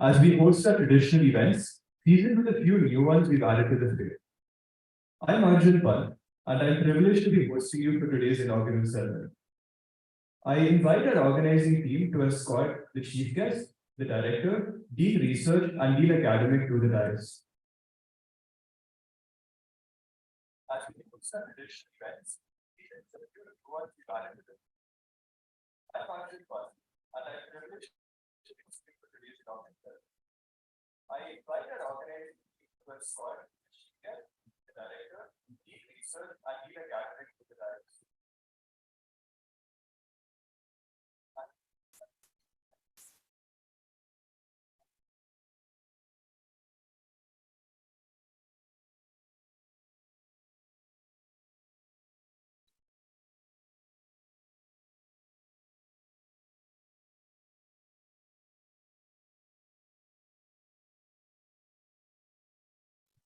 As we host our traditional events, seasoned with a few new ones we've added to the field. I'm Arjun Pal, and I'm privileged to be hosting you for today's inaugural ceremony. I invite our organizing team to escort the chief guest, the director, dean research, and dean academic to the dais. As we host our traditional events, seasoned with a few new ones we've added to the field. I'm Arjun Pal, and I'm privileged to be hosting for today's inaugural ceremony. I invite our organizing team to escort the chief guest, the director, dean research, and dean academic to the dais.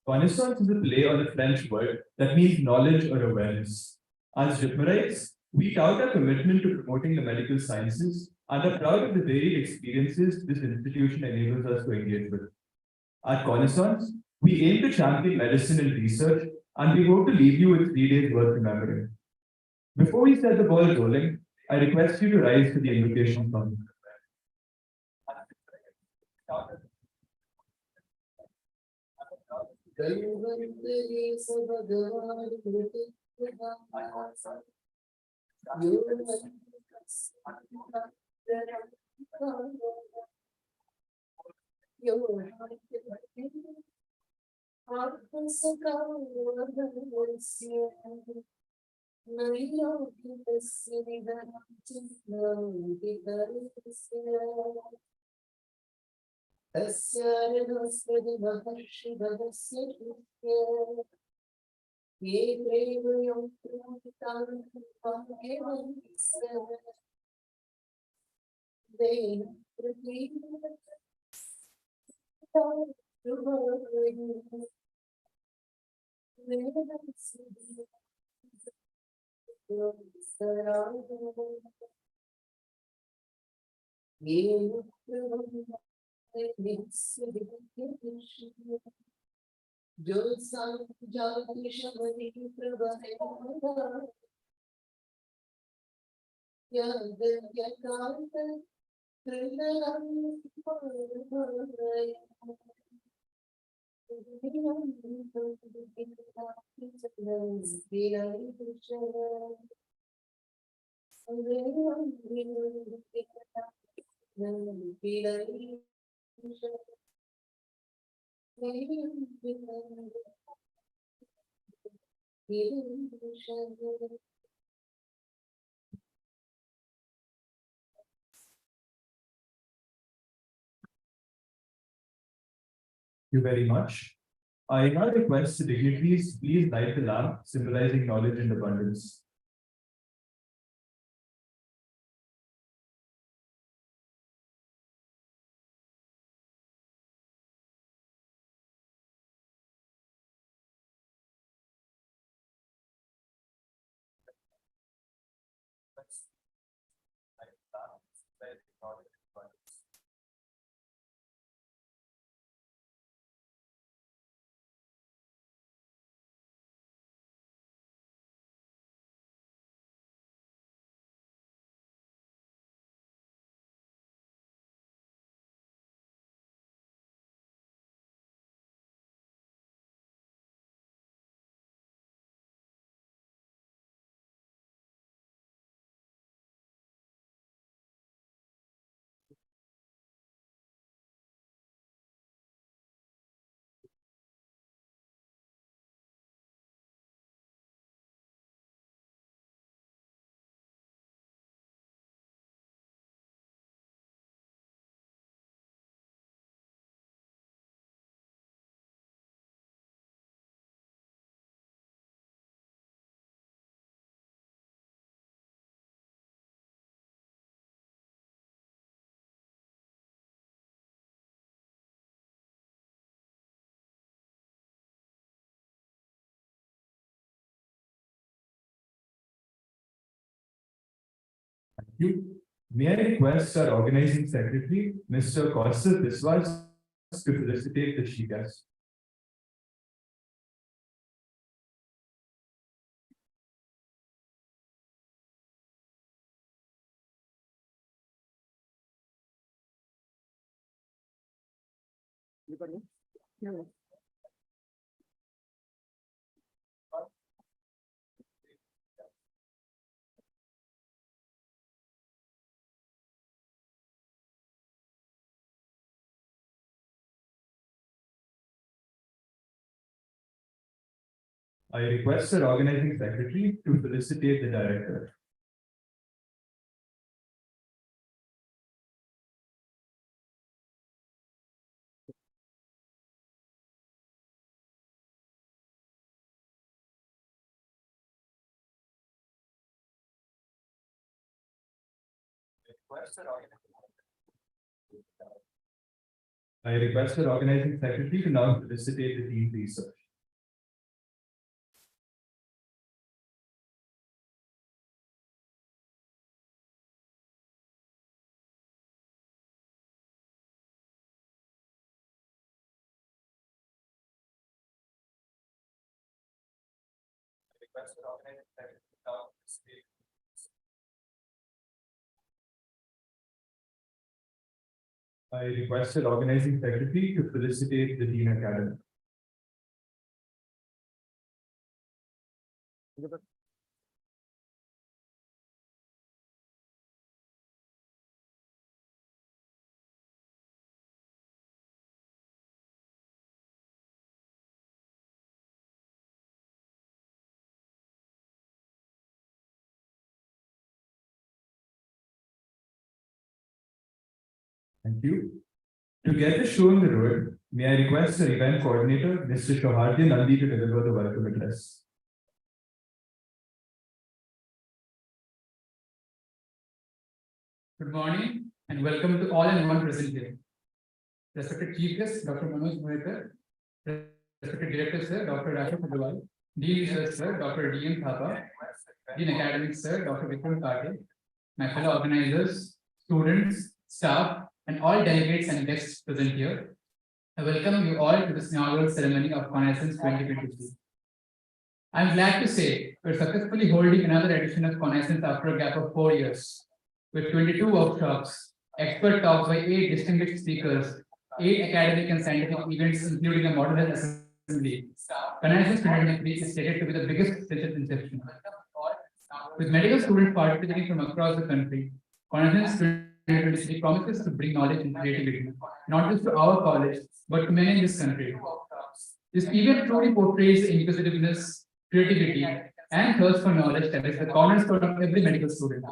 Connaissance is a play on the French word that means knowledge or awareness. As JIPMERites, we tout our commitment to promoting the medical sciences and are proud of the varied experiences this institution enables us to engage with. At Connaissance, we aim to champion medicine and research, and we hope to leave you with 3 days worth remembering. Before we set the ball rolling, I request you to rise to the invocation song. You very much. I now request the dignitaries please light the lamp symbolizing knowledge and abundance. Thank you. May I request our organizing secretary, Mr. Kaustav Biswas, to felicitate the Telecast. I request our organizing secretary to felicitate the director. I request our organizing secretary to now felicitate the team research. I requested organizing secretary to felicitate the Dean Academy. Thank you. To get the show on the road, may I request the event coordinator, Mr. Shohardya Nandi, to deliver the welcome address. Good morning and welcome to all in one present here. Respected Chief Guest, Dr. Manoj Mohekar, respected Director, Sir, Dr. Rashid Agarwal, Dean Research, Sir, Dr. D.N. Thapa, Dean Academics, Sir, Dr. Vikram Kate, my fellow organizers, students, staff, and all delegates and guests present here. I welcome you all to this inaugural ceremony of Connaissance 2023. I'm glad to say we're successfully holding another edition of Connaissance after a gap of 4 years, with 22 workshops, expert talks by 8 distinguished speakers, 8 academic and scientific events, including a model health assembly. Connaissance 2023 is stated to be the biggest since its inception. With medical students participating from across the country, Connaissance 2023 promises to bring knowledge and creativity, not just to our college, but to many in this country. This event truly portrays inquisitiveness, creativity, and thirst for knowledge that is the cornerstone of every medical student.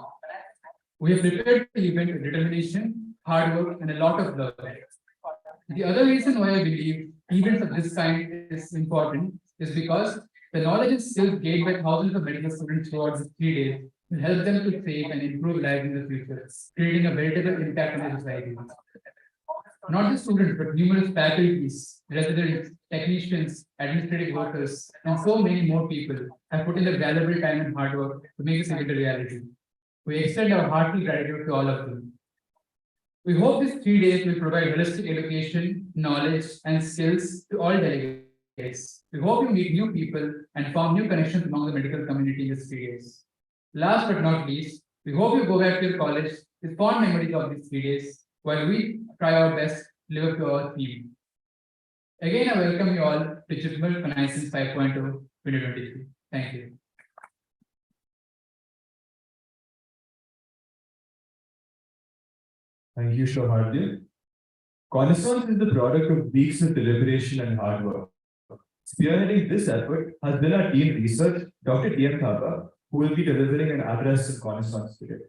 We have prepared the event with determination, hard work, and a lot of love. The other reason why I believe events of this kind is important is because the knowledge is still gained by thousands of medical students throughout these 3 days will help them to save and improve lives in the future, creating a veritable impact on the society. Not just students, but numerous faculties, residents, technicians, administrative workers, and so many more people have put in the valuable time and hard work to make this event a reality. We extend our heartfelt gratitude to all of them. We hope these 3 days will provide holistic education, knowledge, and skills to all delegates. We hope you meet new people and form new connections among the medical community in these 3 days. Last but not least, we hope you go back to your college with fond memories of these 3 days, while we try our best to live up to our theme. Again, I welcome you all to JIPMER Connaissance 5.0 2023. Thank you. Thank you, Shohardya. Connaissance is the product of weeks of deliberation and hard work. Spearheading this effort has been our team research, Dr. D.M. Thapa, who will be delivering an address in Connaissance today.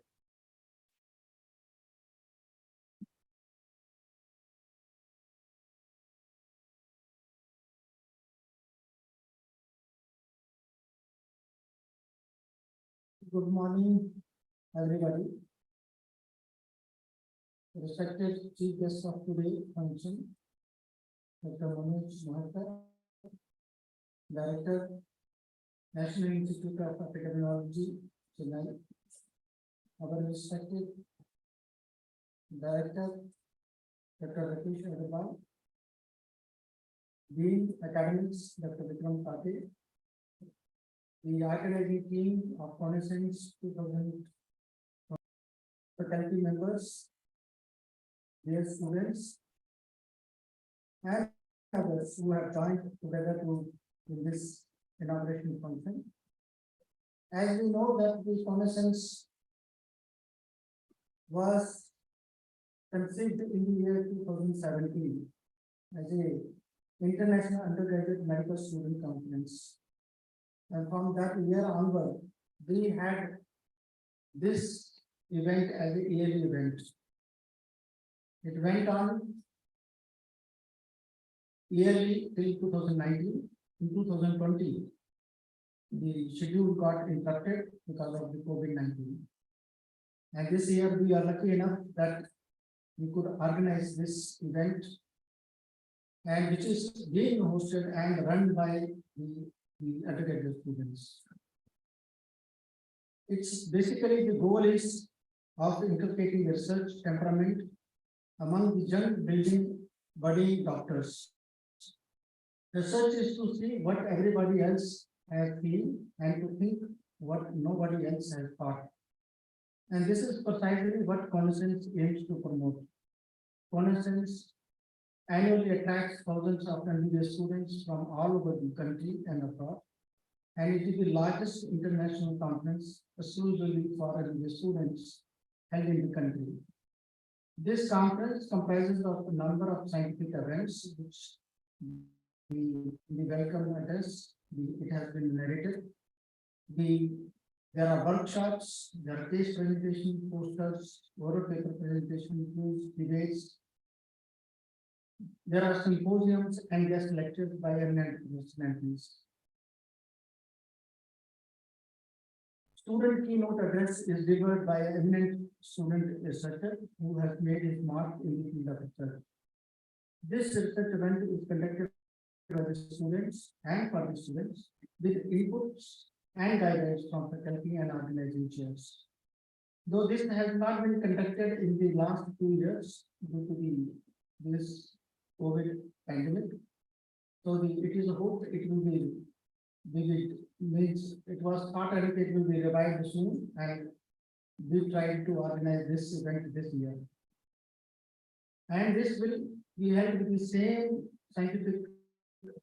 Good morning, everybody. Respected chief guest of today's function, Dr. Manoj Mohekar, Director, National Institute of Epidemiology, Chennai. Our respected Director, Dr. Rakesh Agarwal, Dean Academics, Dr. Vikram Pate, the organizing team of Connaissance 2000 faculty members, their students, and others who have joined together in this inauguration function. As we know that the Connaissance was conceived in the year 2017 as a international undergraduate medical student conference. And from that year onward, we had this event as a yearly event. It went on yearly till 2019. In 2020, the schedule got interrupted because of the COVID-19. And this year we are lucky enough that we could organize this event, and which is being hosted and run by the undergraduate students. It's basically the goal is of inculcating research temperament among the young budding doctors. Research is to see what everybody else has seen and to think what nobody else has thought. And this is precisely what Connaissance aims to promote. Connaissance annually attracts thousands of MBA students from all over the country and abroad, and it is the largest international conference exclusively for MBA students held in the country. This conference comprises of a number of scientific events, which the welcome address, it has been narrated. There are workshops, there are case presentation, posters, oral paper presentation, quiz, debates. There are symposiums and guest lectures by eminent personalities. Student keynote address is delivered by an eminent student researcher who has made his mark in the field of research. This research event is conducted by the students and for the students with inputs and guidance from faculty and organizing chairs. Though this has not been conducted in the last 2 years due to this COVID pandemic, so it is hoped it will be it was thought that it will be revived soon, and we tried to organize this event this year. And this will be held with the same scientific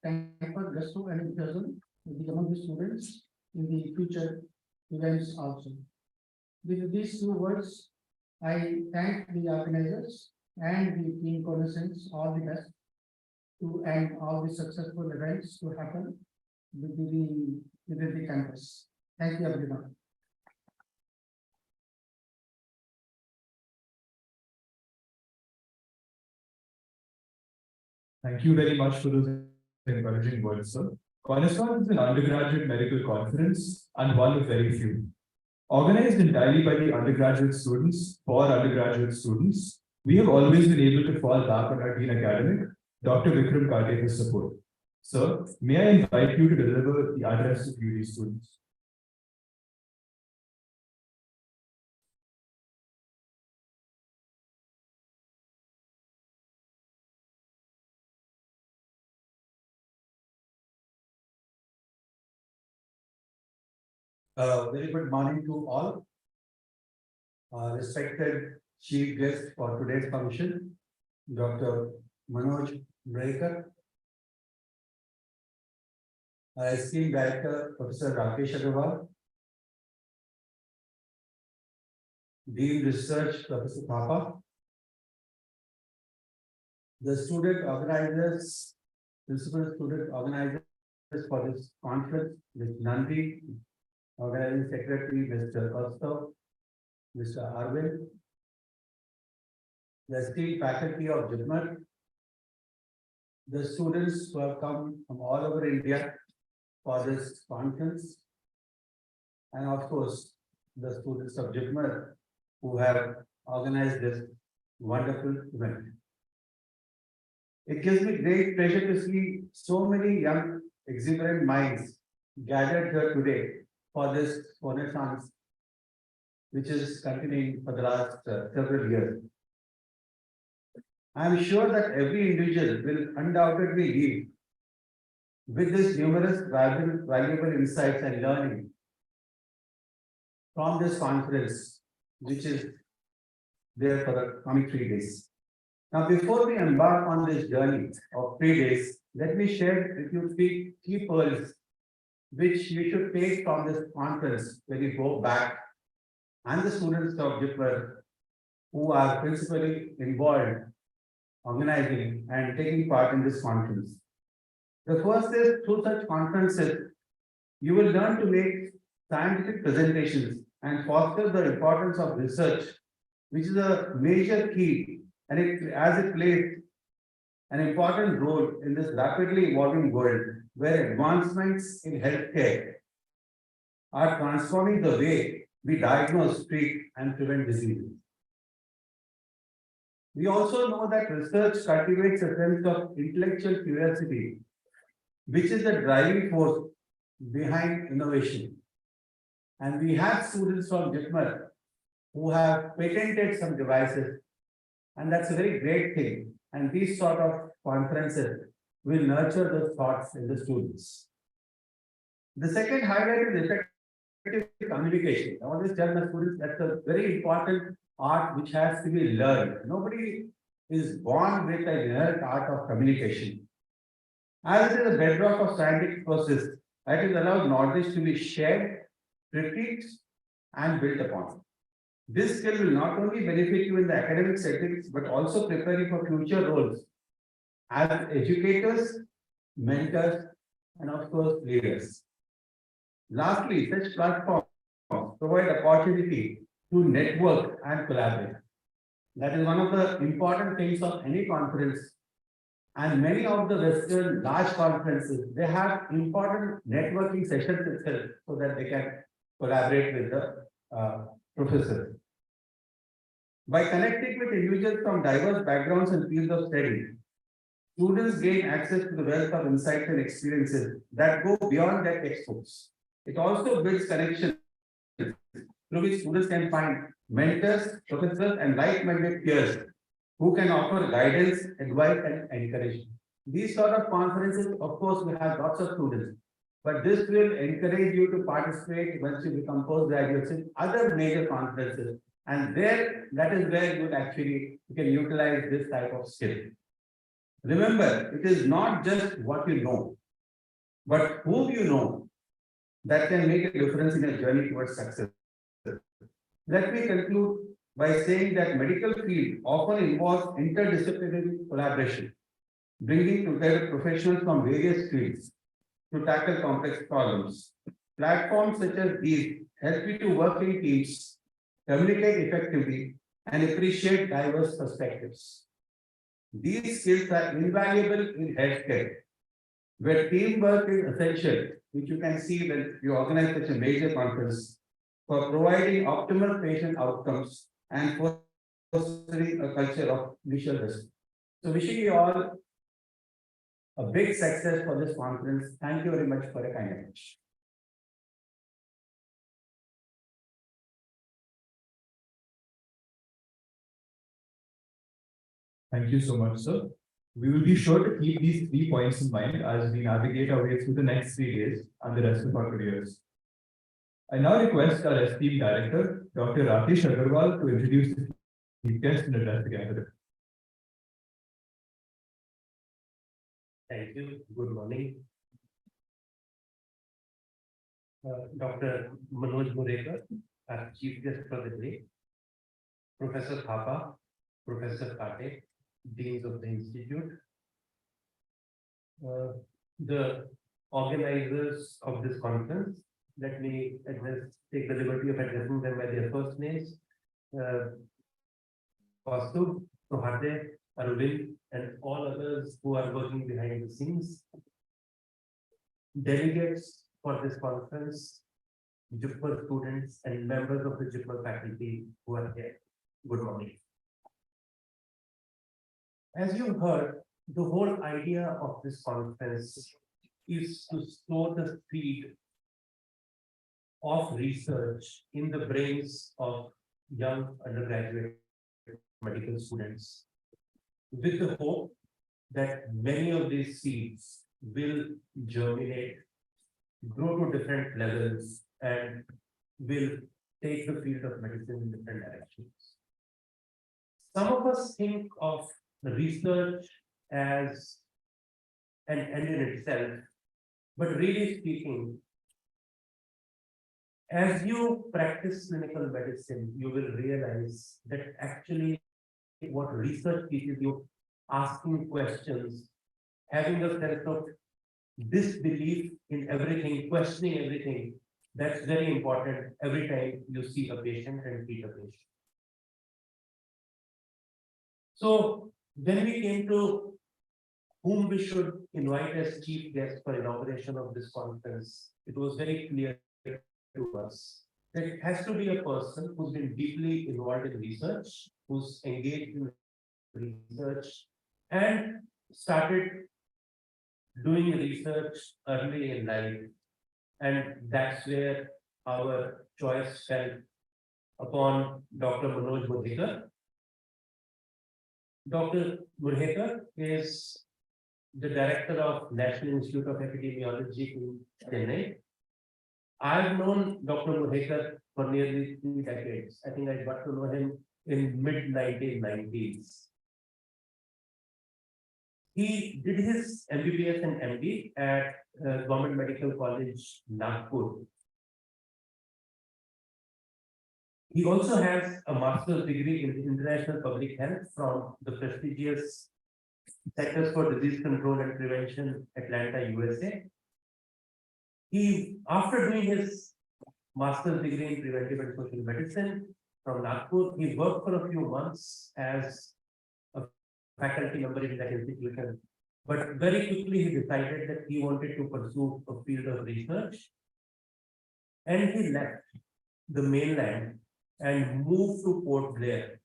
temper, gusto, and enthusiasm among the students in the future events also. With these 2 words, I thank the organizers and the team Connaissance all the best to and all the successful events to happen within the campus. Thank you, everyone. Thank you very much for those encouraging words, sir. Connaissance is an undergraduate medical conference and one of very few. Organized entirely by the undergraduate students for undergraduate students, we have always been able to fall back on our dean academic, Dr. Vikram Pate, for support. Sir, may I invite you to deliver the address to UD students? Very good morning to all. Respected chief guest for today's function, Dr. Manoj Mrekar, esteemed director, Professor Rakesh Agarwal, Dean Research, Professor Thapa, the student organizers, principal student organizers for this conference, Ms. Nandi, Organizing Secretary, Mr. Ostov, Mr. Arvind, the esteemed faculty of JIPMER, the students who have come from all over India for this conference, and of course, the students of JIPMER who have organized this wonderful event. It gives me great pleasure to see so many young, exuberant minds gathered here today for this Connaissance, which is continuing for the last several years. I am sure that every individual will undoubtedly leave with this numerous valuable insights and learning from this conference, which is there for the coming 3 days. Now, before we embark on this journey of 3 days, let me share with you 3 key pearls which you should take from this conference when you go back, and the students of JIPMER who are principally involved, organizing and taking part in this conference. The first is, through such conferences, you will learn to make scientific presentations and foster the importance of research, which is a major key, and it plays an important role in this rapidly evolving world where advancements in healthcare are transforming the way we diagnose, treat, and prevent diseases. We also know that research cultivates a sense of intellectual curiosity, which is the driving force behind innovation. And we have students from JIPMER who have patented some devices, and that's a very great thing. And these sort of conferences will nurture those thoughts in the students. The second highlight is effective communication. I always tell my students that's a very important art which has to be learned. Nobody is born with an inherent art of communication. As it is a bedrock of scientific process, it allows knowledge to be shared, critiqued, and built upon. This skill will not only benefit you in the academic settings, but also prepare you for future roles as educators, mentors, and of course, leaders. Lastly, such platforms provide opportunity to network and collaborate. That is one of the important things of any conference. And many of the Western large conferences, they have important networking sessions itself so that they can collaborate with the professors. By connecting with individuals from diverse backgrounds and fields of study, students gain access to the wealth of insights and experiences that go beyond their textbooks. It also builds connections through which students can find mentors, professors, and like-minded peers who can offer guidance, advice, and encouragement. These sort of conferences, of course, we have lots of students, but this will encourage you to participate once you become postgraduates in other major conferences. And that is where you can utilize this type of skill. Remember, it is not just what you know, but whom you know that can make a difference in your journey towards success. Let me conclude by saying that medical field often involves interdisciplinary collaboration, bringing together professionals from various fields to tackle complex problems. Platforms such as these help you to work in teams, communicate effectively, and appreciate diverse perspectives. These skills are invaluable in healthcare, where teamwork is essential, which you can see when you organize such a major conference, for providing optimal patient outcomes and fostering a culture of mutual respect. So wishing you all a big success for this conference. Thank you very much for your kind attention. Thank you so much, sir. We will be sure to keep these 3 points in mind as we navigate our way through the next 3 days and the rest of our careers. I now request our esteemed director, Dr. Rakesh Agarwal, to introduce the chief guest and address the gathering. Thank you. Good morning. Dr. Manoj Murekar, our chief guest for the day, Professor Thapa, Professor Kate, deans of the institute, the organizers of this conference. Let me take the liberty of addressing them by their first names. Vastu, Sohade, Arvind, and all others who are working behind the scenes. Delegates for this conference, JIPMER students and members of the JIPMER faculty who are here. Good morning. As you heard, the whole idea of this conference is to sow the seed of research in the brains of young undergraduate medical students. with the hope that many of these seeds will germinate, grow to different levels, and will take the field of medicine in different directions. Some of us think of research as an end in itself, but really speaking, as you practice clinical medicine, you will realize that actually what research teaches you, asking questions, having a sense of disbelief in everything, questioning everything, that's very important every time you see a patient and treat a patient. So when we came to whom we should invite as chief guest for inauguration of this conference, it was very clear to us that it has to be a person who's been deeply involved in research, who's engaged in research and started doing research early in life. And that's where our choice fell upon Dr. Manoj Mudhekar. Dr. Mudhekar is the director of National Institute of Epidemiology in Chennai. I've known Dr. Mudhekar for nearly 3 decades. I think I got to know him in mid-1990s. He did his MBBS and MD at Government Medical College, Nagpur. He also has a master's degree in international public health from the prestigious Centers for Disease Control and Prevention, Atlanta, USA. After doing his master's degree in preventive and social medicine from Nagpur, he worked for a few months as a faculty member in that institution. But very quickly, he decided that he wanted to pursue a field of research. And he left the mainland and moved to Port Blair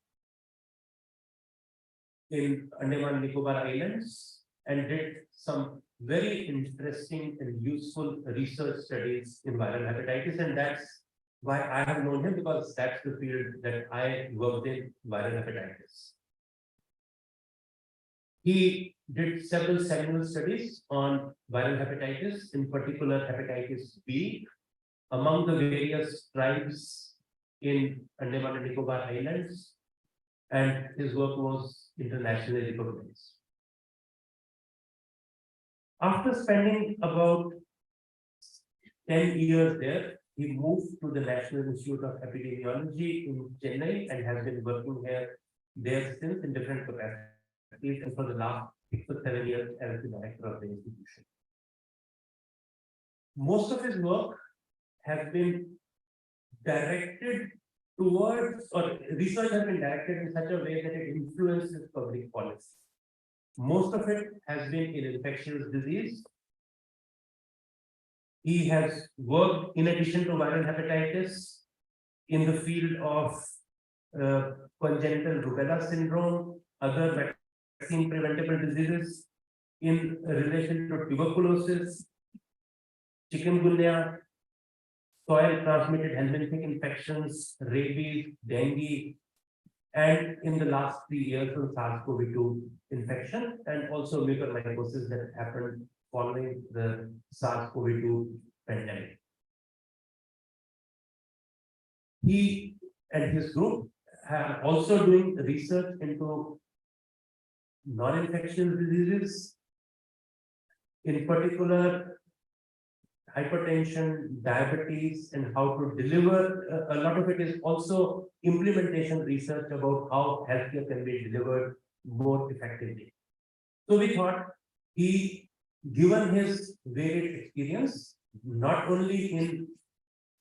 in Andaman and Nicobar Islands and did some very interesting and useful research studies in viral hepatitis. And that's why I have known him, because that's the field that I worked in, viral hepatitis. He did several seminal studies on viral hepatitis, in particular hepatitis B, among the various tribes in Andaman and Nicobar Islands, and his work was internationally recognized. After spending about 10 years there, he moved to the National Institute of Epidemiology in Chennai and has been working there since in different capacities, and for the last 6 or 7 years as the director of the institution. Most of his work has been directed towards, or research has been directed in such a way that it influences public policy. Most of it has been in infectious disease. He has worked, in addition to viral hepatitis, in the field of congenital rubella syndrome, other vaccine preventable diseases, in relation to tuberculosis, chikungunya, soil transmitted helminthic infections, rabies, dengue, and in the last 3 years on SARS-CoV-2 infection, and also mucormycosis that happened following the SARS-CoV-2 pandemic. He and his group are also doing research into non-infectious diseases, in particular hypertension, diabetes, and how to deliver. A lot of it is also implementation research about how healthcare can be delivered more effectively. So we thought given his varied experience, not only in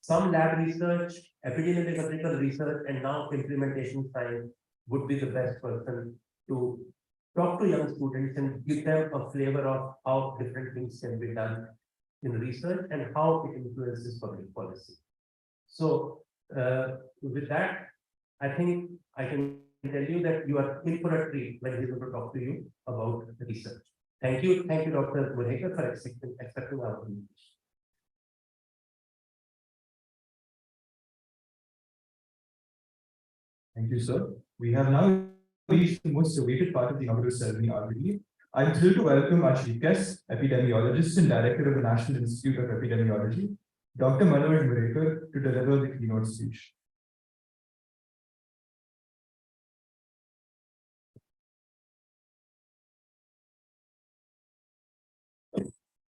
some lab research, epidemiological research, and now implementation science, would be the best person to talk to young students and give them a flavor of how different things can be done in research and how it influences public policy. So with that, I think I can tell you that you are in for a treat when he's going to talk to you about research. Thank you, Dr. Mudhekar, for accepting our invitation. Thank you, sir. We have now reached the most awaited part of the inaugural ceremony already. I'm thrilled to welcome our chief guest, epidemiologist and director of the National Institute of Epidemiology, Dr. Manoj Murekar, to deliver the keynote speech.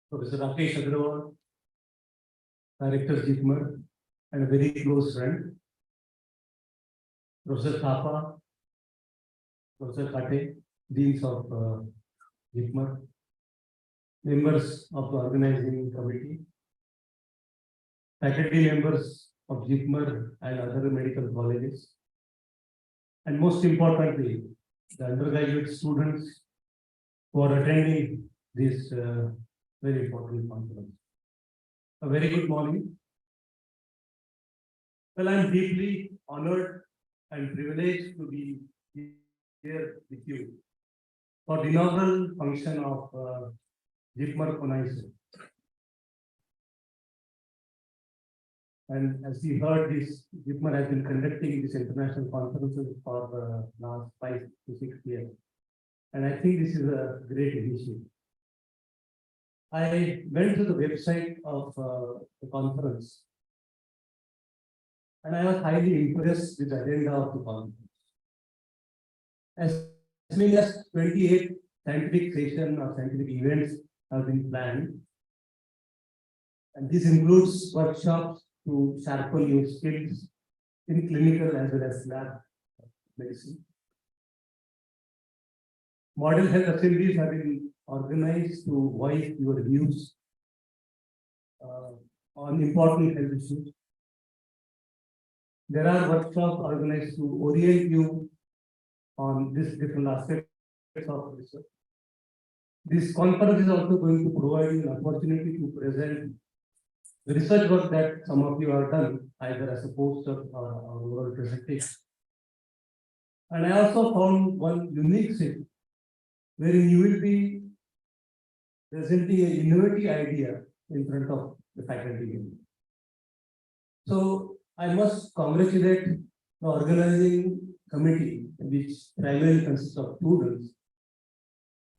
Professor Rakesh Agrawal, Director JIPMER, and a very close friend. Professor Thapa, Professor Kate, Deans of JIPMER, members of the organizing committee, faculty members of JIPMER and other medical colleges, and most importantly, the undergraduate students who are attending this very important conference. A very good morning. Well, I'm deeply honored and privileged to be here with you for the inaugural function of JIPMER Connaissance. And as we heard, this JIPMER has been conducting these international conferences for the last 5 to 6 years. And I think this is a great initiative. I went to the website of the conference and I was highly impressed with the agenda of the conference. As many as 28 scientific sessions or scientific events have been planned. And this includes workshops to sharpen your skills in clinical as well as lab medicine. Model health assemblies have been organized to voice your views on important health issues. There are workshops organized to orient you on these different aspects of research. This conference is also going to provide you an opportunity to present the research work that some of you have done, either as a postdoc or oral presentation. And I also found one unique thing, wherein you will be presenting an innovative idea in front of the faculty. So I must congratulate the organizing committee, which primarily consists of students,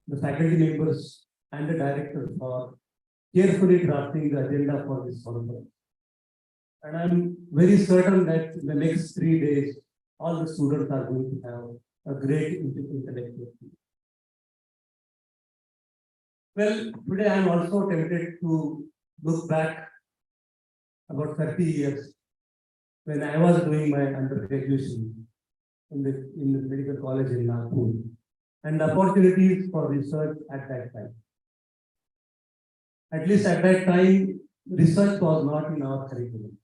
the faculty members, and the director for carefully drafting the agenda for this conference. And I'm very certain that in the next 3 days, all the students are going to have a great intellectual. Well, today I'm also tempted to look back about 30 years when I was doing my undergraduation in the medical college in Nagpur, and the opportunities for research at that time. At least at that time, research was not in our curriculum.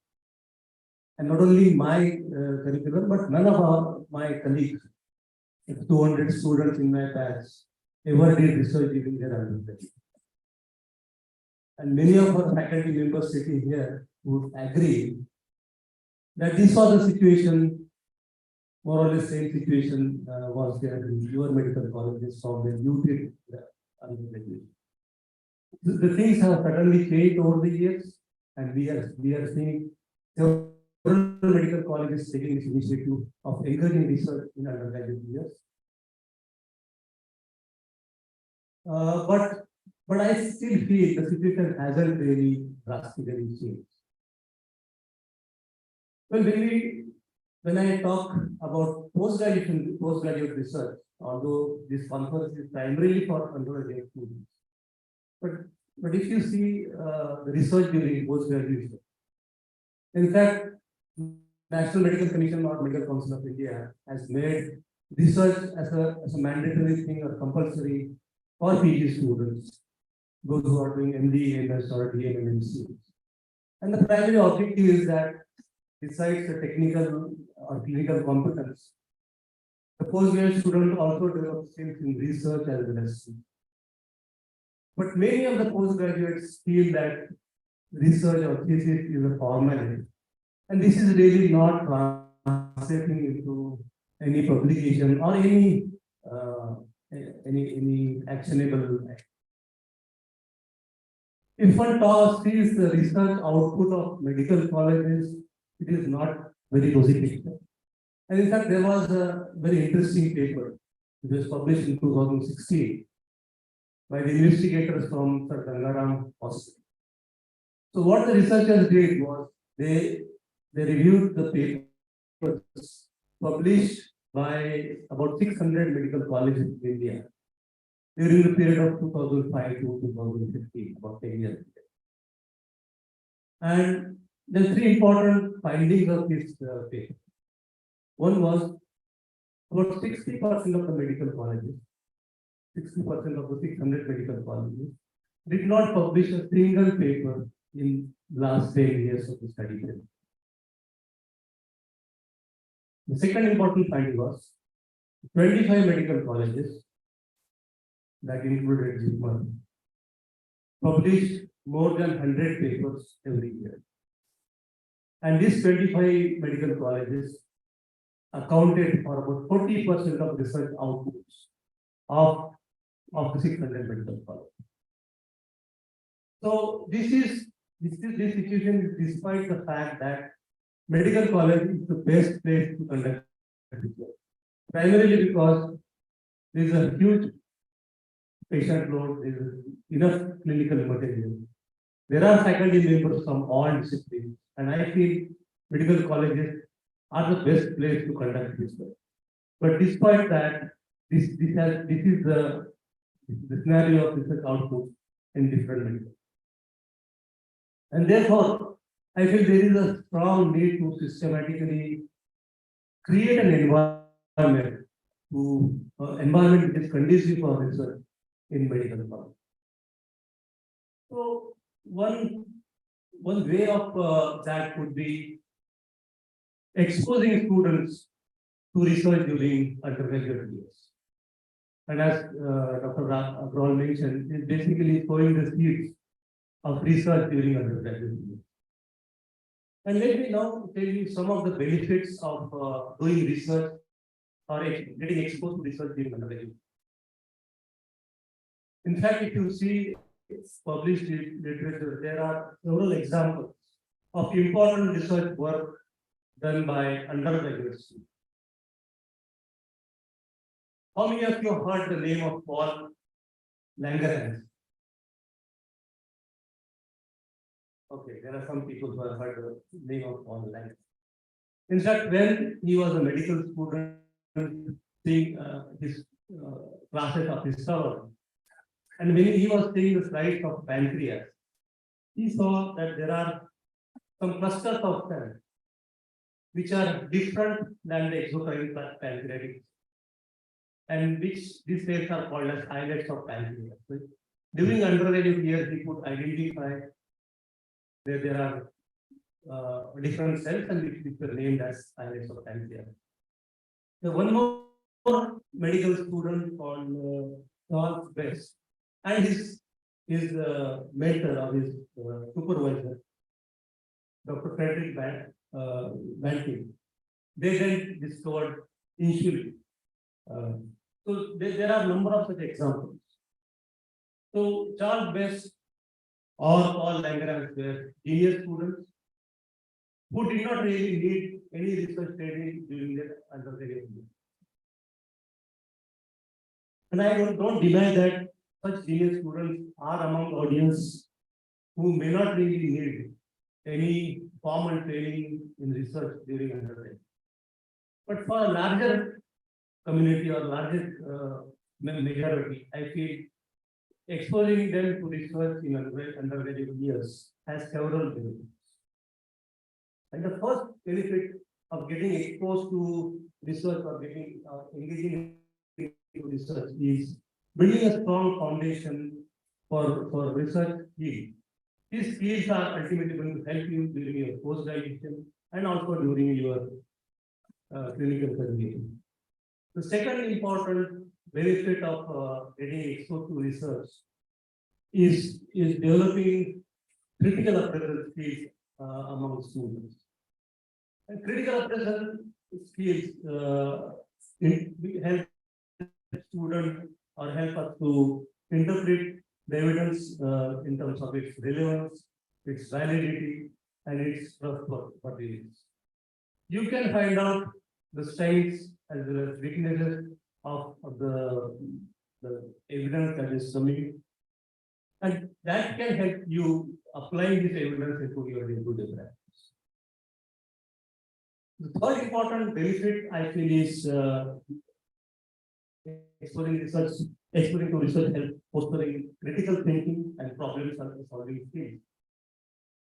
And not only my curriculum, but none of my colleagues, 200 students in my batch, ever did research during their undergraduate. And many of our faculty members sitting here would agree that this was the situation, more or less same situation was there in your medical colleges from when you did the undergraduate. The things have suddenly changed over the years, and we are seeing several medical colleges taking this initiative of encouraging research in undergraduate years. But I still feel the situation hasn't really drastically changed. Well, when I talk about postgraduate research, although this conference is primarily for undergraduate students, but if you see the research during postgraduation, in fact, National Medical Commission or Medical Council of India has made research as a mandatory thing or compulsory for PG students, those who are doing MD, MS, or DM and MC. And the primary objective is that besides the technical or clinical competence, the postgraduate student also develops skills in research as well as teaching. But many of the postgraduates feel that research or thesis is a formality, and this is really not translating into any publication or any actionable act. If one sees the research output of medical colleges, it is not very rosy picture. And in fact, there was a very interesting paper It was published in 2016 by the investigators from Sir Gangaram Hospital. So what the researchers did was they reviewed the papers published by about 600 medical colleges in India during the period of 2005 to 2015, about 10 years. And there are three important findings of this paper. One was about 60% of the medical colleges, 60% of the 600 medical colleges did not publish a single paper in last 10 years of the study period. The second important finding was 25 medical colleges that included JIPMER published more than 100 papers every year. And these 25 medical colleges accounted for about 40% of research outputs of the 600 medical colleges. So this situation is despite the fact that medical college is the best place to conduct research, primarily because there is a huge patient load, there is enough clinical material. There are faculty members from all disciplines, and I feel medical colleges are the best place to conduct research. But despite that, this is the scenario of research output in different medical. And therefore, I feel there is a strong need to systematically create an environment which is conducive for research in medical college. So one way of that could be exposing students to research during undergraduate years. And as Dr. Agrawal mentioned, it basically sowing the seeds of research during undergraduate years. And let me now tell you some of the benefits of doing research or getting exposed to research during undergraduate. In fact, if you see published literature, there are several examples of important research work done by undergraduate students. How many of you have heard the name of Paul Langerhans? Okay, there are some people who have heard the name of Paul Langerhans. In fact, when he was a medical student, seeing his classes of histology, and when he was seeing the slides of pancreas, he saw that there are some clusters of cells which are different than the exocrine pancreatic, and which these cells are called as islets of pancreas. So during undergraduate years, he could identify that there are different cells and which were named as islets of pancreas. So one more medical student called Charles Best and his mentor or his supervisor, Dr. Frederick Banting, they then discovered insulin. So there are a number of such examples. So Charles Best or Paul Langerhans were genius students who did not really need any research training during their undergraduate years. And I don't deny that such genius students are among the audience who may not really need any formal training in research during undergraduate. But for a larger community or larger majority, I feel exposing them to research in undergraduate years has several benefits. And the first benefit of getting exposed to research or getting engaging in research is building a strong foundation for research field. These skills are ultimately going to help you during your post-graduation and also during your clinical career. The second important benefit of getting exposed to research is developing critical appraisal skills among students. And critical appraisal skills help students or help us to interpret the evidence in terms of its relevance, its validity, and its trustworthiness. You can find out the strengths as well as weaknesses of the evidence that is coming. And that can help you apply this evidence into your day-to-day practice. The third important benefit I feel is exploring to research help fostering critical thinking and problem solving skills.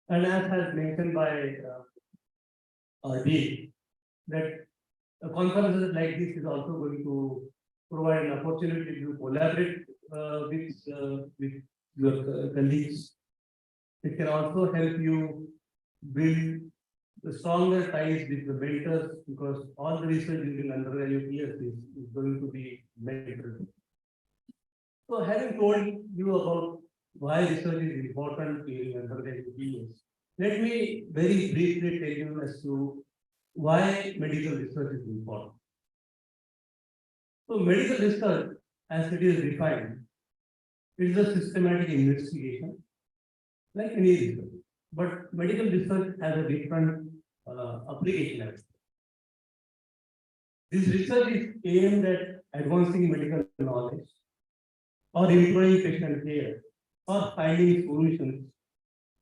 And as has mentioned by D, that conferences like this is also going to provide an opportunity to collaborate with your colleagues. It can also help you build the stronger ties with the mentors, because all the research during undergraduate years is going to be mentored. So having told you about why research is important during undergraduate years, let me very briefly tell you as to why medical research is important. So medical research, as it is defined, is a systematic investigation, like any research. But medical research has a different application. This research is aimed at advancing medical knowledge, or improving patient care, or finding solutions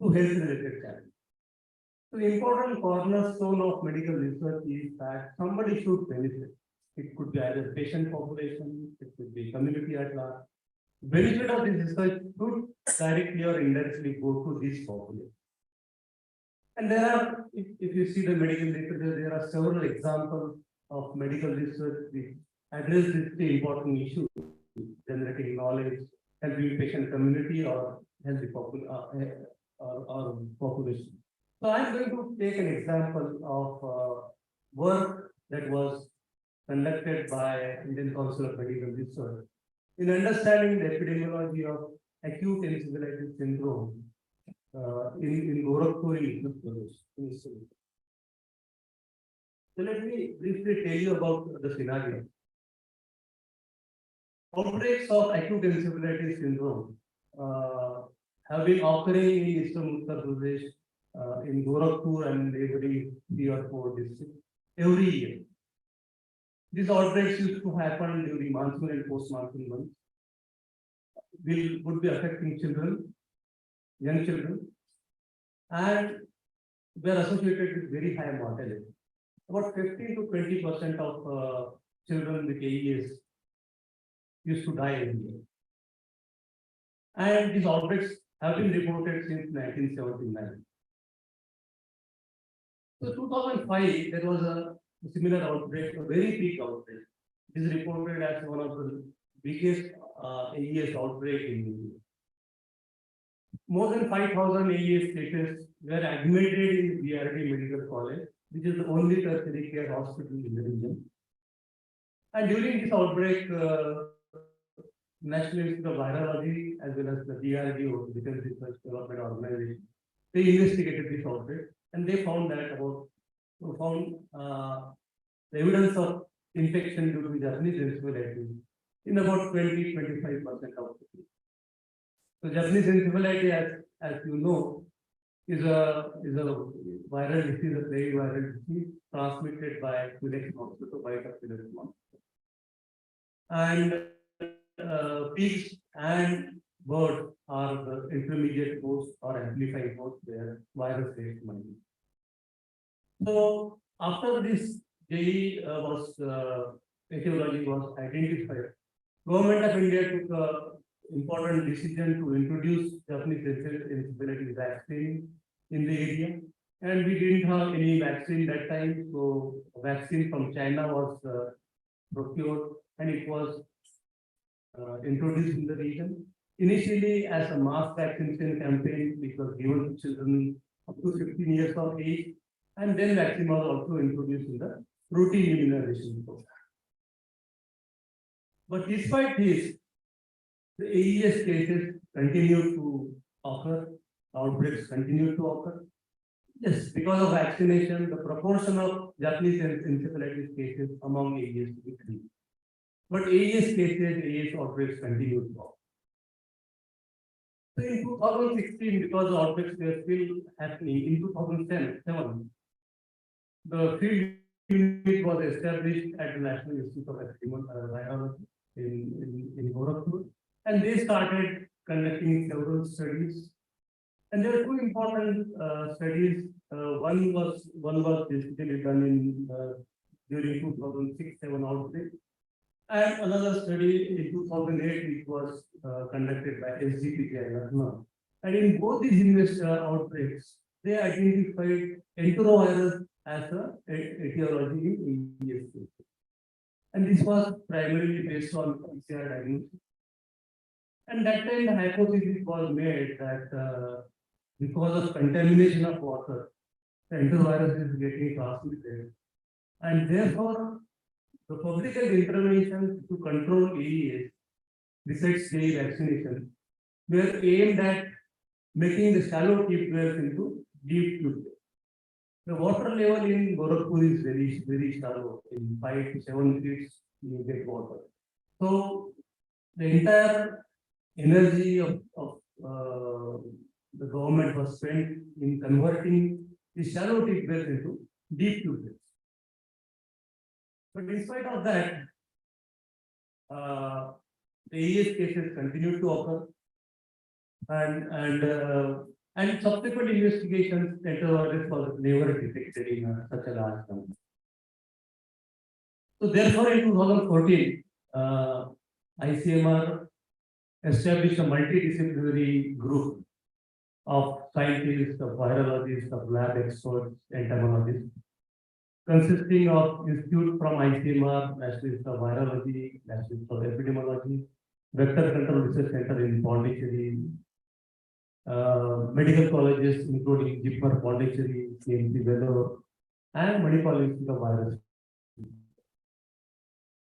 to health-related challenges. So the important cornerstone of medical research is that somebody should benefit. It could be either patient population, it could be community at large. Benefit of this research should directly or indirectly go to this population. And there are, if you see the medical literature, there are several examples of medical research which address this important issue, generating knowledge, helping patient community or healthy population. So I'm going to take an example of work that was conducted by Indian Council of Medical Research in understanding the epidemiology of acute encephalitis syndrome in Gorakhpur in Uttar Pradesh. So let me briefly tell you about the scenario. Outbreaks of acute encephalitis syndrome have been occurring in eastern Uttar Pradesh, in Gorakhpur and every 3 or 4 districts every year. These outbreaks used to happen during monsoon and post-monsoon months. Would be affecting children, young children, and they are associated with very high mortality. About 15 to 20% of children with AES used to die every year. And these outbreaks have been reported since 1979. So 2005, there was a similar outbreak, a very big outbreak. It is reported as one of the biggest AES outbreak in India. More than 5,000 AES cases were admitted in BRD Medical College, which is the only tertiary care hospital in the region. And during this outbreak, National Institute of Virology as well as the DRDO, Defense Research Development Organization, they investigated this outbreak and they found that the evidence of infection due to Japanese encephalitis in about 20-25% of the people. So Japanese encephalitis, as you know, is a viral disease, a very viral disease transmitted by Culex mosquito, bite of Culex mosquito. And pigs and birds are the intermediate host or amplifying host where virus-based money. So after this etiology was identified, Government of India took an important decision to introduce Japanese encephalitis vaccine in the area. And we didn't have any vaccine that time, so a vaccine from China was procured and it was introduced in the region. Initially as a mass vaccination campaign, which was given to children up to 15 years of age, and then vaccine was also introduced in the routine immunization program. But despite this, the AES cases continue to occur, outbreaks continue to occur. Yes, because of vaccination, the proportion of Japanese encephalitis cases among AES decreased. But AES cases, AES outbreaks continue to occur. So in 2016, because the outbreaks were still happening, in 2007, the field unit was established at the National Institute of Virology in Gorakhpur, and they started conducting several studies. And there are two important studies. One was basically done in during 2006-7 outbreak, and another study in 2008, which was conducted by SGPT and Lucknow. And in both these outbreaks, they identified enterovirus as a etiology in ESK. And this was primarily based on PCR diagnosis. And that time the hypothesis was made that because of contamination of water, the enterovirus is getting transmitted. And therefore, the public health interventions to control AES, besides daily vaccination, were aimed at making the shallow tube wells into deep tube wells. The water level in Gorakhpur is very shallow. In 5 to 7 feet, you get water. So the entire energy of the government was spent in converting the shallow tube wells into deep tube wells. But in spite of that, the AES cases continued to occur, and subsequent investigations enterovirus was never detected in such a large number. So therefore, in 2014, ICMR established a multidisciplinary group of scientists, of virologists, of lab experts, entomologists, consisting of institutes from ICMR, National Institute of Virology, National Institute of Epidemiology, Vector Control Research Center in Pondicherry, medical colleges including JIPMER, Pondicherry, CMC Vellore, and Manipal Institute of Virology.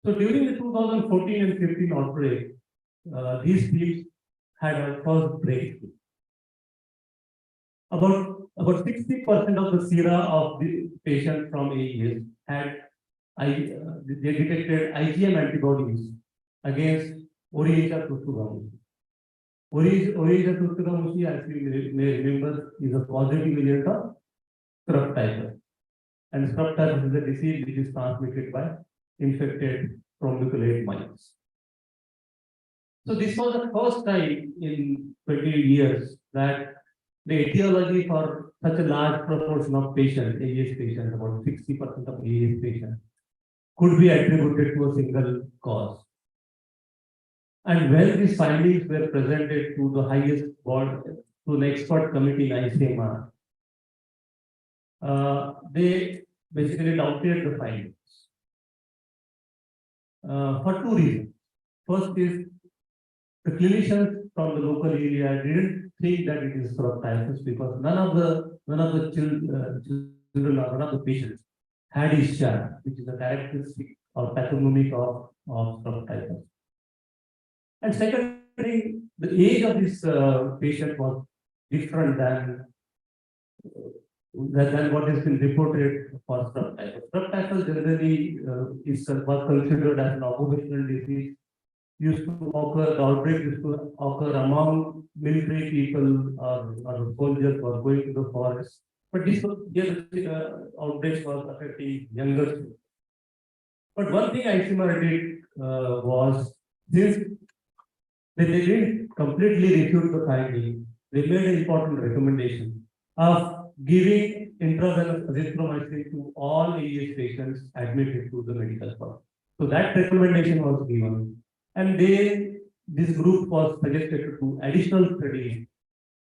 So during the 2014 and 15 outbreak, these teams had a first breakthrough. About 60% of the sera of the patient from AES had they detected IgM antibodies against Originator tuberculosis. Originator tuberculosis, as you may remember, is a positive variant of scrub typhus. And scrub typhus is a disease which is transmitted by infected trombiculate mice. So this was the first time in 20 years that the etiology for such a large proportion of patients, AES patients, about 60% of AES patients, could be attributed to a single cause. And when these findings were presented to the highest board, to an expert committee in ICMR, they basically doubted the findings for two reasons. First is the clinicians from the local area didn't think that it is scrub typhus because none of the children or none of the patients had ischia, which is a characteristic or pathognomic of scrub typhus. And secondly, the age of this patient was different than what has been reported for scrub typhus. Scrub typhus generally was considered as an occupational disease. Used to occur, the outbreak used to occur among military people or soldiers who are going to the forest. But this outbreak was affecting younger children. But one thing ICMR did was, since they didn't completely refute the finding, they made an important recommendation of giving intravenous azithromycin to all AES patients admitted to the medical college. So that recommendation was given. And this group was suggested to do additional studies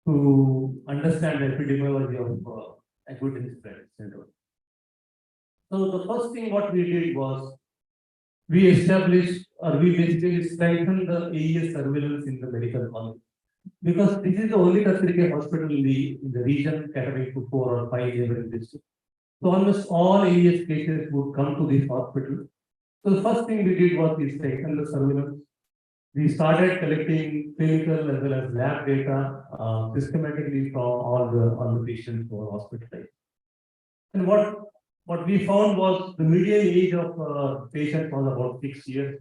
to understand the epidemiology of acute respiratory syndrome. So the first thing what we did was we established or we basically strengthened the AES surveillance in the medical college, because this is the only tertiary hospital in the region catering to 4 or 5 neighboring districts. So almost all AES cases would come to this hospital. So the first thing we did was we strengthened the surveillance. We started collecting clinical as well as lab data systematically from all the patients who were hospitalized. And what we found was the median age of patient was about 6 years.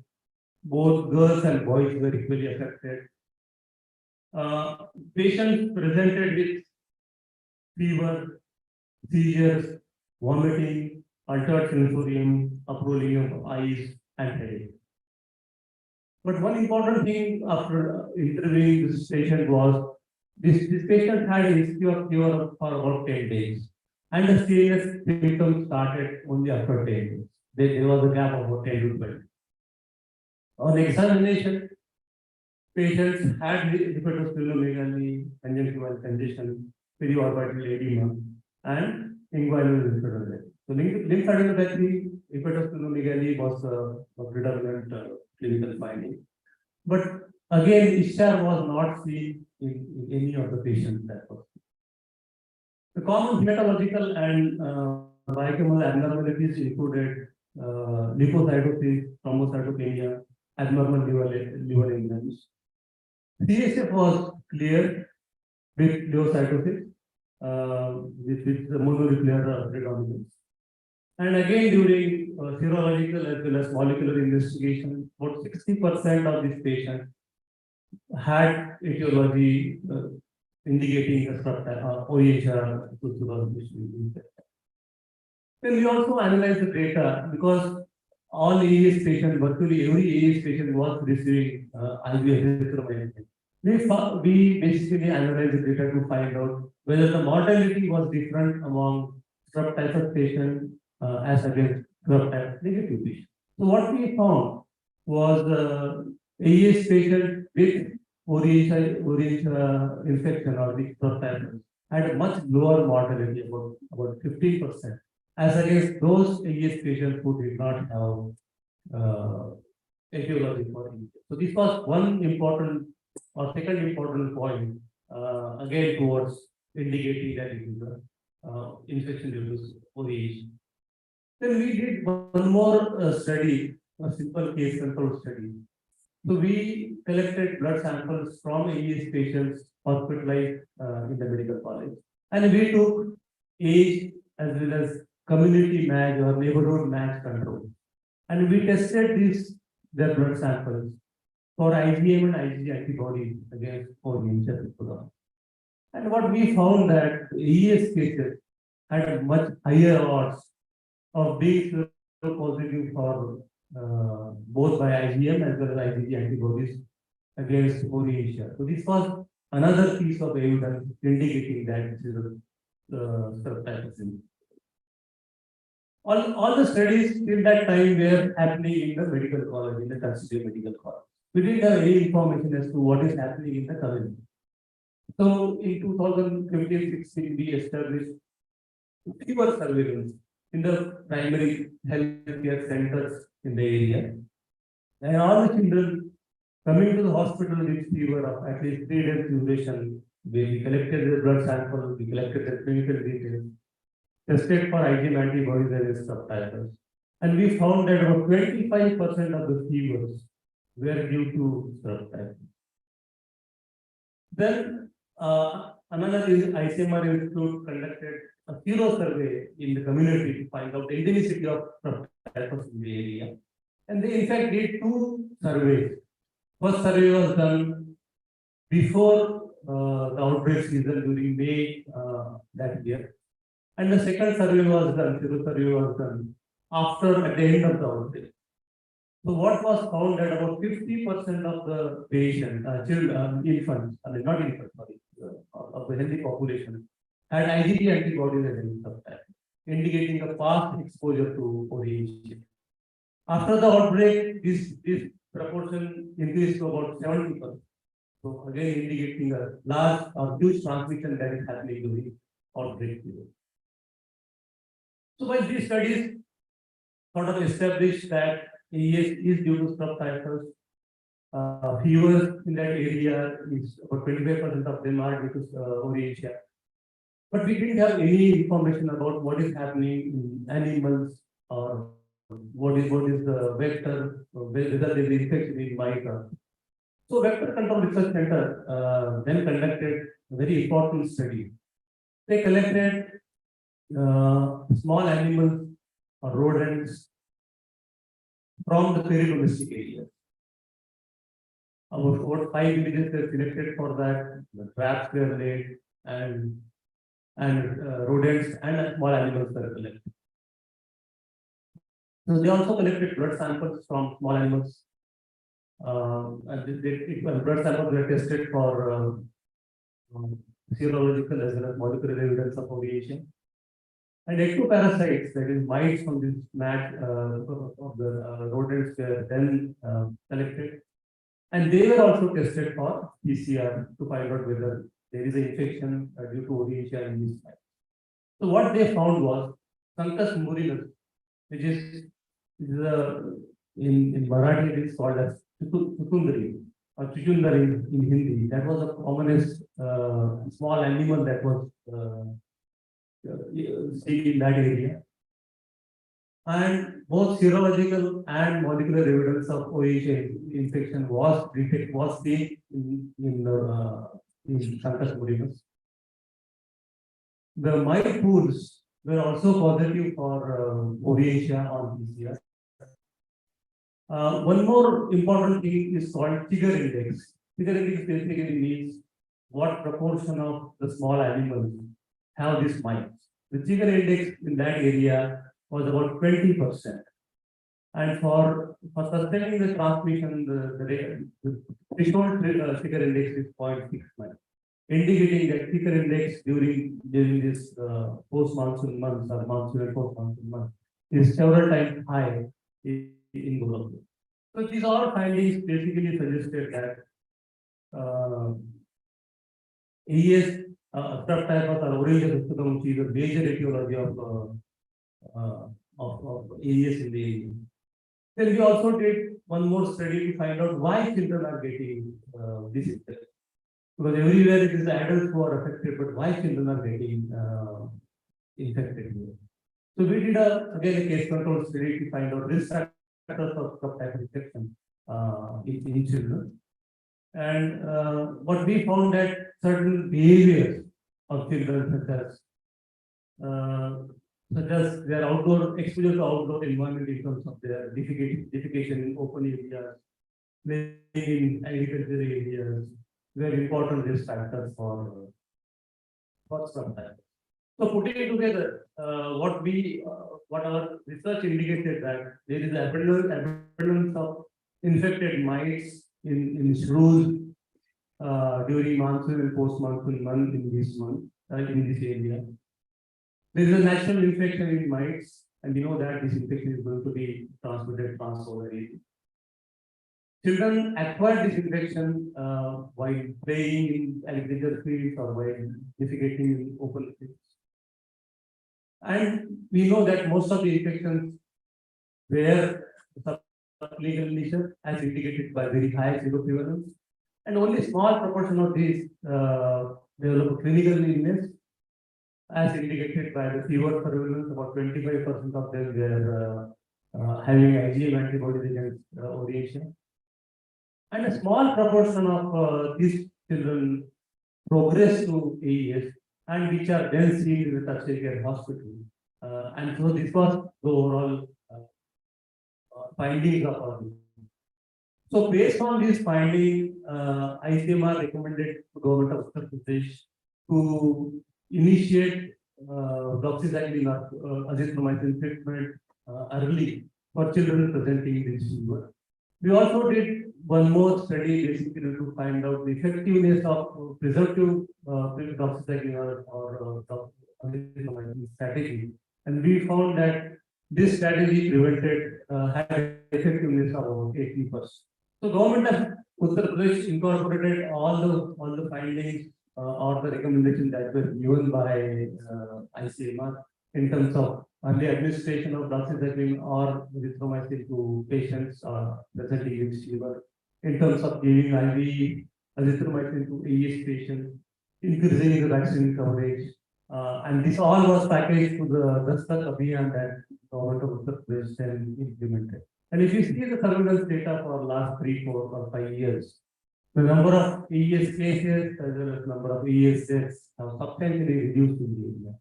Both girls and boys were equally affected. Patients presented with fever, seizures, vomiting, altered sensorium, uprolling of eyes, and headache. But one important thing after interviewing this patient was this patient had a history of fever for about 10 days. And the serious symptoms started only after 10 days. There was a gap of about 10 to 12. On examination, patients had hepatosplenomegaly, conjunctival congestion, periorbital edema, and inguinal lymphadenopathy. So lymphadenopathy, hepatosplenomegaly was a predominant clinical finding. But again, ISHAR was not seen in any of the patients that was. The common hematological and biochemical abnormalities included leukocytosis, thrombocytopenia, abnormal liver enzymes. CSF was clear with leukocytosis, with the mononuclear predominance. And again, during serological as well as molecular investigation, about 60% of these patients had etiology indicating a OHR. Then we also analyzed the data because all AES patients, virtually every AES patient was receiving IV erythromycin. We basically analyzed the data to find out whether the mortality was different among scrub typhus patients as against scrub type negative patients. So what we found was the AES patient with ORH infection or the scrub typhus had a much lower mortality, about 15%, as against those AES patients who did not have etiology for it. So this was one important or second important point again towards indicating that it is infection due to ORH. Then we did one more study, a simple case control study. So we collected blood samples from AES patients hospitalized in the medical college, and we took age as well as community match or neighborhood match control, and we tested their blood samples for IgM and IgG antibodies against ORH. And what we found that AES cases had a much higher odds of being positive for both by IgM as well as IgG antibodies against ORH. So this was another piece of evidence indicating that this is a subtype. All the studies till that time were happening in the medical college, in the tertiary medical college. We didn't have any information as to what is happening in the community. So in 2015-16, we established fever surveillance in the primary healthcare centers in the area. And all the children coming to the hospital with fever of at least 3 days duration, we collected their blood sample, we collected their clinical details, tested for IgM antibodies against subtypes. And we found that about 25% of the fevers were due to subtypes. Then another ICMR Institute conducted a sero survey in the community to find out the endemicity of subtypes in the area. And they in fact did 2 surveys. First survey was done before the outbreak season during May that year. And the second survey was done, sero survey was done at the end of the outbreak. So what was found that about 50% of the patient, children, infants, not infants, sorry, of the healthy population had IgG antibodies against subtype, indicating a past exposure to ORH. After the outbreak, this proportion increased to about 70%. So again, indicating a large or huge transmission that is happening during outbreak period. So by these studies, sort of established that AES is due to subtypes. Fevers in that area is about 25% of them are due to ORH. But we didn't have any information about what is happening in animals or what is the vector, whether there is infection in mice. So Vector Control Research Center then conducted a very important study. They collected small animals or rodents from the peri-domestic area. About 5 villages were selected for that. The traps were laid and rodents and small animals were collected. So they also collected blood samples from small animals. And blood samples were tested for serological as well as molecular evidence of ovulation. And ectoparasites, that is mites from this mat of the rodents, were then collected. And they were also tested for PCR to find out whether there is an infection due to ovulation in these mites. So what they found was Sancus murinus, which is in Marathi it is called as Chutundari or Chuchundari in Hindi. That was the commonest small animal that was seen in that area. And both serological and molecular evidence of OH infection was seen in Sancus murinus. The mite pools were also positive for ovulation on PCR. One more important thing is called figure index. Figure index basically means what proportion of the small animals have this mites. The figure index in that area was about 20%. And for sustaining the transmission, the threshold figure index is 0.69, indicating that figure index during this post-monsoon months or monsoon and post-monsoon months is several times high in Gujarat. So these all findings basically suggested that AES subtype or orange which is a major etiology of AES in the area. Then we also did one more study to find out why children are getting this infection. Because everywhere it is the adults who are affected, but why children are getting infected here. So we did again a case control study to find out risk factors of subtype infection in children. And what we found that certain behaviors of children such as their outdoor exposure to outdoor environment in terms of their defecation in open areas, playing in agricultural areas, were important risk factors for subtype. So putting it together, what our research indicated that there is abundance of infected mites in shrews during monsoon and post-monsoon month in this area. There is a natural infection in mites, and we know that this infection is going to be transmitted transsolarly. Children acquire this infection while playing in agricultural fields or while defecating in open fields. And we know that most of the infections were subclinical nature, as indicated by very high seroprevalence, and only small proportion of these develop clinical illness, as indicated by the fever prevalence. About 25% of them were having IgM antibodies against ovulation. And a small proportion of these children progress to AES, and which are then seen in the tertiary care hospital. And so this was the overall findings of our group. So based on this finding, ICMR recommended the government of Uttar Pradesh to initiate doxycycline or azithromycin treatment early for children presenting this fever. We also did one more study basically to find out the effectiveness of preservative doxycycline or azithromycin strategy, and we found that this strategy had effectiveness of about 80%. So government of Uttar Pradesh incorporated all the findings or the recommendations that were given by ICMR in terms of early administration of doxycycline or azithromycin to patients presenting with fever, in terms of giving IV azithromycin to AES patients, increasing the vaccine coverage, and this all was packaged to the Dastak Abhiyan that government of Uttar Pradesh then implemented. And if you see the surveillance data for last 3, 4, or 5 years, the number of AES cases as well as number of AES deaths have substantially reduced in the area.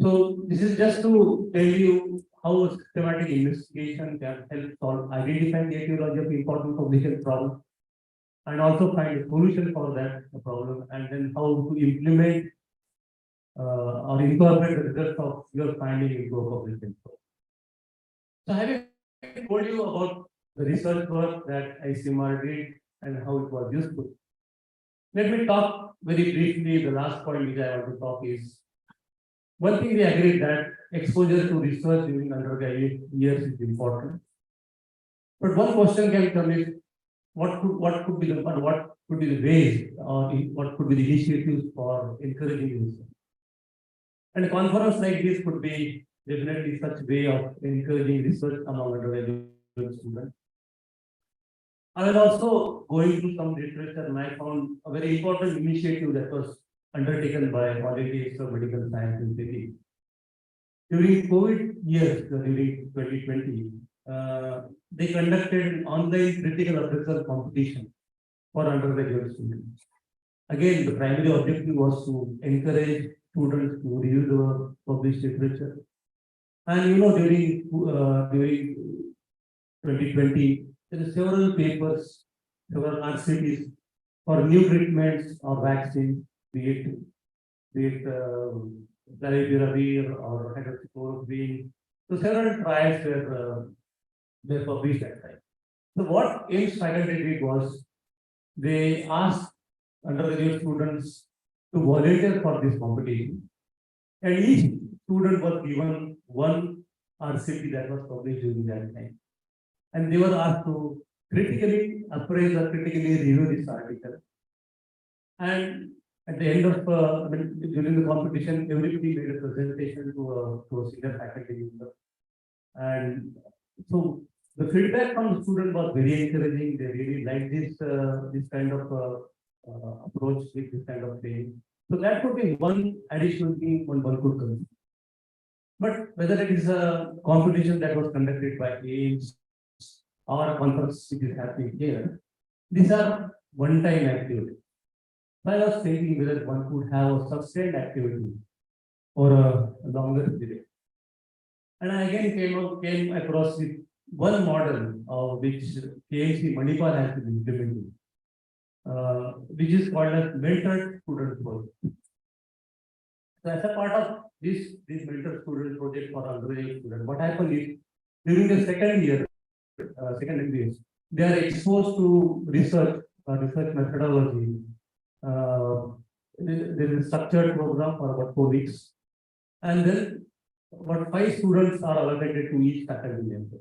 So this is just to tell you how systematic investigation can help solve identifying the etiology of important public health problem, and also find a solution for that problem, and then how to implement or incorporate the results of your finding into a public health problem. So having already told you about the research work that ICMR did and how it was useful. Let me talk very briefly. The last point which I want to talk is one thing we agreed that exposure to research during undergraduate years is important. But one question can come is what could be the ways or what could be the initiatives for encouraging research? And a conference like this could be definitely such way of encouraging research among undergraduate students. I was also going through some literature and I found a very important initiative that was undertaken by colleges of medical science in Delhi. During COVID years, during 2020, they conducted an online critical appraisal competition for undergraduate students. Again, the primary objective was to encourage students to review the published literature. And during 2020, there are several papers, several RCTs for new treatments or vaccines, be it Dalaviravir or hydroxychloroquine. So several trials were published that time. So what AIMS faculty did was they asked undergraduate students to volunteer for this competition, and each student was given one RCT that was published during that time. And they were asked to critically appraise or critically review this article. And at the end of during the competition, everybody made a presentation to a senior faculty member. And so the feedback from the student was very encouraging. They really liked this kind of approach with this kind of thing. So that could be one additional thing one could consider. But whether it is a competition that was conducted by AIMS or a conference which is happening here, these are one-time activities. I was thinking whether one could have a sustained activity for a longer period. And I again came across with one model of which KMC Manipal has been implemented, which is called as mentored student project. So as a part of this mentored student project for undergraduate students, what happened is during the second year, they are exposed to research methodology. There is a structured program for about 4 weeks, and then about 5 students are allocated to each faculty member.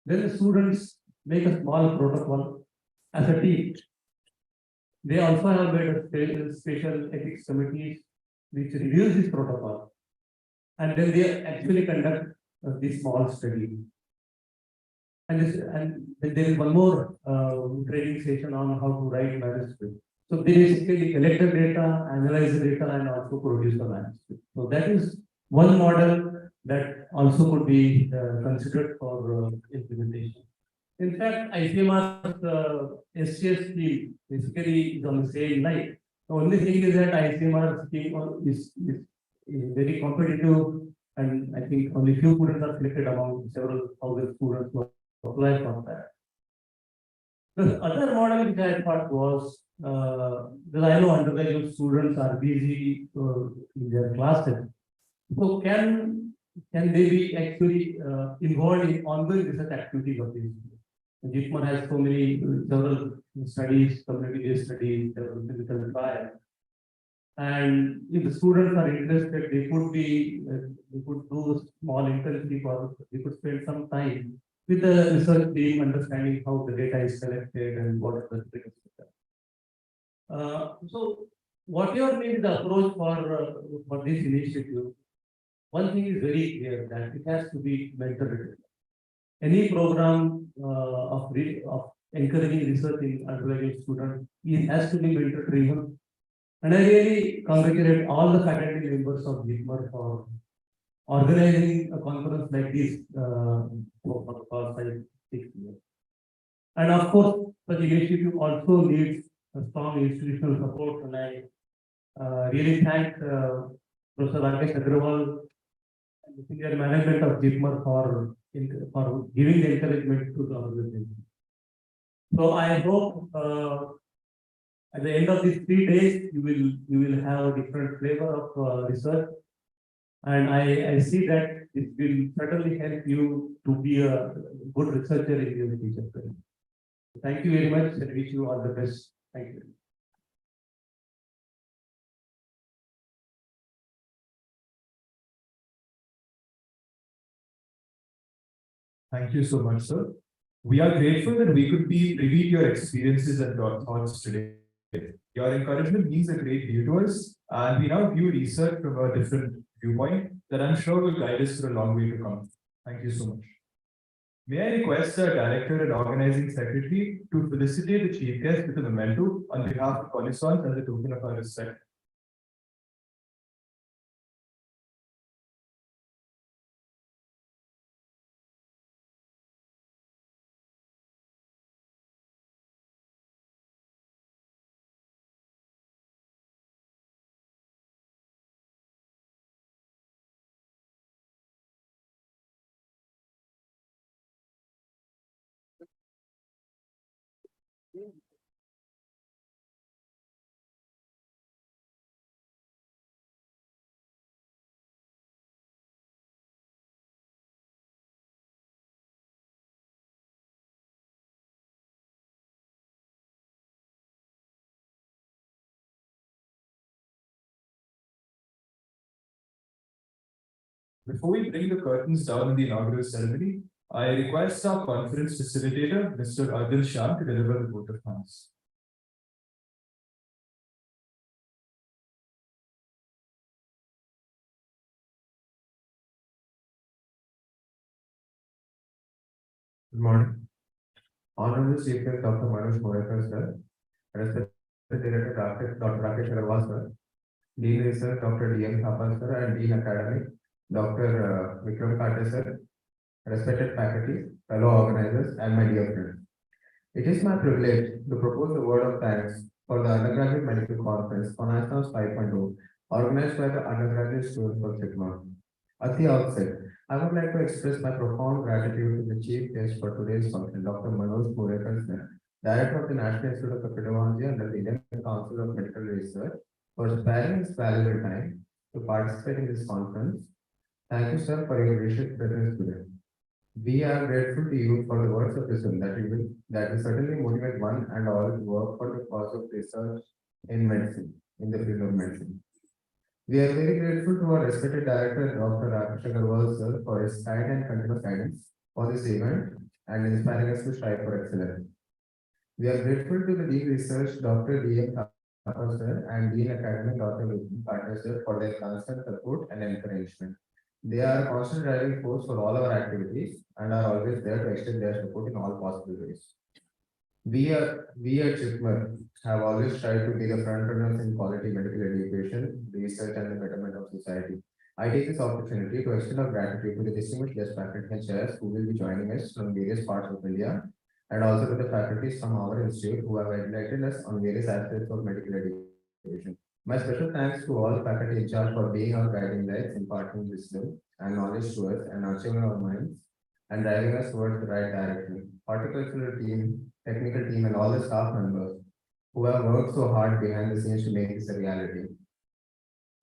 Then the students make a small protocol as a team. They also have made a special ethics committees which reviews this protocol, and then they actually conduct this small study. And there is one more training session on how to write manuscript. So they basically collect the data, analyze the data, and also produce the manuscript. So that is one model that also could be considered for implementation. In fact, ICMR's SCS scheme basically is on the same line. The only thing is that ICMR scheme is very competitive, and I think only few students are selected among several thousand students who apply for that. The other model which I thought was that I know undergraduate students are busy in their classes. So can they be actually involved in ongoing research activities of this? JIPMER has so many several studies, community-based studies, several physical trials. And if the students are interested, they could do a small internship, or they could spend some time with the research team, understanding how the data is collected and what is the critical data. So whatever may be the approach for this initiative, one thing is very clear that it has to be mentor-driven. Any program of encouraging research in undergraduate students, it has to be mentor-driven. And I really congratulate all the faculty members of JIPMER for organizing a conference like this for the past 5-6 years. And of course, such initiative also needs a strong institutional support. And I really thank Professor Rakesh Agrawal and the senior management of JIPMER for giving the encouragement to the organization. So I hope at the end of these 3 days, you will have a different flavor of research. And I see that it will certainly help you to be a good researcher in your future. Thank you very much and wish you all the best. Thank you. Thank you so much, sir. We are grateful that we could be privy to your experiences and thoughts today. Your encouragement means a great deal to us, and we now view research from a different viewpoint that I'm sure will guide us for a long way to come. Thank you so much. May I request the Director and Organizing Secretary to felicitate the Chief Guest with a memento on behalf of Connaissance as a token of our respect. Before we bring the curtains down in the inaugural ceremony, I request our conference facilitator, Mr. Adil Shah, to deliver the vote of thanks. Good morning. Honorable Chief Guest Dr. Manoj Morekar, sir, Respected Director Dr. Rakesh Agarwal, sir, Dean Research Dr. D.M. Thapa, sir, and Dean Academic Dr. Vikram Kate, sir, respected faculty, fellow organizers, and my dear friends. It is my privilege to propose a word of thanks for the undergraduate medical conference Connaissance 5.0 organized by the undergraduate students of JIPMER. At the outset, I would like to express my profound gratitude to the chief guest for today's function, Dr. Manoj Morekar, Director of the National Institute of Epidemiology and the Indian Council of Medical Research, for sparing his valuable time to participate in this conference. Thank you, sir, for your gracious presence today. We are grateful to you for the words of wisdom that will certainly motivate one and all to work for the cause of research in medicine, in the field of medicine. We are very grateful to our respected director, Dr. Rakesh Agarwal, sir, for his kind and continuous guidance for this event and inspiring us to strive for excellence. We are grateful to the Dean Research, Dr. D.M. Thapa, sir, and Dean Academic, Dr. Vikram Kate, sir, for their constant support and encouragement. They are a constant driving force for all our activities and are always there to extend their support in all possible ways. We at JIPMER have always tried to be the front runners in quality medical education, research, and the betterment of society. I take this opportunity to extend our gratitude to the distinguished guest faculty and chairs who will be joining us from various parts of India, and also to the faculties from our institute who have enlightened us on various aspects of medical education. My special thanks to all faculty in charge for being our guiding lights, imparting wisdom and knowledge to us, and nurturing our minds and driving us towards the right direction. Horticultural team, technical team, and all the staff members who have worked so hard behind the scenes to make this a reality.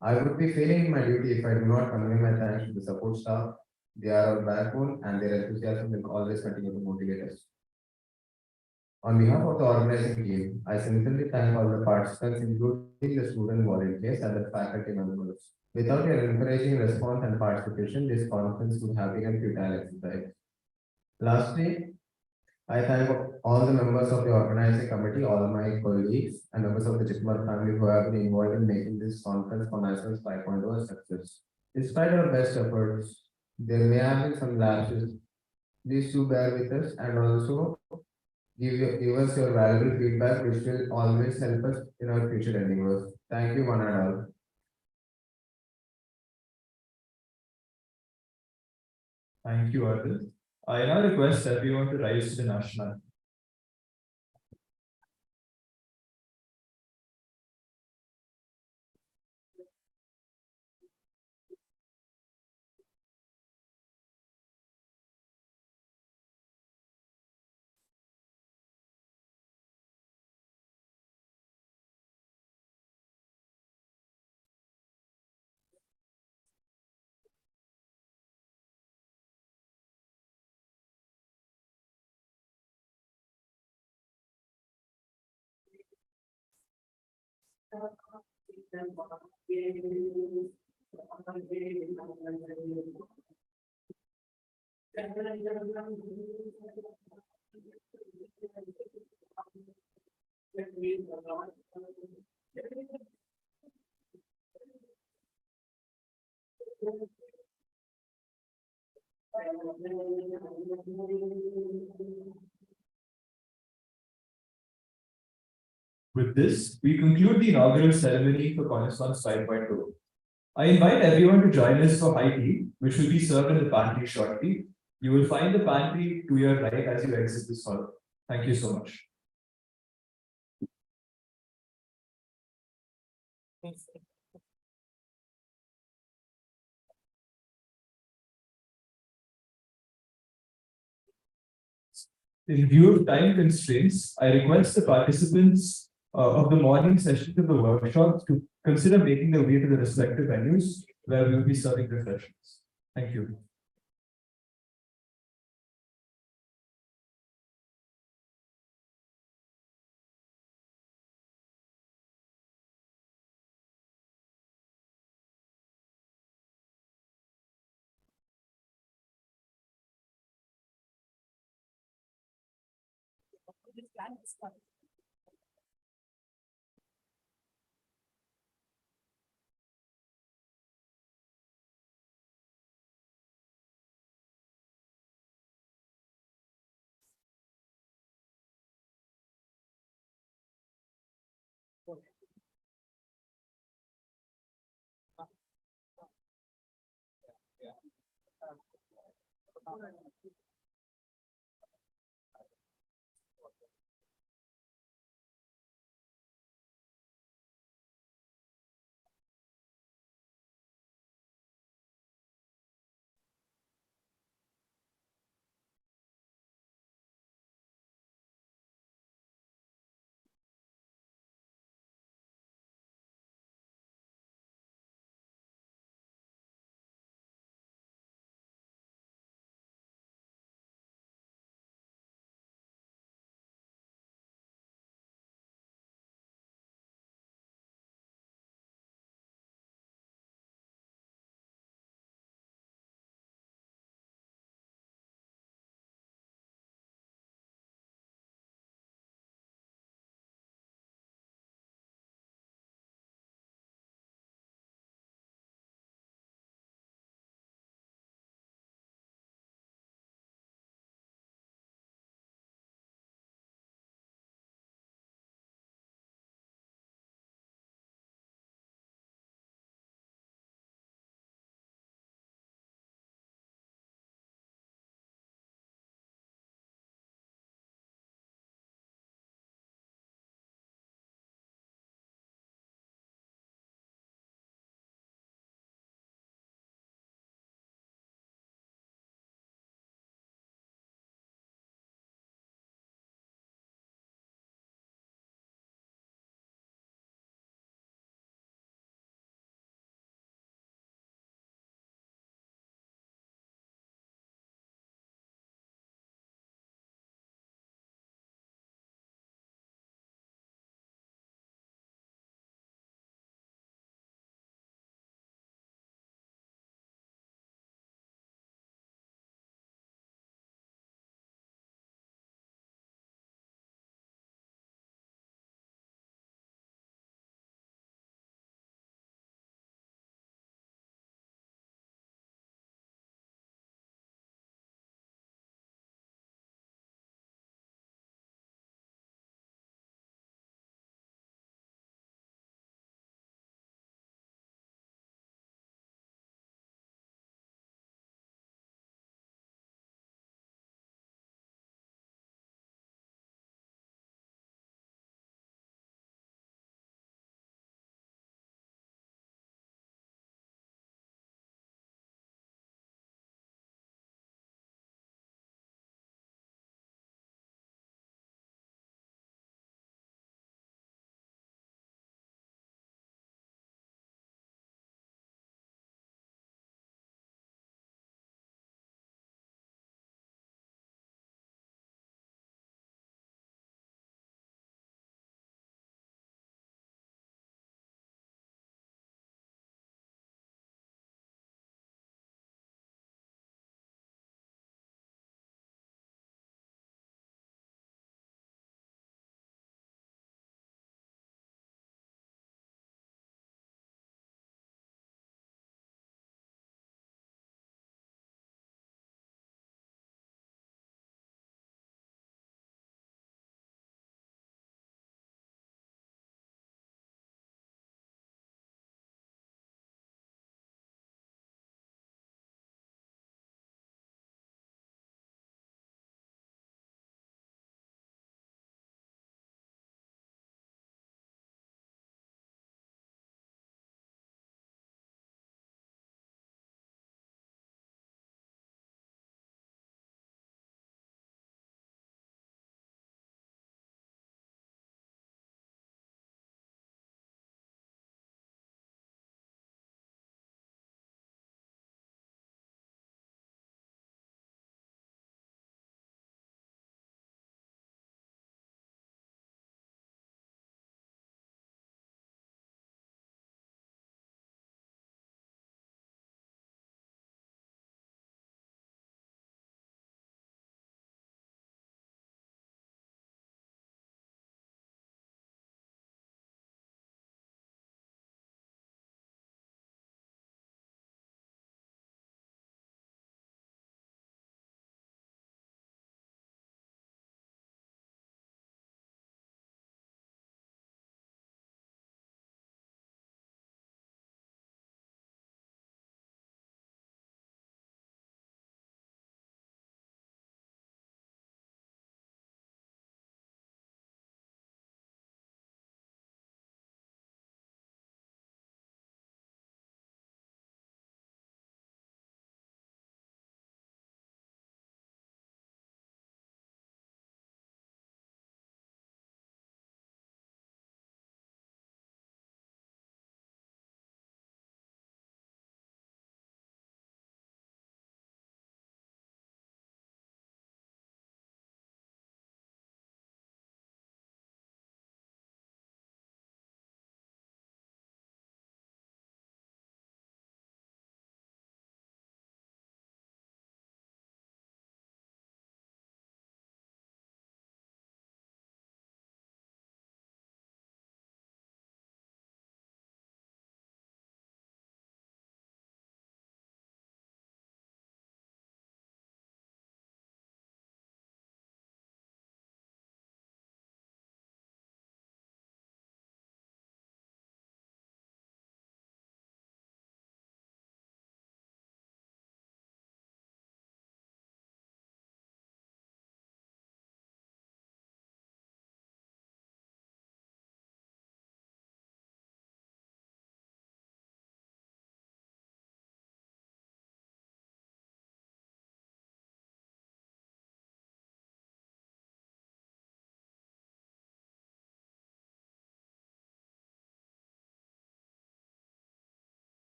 I would be failing my duty if I do not convey my thanks to the support staff. They are our backbone, and their enthusiasm will always continue to motivate us. On behalf of the organizing team, I sincerely thank all the participants, including the student volunteers and the faculty members. Without your encouraging response and participation, this conference would have been a futile exercise. Lastly, I thank all the members of the organizing committee, all my colleagues, and members of the JIPMER family who have been involved in making this conference Connaissance 5.0 a success. Despite our best efforts, there may have been some lapses. Please do bear with us and also give us your valuable feedback, which will always help us in our future endeavors. Thank you, one and all. Thank you, Arthur. I now request everyone to rise to the national anthem. With this, we conclude the inaugural ceremony for Connaissance 5.0. I invite everyone to join us for high tea, which will be served in the pantry shortly. You will find the pantry to your right as you exit this hall. Thank you so much. In view of time constraints, I request the participants of the morning sessions of the workshop to consider making their way to the respective venues where we will be serving refreshments. Thank you.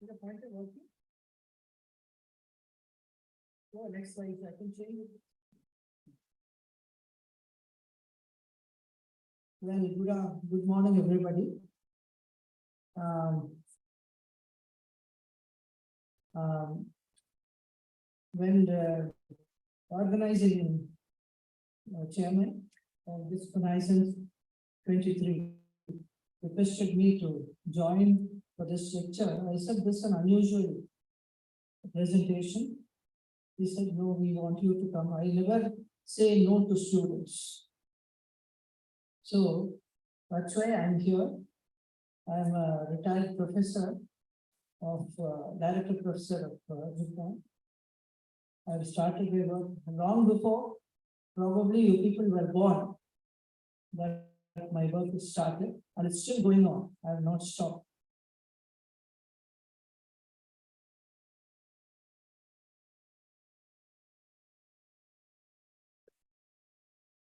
the pointer working? Oh, next slide, I can change it. Well, good morning, everybody. When the organizing chairman of this Connaissance 23 requested me to join for this lecture, I said this is an unusual presentation. He said, no, we want you to come. I never say no to students. So that's why I'm here. I'm a retired professor of director professor of JIPMER. I've started my work long before probably you people were born. But my work is started and it's still going on. I have not stopped.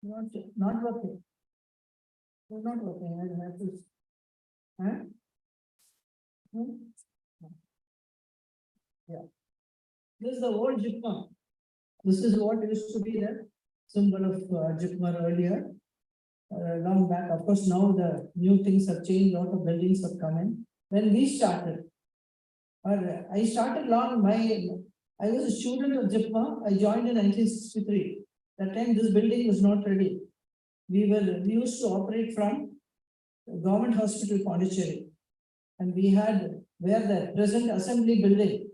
Not working. It's not working. I have to. Huh? Yeah. This is the old JIPMER. This is what used to be the symbol of JIPMER earlier. Long back. Of course, now the new things have changed. A lot of buildings have come in. When we started, I started long. I was a student of JIPMER. I joined in 1963. That time, this building was not ready. We used to operate from Government Hospital, Pondicherry, and we had where the present assembly building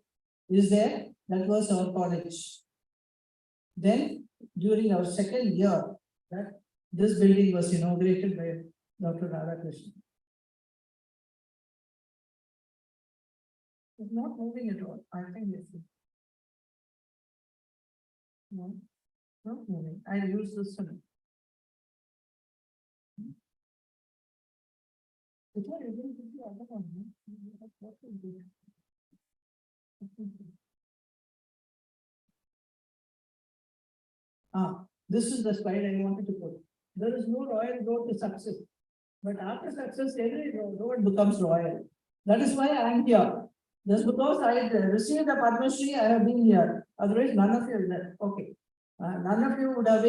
is there. That was our college. Then, during our second year, that this building was inaugurated by Dr. Radhakrishnan. It's not moving at all. I think it's no, not moving. I use this one. Before you didn't put the other one, no? What is this? This is the slide I wanted to put. There is no royal road to success. But after success, every road becomes royal. That is why I am here. Just because I received the Padma Shri, I have been here. Otherwise, none of you is there. Okay. None of you would have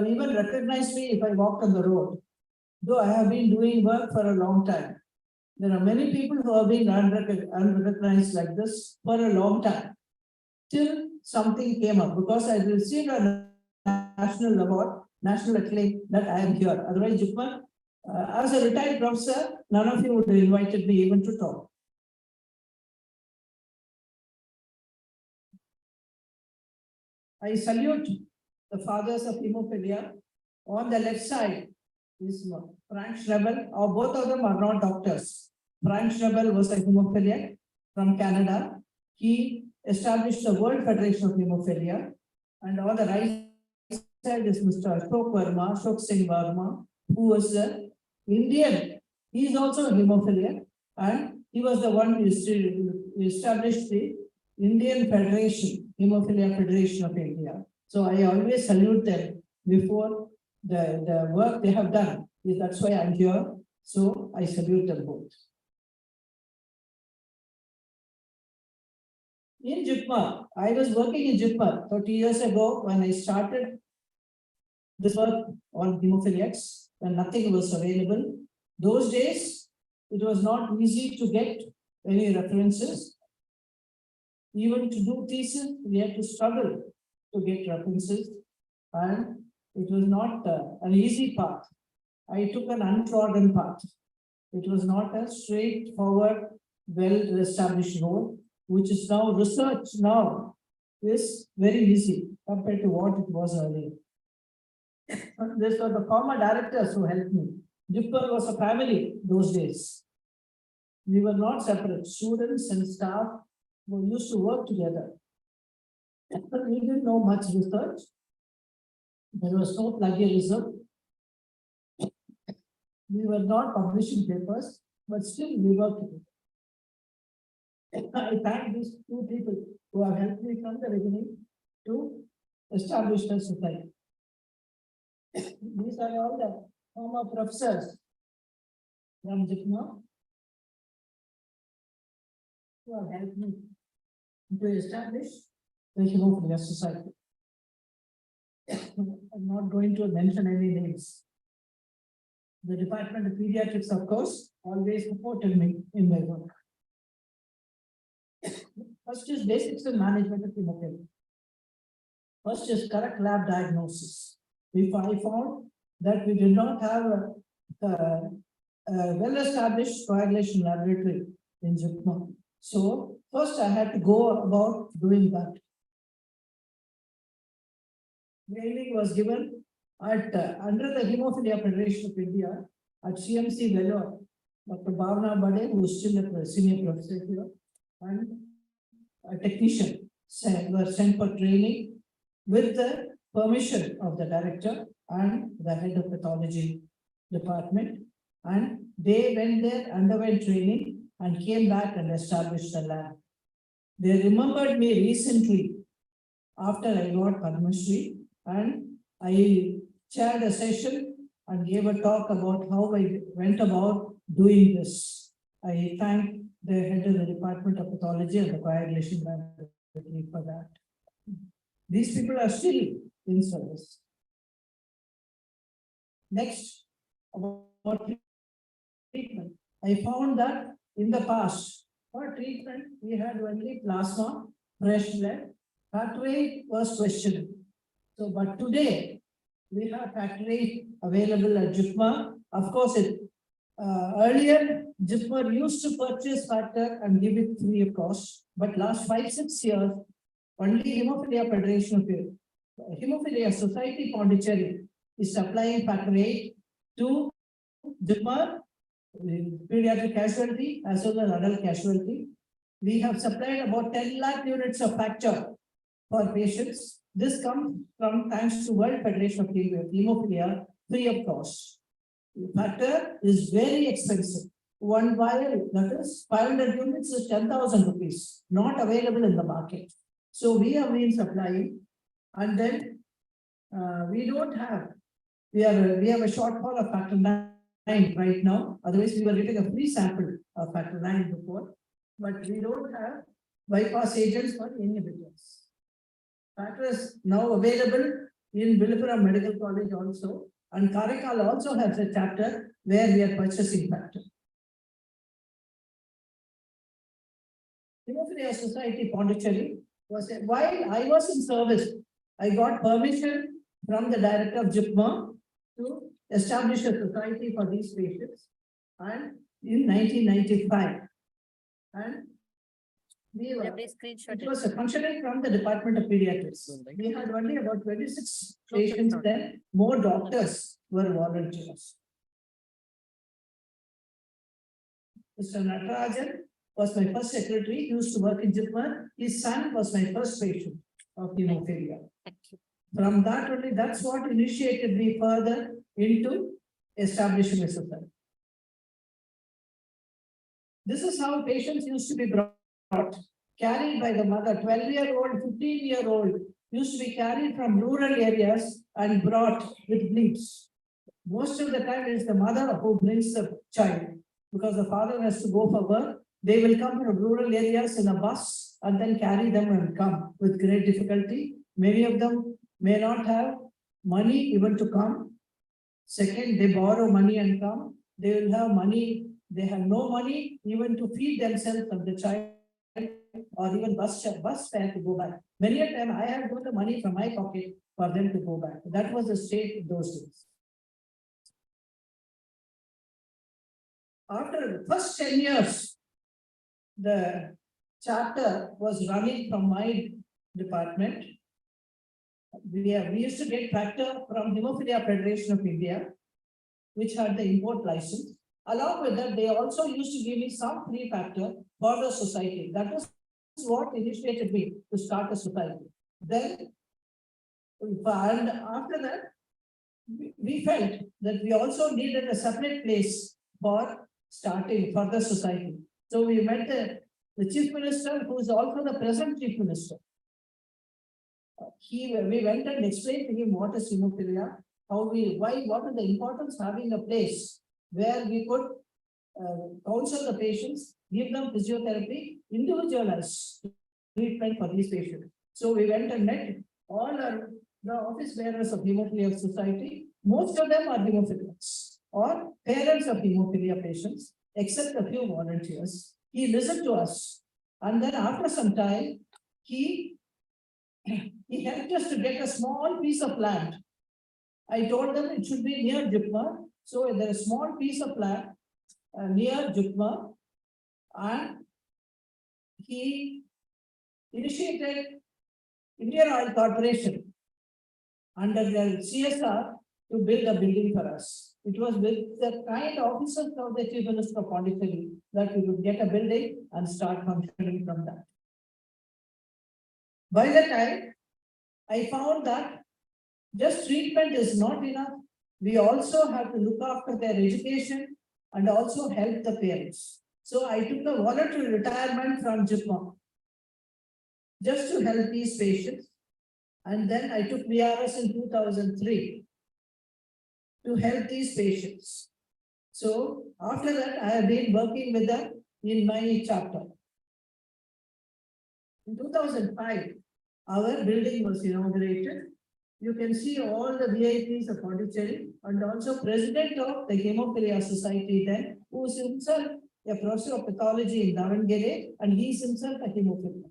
even recognized me if I walked on the road. Though I have been doing work for a long time. There are many people who have been unrecognized like this for a long time. Till something came up, because I received a national award, national acclaim, that I am here. Otherwise, JIPMER, as a retired professor, none of you would have invited me even to talk. I salute the fathers of hemophilia. On the left side is Frank Schnabel, or both of them are not doctors. Frank Schnabel was a hemophiliac from Canada. He established the World Federation of Hemophilia. And on the right side is Mr. Ashok Singh Verma, who was an Indian. He is also a hemophiliac, and he was the one who established the Indian Federation, Hemophilia Federation of India. So I always salute them before the work they have done. That's why I'm here. So I salute them both. In JIPMER, I was working in JIPMER 30 years ago when I started this work on hemophiliacs, when nothing was available. Those days, it was not easy to get any references. Even to do thesis, we had to struggle to get references, and it was not an easy path. I took an untrodden path. It was not a straightforward, well-established road, which is now research now is very easy compared to what it was earlier. These were the former directors who helped me. JIPMER was a family those days. We were not separate. Students and staff who used to work together. But we didn't know much research. There was no plagiarism. We were not publishing papers, but still we worked together. I thank these two people who have helped me from the beginning to establish the society. These are all the former professors from JIPMER. who have helped me to establish the Hemophilia Society. I'm not going to mention any names. The Department of Pediatrics, of course, always supported me in my work. First is basics and management of hemophilia. First is correct lab diagnosis. If I found that we did not have a well-established coagulation laboratory in JIPMER, so first I had to go about doing that. Training was given at under the Hemophilia Federation of India at CMC Vellore. Dr. Bhavna Bade, who is still a senior professor here, and a technician were sent for training with the permission of the director and the head of pathology department. And they went there, underwent training, and came back and established the lab. They remembered me recently after I got Padma Shri, and I chaired a session and gave a talk about how I went about doing this. I thank the head of the Department of Pathology and the Coagulation Laboratory for that. These people are still in service. Next, about treatment. I found that in the past, for treatment, we had only plasma, fresh blood, heart rate was questioned. So, but today, we have factor VIII available at JIPMER. Of course, earlier, JIPMER used to purchase factor and give it free of cost, but last 5-6 years, only Hemophilia Federation of Hemophilia Society Pondicherry is supplying factor VIII to JIPMER, pediatric casualty as well as adult casualty. We have supplied about 10 lakh units of factor for patients. This comes from thanks to World Federation of Hemophilia free of cost. Factor is very expensive. One vial, that is 500 units, is 10,000 rupees, not available in the market. So we have been supplying, and then we don't have. We have a shortfall of factor 9 right now. Otherwise, we were getting a free sample of factor 9 before, but we don't have bypass agents for inhibitors. Factor is now available in Villupuram Medical College also, and Karaikal also has a chapter where we are purchasing factor. Hemophilia Society Pondicherry was while I was in service, I got permission from the director of JIPMER to establish a society for these patients, and in 1995, and it was functioning from the Department of Pediatrics. We had only about 26 patients then. More doctors were volunteers. Mr. Natarajan was my first secretary. He used to work in JIPMER. His son was my first patient of hemophilia. From that only, that's what initiated me further into establishing a society. This is how patients used to be brought, carried by the mother. 12-year-old, 15-year-old used to be carried from rural areas and brought with bleeds. Most of the time, it is the mother who brings the child because the father has to go for work. They will come from rural areas in a bus and then carry them and come with great difficulty. Many of them may not have money even to come. Second, they borrow money and come. They will have money. They have no money even to feed themselves and the child, or even bus fare to go back. Many a time I have got the money from my pocket for them to go back. That was the state in those days. After the first 10 years, the chapter was running from my department. We used to get factor from Hemophilia Federation of India, which had the import license. Along with that, they also used to give me some free factor for the society. That was what initiated me to start a society. Then, and after that, we felt that we also needed a separate place for starting for the society. So we met the chief minister, who is also the present chief minister. We went and explained to him what is hemophilia, what is the importance of having a place where we could counsel the patients, give them physiotherapy, individualized treatment for these patients. So we went and met all the office bearers of Hemophilia Society. Most of them are hemophiliacs or parents of hemophilia patients, except a few volunteers. He listened to us, and then after some time, he helped us to get a small piece of land. I told them it should be near JIPMER. So there's a small piece of land near JIPMER, and he initiated Indian Oil Corporation under their CSR to build a building for us. It was with the kind officers of the Chief Minister of Pondicherry that we would get a building and start functioning from that. By the time, I found that just treatment is not enough. We also have to look after their education and also help the parents. So I took a voluntary retirement from JIPMER just to help these patients. And then I took VRS in 2003 to help these patients. So after that, I have been working with them in my chapter. In 2005, our building was inaugurated. You can see all the VIPs of Pondicherry and also president of the Hemophilia Society then, who is himself a professor of pathology in Davangere, and he is himself a hemophilia.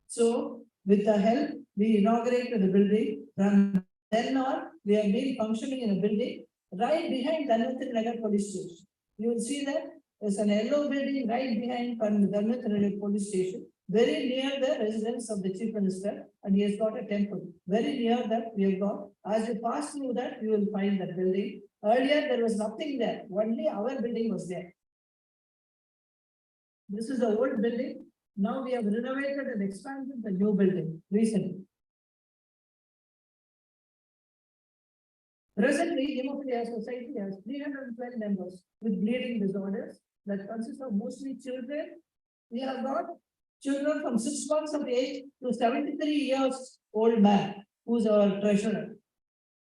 So with the help, we inaugurated the building. From then on, we have been functioning in a building right behind Dhanvantari Nagar Police Station. You will see that there's an yellow building right behind Dhanvantari Nagar Police Station, very near the residence of the Chief Minister, and he has got a temple. Very near that we have got. As you pass through that, you will find that building. Earlier, there was nothing there. Only our building was there. This is the old building. Now we have renovated and expanded the new building recently. Presently, Hemophilia Society has 312 members with bleeding disorders that consist of mostly children. We have got children from 6 months of age to 73 years old man, who's our treasurer.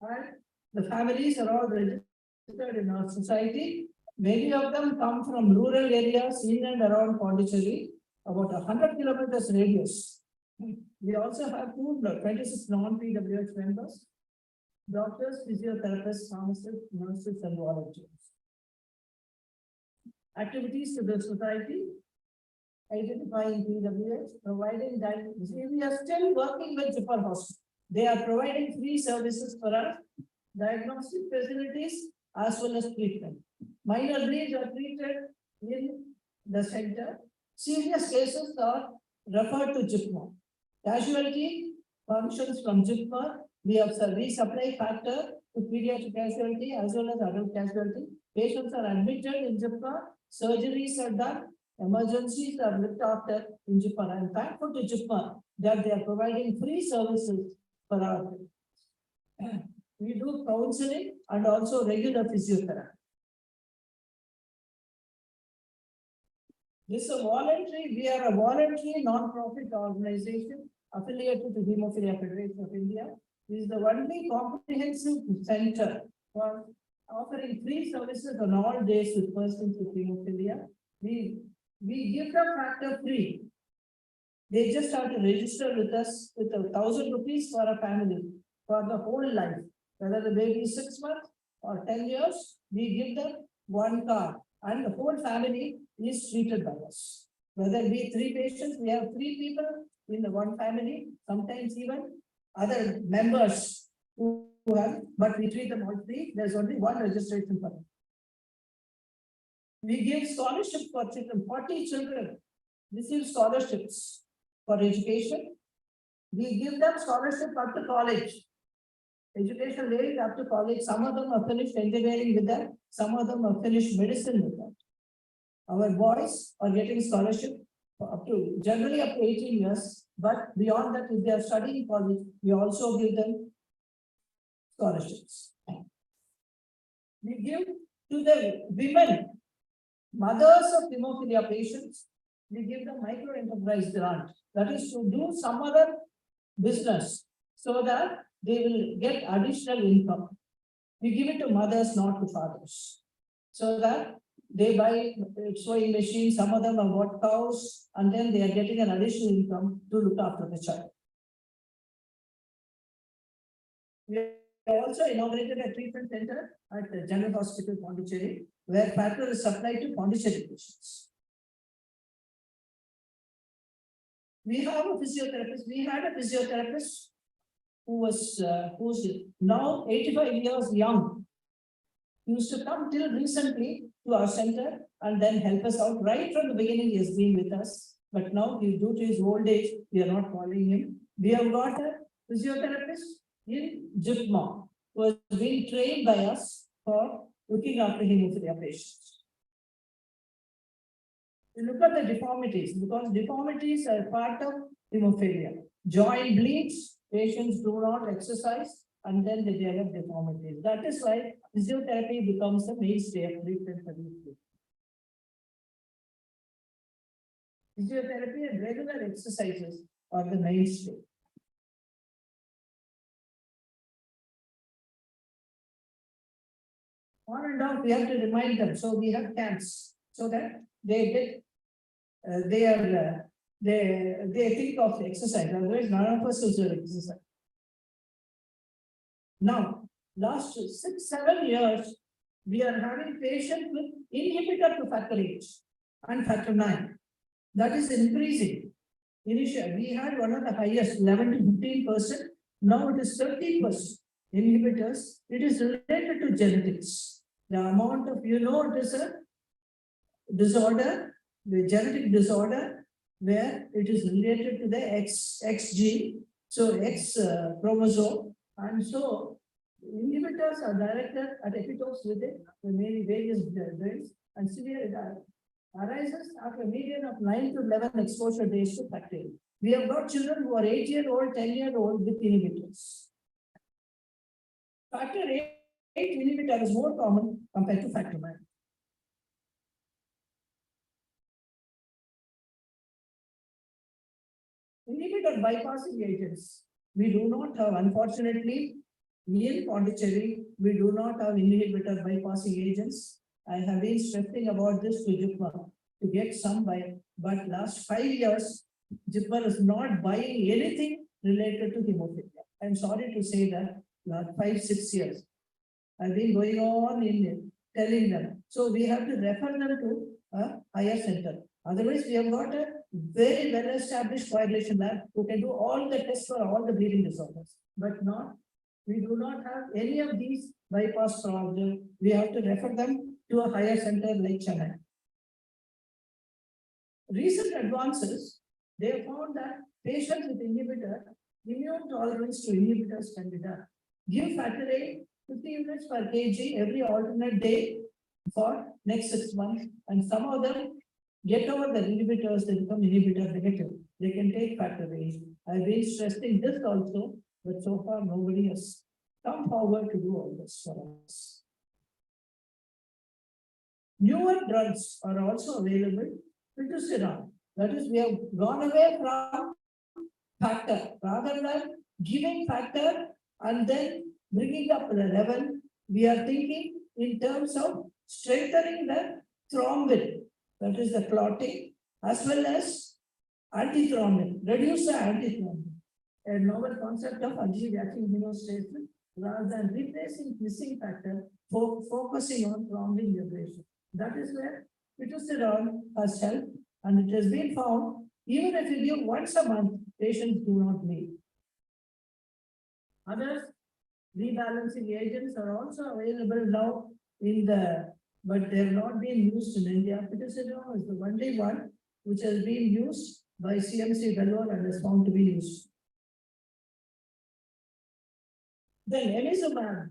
And the families are all registered in our society. Many of them come from rural areas in and around Pondicherry, about 100 kilometers radius. We also have 26 non-PWH members, doctors, physiotherapists, pharmacists, nurses, and volunteers. Activities to the society: identifying PWH, providing diagnosis. We are still working with JIPMER Hospital. They are providing free services for us, diagnostic facilities as well as treatment. Minor bleeds are treated in the center. Serious cases are referred to JIPMER. Casualty functions from JIPMER. We supply factor to pediatric casualty as well as adult casualty. Patients are admitted in JIPMER. Surgeries are done. Emergencies are looked after in JIPMER. I am thankful to JIPMER that they are providing free services for our patients. We do counseling and also regular physiotherapy. This is a voluntary, we are a voluntary non-profit organization affiliated to Hemophilia Federation of India. This is the only comprehensive center for offering free services on all days with persons with hemophilia. We give them factor free. They just have to register with us with 1,000 rupees for a family for the whole life. Whether the baby is 6 months or 10 years, we give them one card and the whole family is treated by us. Whether it be 3 patients, we have 3 people in the one family, sometimes even other members who have, but we treat them all free. There's only one registration for them. We give scholarships for children. 40 children receive scholarships for education. We give them scholarship up to college. Education rate up to college. Some of them have finished engineering with that. Some of them have finished medicine with that. Our boys are getting scholarship up to generally up to 18 years. But beyond that, if they are studying college, we also give them scholarships. We give to the women, mothers of hemophilia patients, we give them micro enterprise grant. That is to do some other business so that they will get additional income. We give it to mothers, not to fathers, so that they buy sewing machines, some of them have got cows, and then they are getting an additional income to look after the child. We also inaugurated a treatment center at the General Hospital, Pondicherry, where factor is supplied to Pondicherry patients. We have a physiotherapist. We had a physiotherapist who's now 85 years young. He used to come till recently to our center and then help us out. Right from the beginning, he has been with us. But now, due to his old age, we are not calling him. We have got a physiotherapist in JIPMER who has been trained by us for looking after hemophilia patients. We look at the deformities, because deformities are part of hemophilia. Joint bleeds, patients do not exercise, and then they develop deformities. That is why physiotherapy becomes the mainstay of treatment for these people. Physiotherapy and regular exercises are the mainstay. On and off, we have to remind them. So we have camps so that they get, they think of exercise. Otherwise, none of us will exercise. Now, last 6-7 years, we are having patients with inhibitor to factor 8 and factor 9. That is increasing. Initially, we had one of the highest, 11 to 15%. Now it is 30% inhibitors. It is related to genetics. The amount of, it is a disorder, the genetic disorder, where it is related to the X gene, so X chromosome. And so inhibitors are directed at epitopes within the many various genes, and severe arises after a median of 9 to 11 exposure days to factor. We have got children who are 8-year-old, 10-year-old with inhibitors. Factor 8 inhibitor is more common compared to factor 9. Inhibitor bypassing agents. We do not have, unfortunately, in Pondicherry, we do not have inhibitor bypassing agents. I have been stressing about this to JIPMER to get some but last 5 years, JIPMER is not buying anything related to hemophilia. I'm sorry to say that last 5-6 years. I've been going on in telling them. So we have to refer them to a higher center. Otherwise, we have got a very well-established coagulation lab who can do all the tests for all the bleeding disorders. But we do not have any of these bypass problems. We have to refer them to a higher center like Chennai. Recent advances, they have found that patients with inhibitor, immune tolerance to inhibitors can be done. Give factor A 50 units per kg every alternate day for next 6 months, and some of them get over the inhibitors, they become inhibitor negative. They can take factor A. I've been stressing this also, but so far nobody has come forward to do all this for us. Newer drugs are also available, fitosterone. That is, we have gone away from factor. Rather than giving factor and then bringing up the level, we are thinking in terms of strengthening the thrombin, that is the clotting, as well as antithrombin, reduce the antithrombin. A novel concept of anti-reacting hemostasis rather than replacing missing factor, focusing on thrombin generation. That is where fitosterone has helped, and it has been found even if you give once a month, patients do not bleed. Other rebalancing agents are also available now but they have not been used in India. Fitosterone is the only one which has been used by CMC Vellore and is found to be used. Then emicizumab,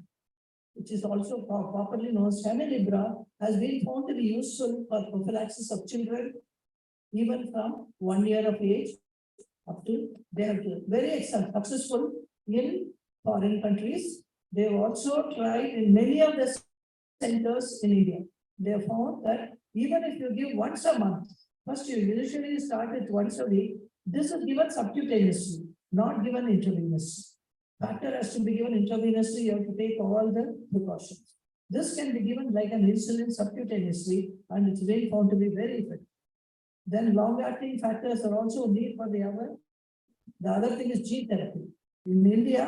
which is also popularly known as Hemlibra, has been found to be useful for prophylaxis of children, even from 1 year of age up to, they have been very successful in foreign countries. They have also tried in many of the centers in India. They have found that even if you give once a month, first you usually start with once a week, this is given subcutaneously, not given intravenously. Factor has to be given intravenously, you have to take all the precautions. This can be given like an insulin subcutaneously, and it's been found to be very effective. Then long-acting factors are also need for the other. The other thing is gene therapy. In India,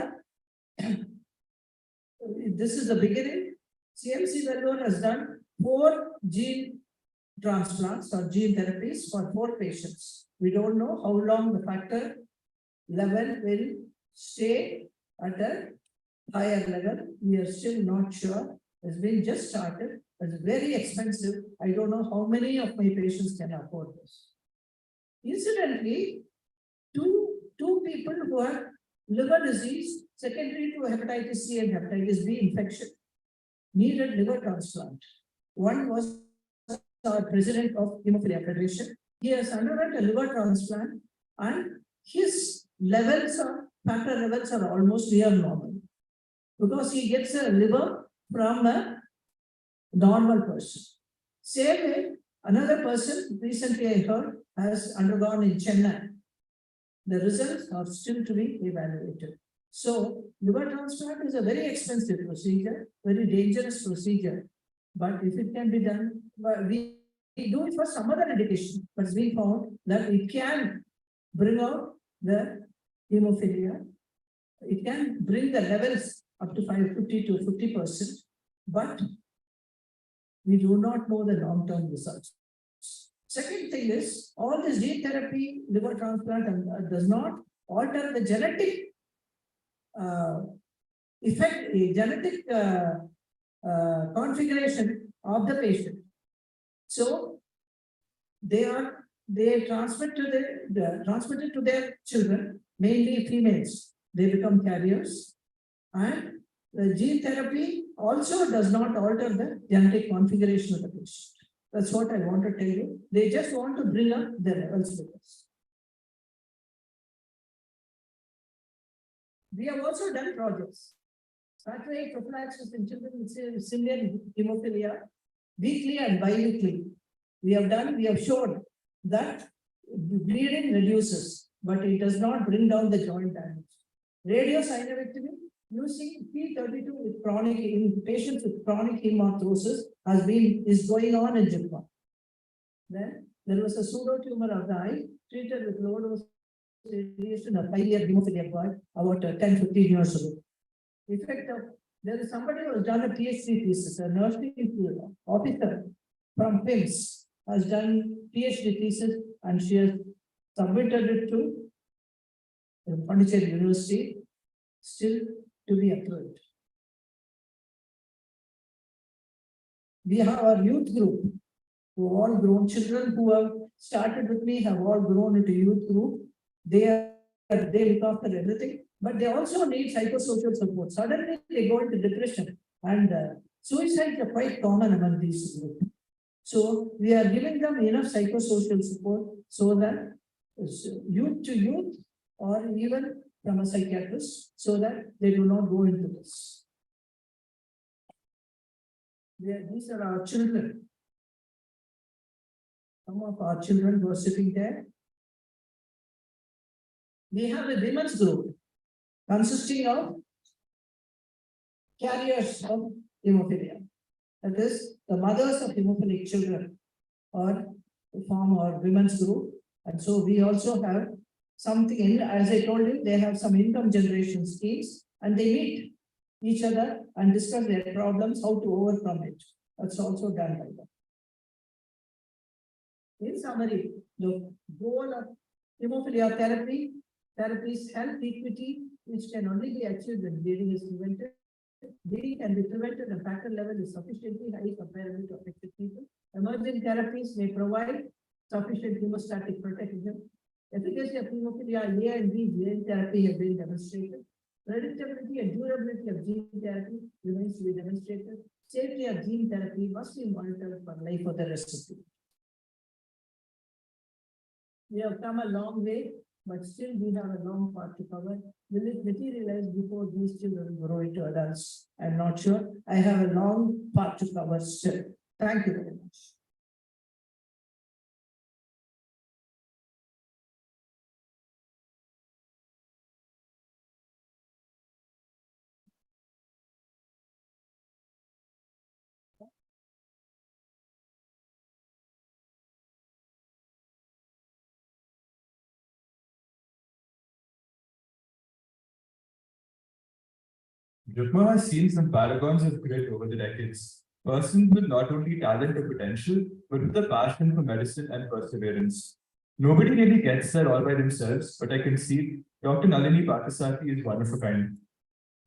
this is the beginning. CMC Vellore has done 4 gene transplants or gene therapies for 4 patients. We don't know how long the factor level will stay at a higher level. We are still not sure. It's been just started. It's very expensive. I don't know how many of my patients can afford this. Incidentally, two people who have liver disease secondary to hepatitis C and hepatitis B infection needed liver transplant. One was our president of Hemophilia Federation. He has underwent a liver transplant and his levels of factor levels are almost near normal because he gets a liver from a normal person. Same way, another person recently I heard has undergone in Chennai. The results are still to be evaluated. So liver transplant is a very expensive procedure, very dangerous procedure. But if it can be done, we do it for some other indication, but it's been found that it can bring out the hemophilia. It can bring the levels up to 50 to 50%, but we do not know the long-term results. Second thing is, all this gene therapy, liver transplant does not alter the genetic effect, genetic configuration of the patient. So they transmitted to their children, mainly females. They become carriers, and the gene therapy also does not alter the genetic configuration of the patient. That's what I want to tell you. They just want to bring up the levels with us. We have also done projects. Pathway prophylaxis in children with severe hemophilia, weekly and bi-weekly. We have shown that bleeding reduces, but it does not bring down the joint damage. Radiosynovectomy using P32 with chronic in patients with chronic hemarthrosis is going on in JIPMER. Then there was a pseudotumor of the eye treated with low dose radiation of 5-year hemophilia boy about 10-15 years ago. Effect of there is somebody who has done a PhD thesis, a nursing officer from PIMS has done PhD thesis, and she has submitted it to Pondicherry University, still to be approved. We have our youth group, who all grown children who have started with me have all grown into youth group. They look after everything, but they also need psychosocial support. Suddenly they go into depression, and suicides are quite common among these groups. So we are giving them enough psychosocial support so that youth to youth, or even from a psychiatrist, so that they do not go into this. These are our children. Some of our children who are sitting there. We have a women's group consisting of carriers of hemophilia. That is, the mothers of hemophilic children or form our women's group. And so we also have something in, as I told you, they have some income generation schemes, and they meet each other and discuss their problems, how to overcome it. That's also done by them. In summary, the goal of hemophilia therapy is health equity, which can only be achieved when bleeding is prevented. Bleeding can be prevented and factor level is sufficiently high comparatively to affected people. Emerging therapies may provide sufficient hemostatic protection. Efficacy of hemophilia A and B gene therapy has been demonstrated. Predictability and durability of gene therapy remains to be demonstrated. Safety of gene therapy must be monitored for life for the rest of the people. We have come a long way, but still we have a long path to cover. Will it materialize before these children grow into adults? I'm not sure. I have a long path to cover still. Thank you very much. JIPMER has seen some paragons of grit over the decades. Persons with not only talent or potential, but with a passion for medicine and perseverance. Nobody really gets there all by themselves, but I can see Dr. Nalini Pakasati is one of a kind.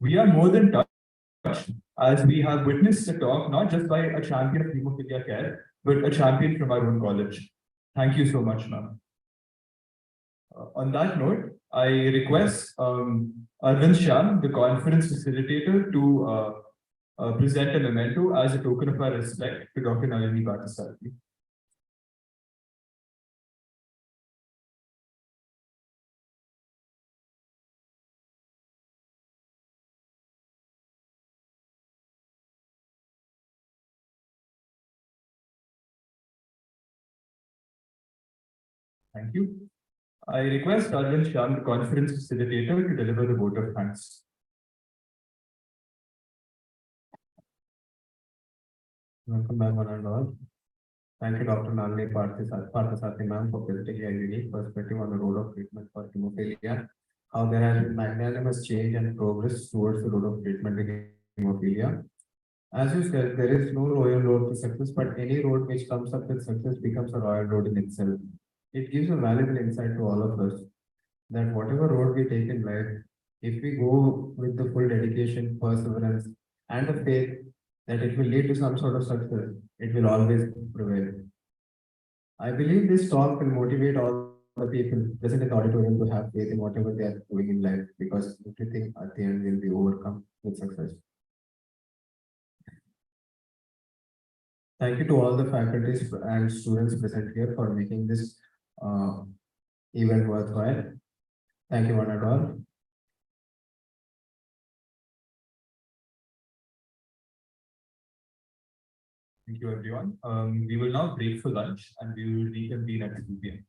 We are more than touched, as we have witnessed a talk not just by a champion of hemophilia care, but a champion from our own college. Thank you so much, ma'am. On that note, I request Arvind Shyam, the conference facilitator, to present a memento as a token of our respect to Dr. Nalini Pakasati. Thank you. I request Arvind Shyam, the conference facilitator, to deliver the vote of thanks. Welcome back, one and all. Thank you, Dr. Nalini Parthasathi ma'am, for presenting a unique perspective on the role of treatment for hemophilia, how there has been magnanimous change and progress towards the role of treatment in hemophilia. As you said, there is no royal road to success, but any road which comes up with success becomes a royal road in itself. It gives a valuable insight to all of us that whatever road we take in life, if we go with the full dedication, perseverance, and the faith that it will lead to some sort of success, it will always prevail. I believe this talk will motivate all the people present in the auditorium to have faith in whatever they are doing in life, because everything at the end will be overcome with success. Thank you to all the faculties and students present here for making this event worthwhile. Thank you one and all. Thank you, everyone. We will now break for lunch and we will reconvene at 2 p.m.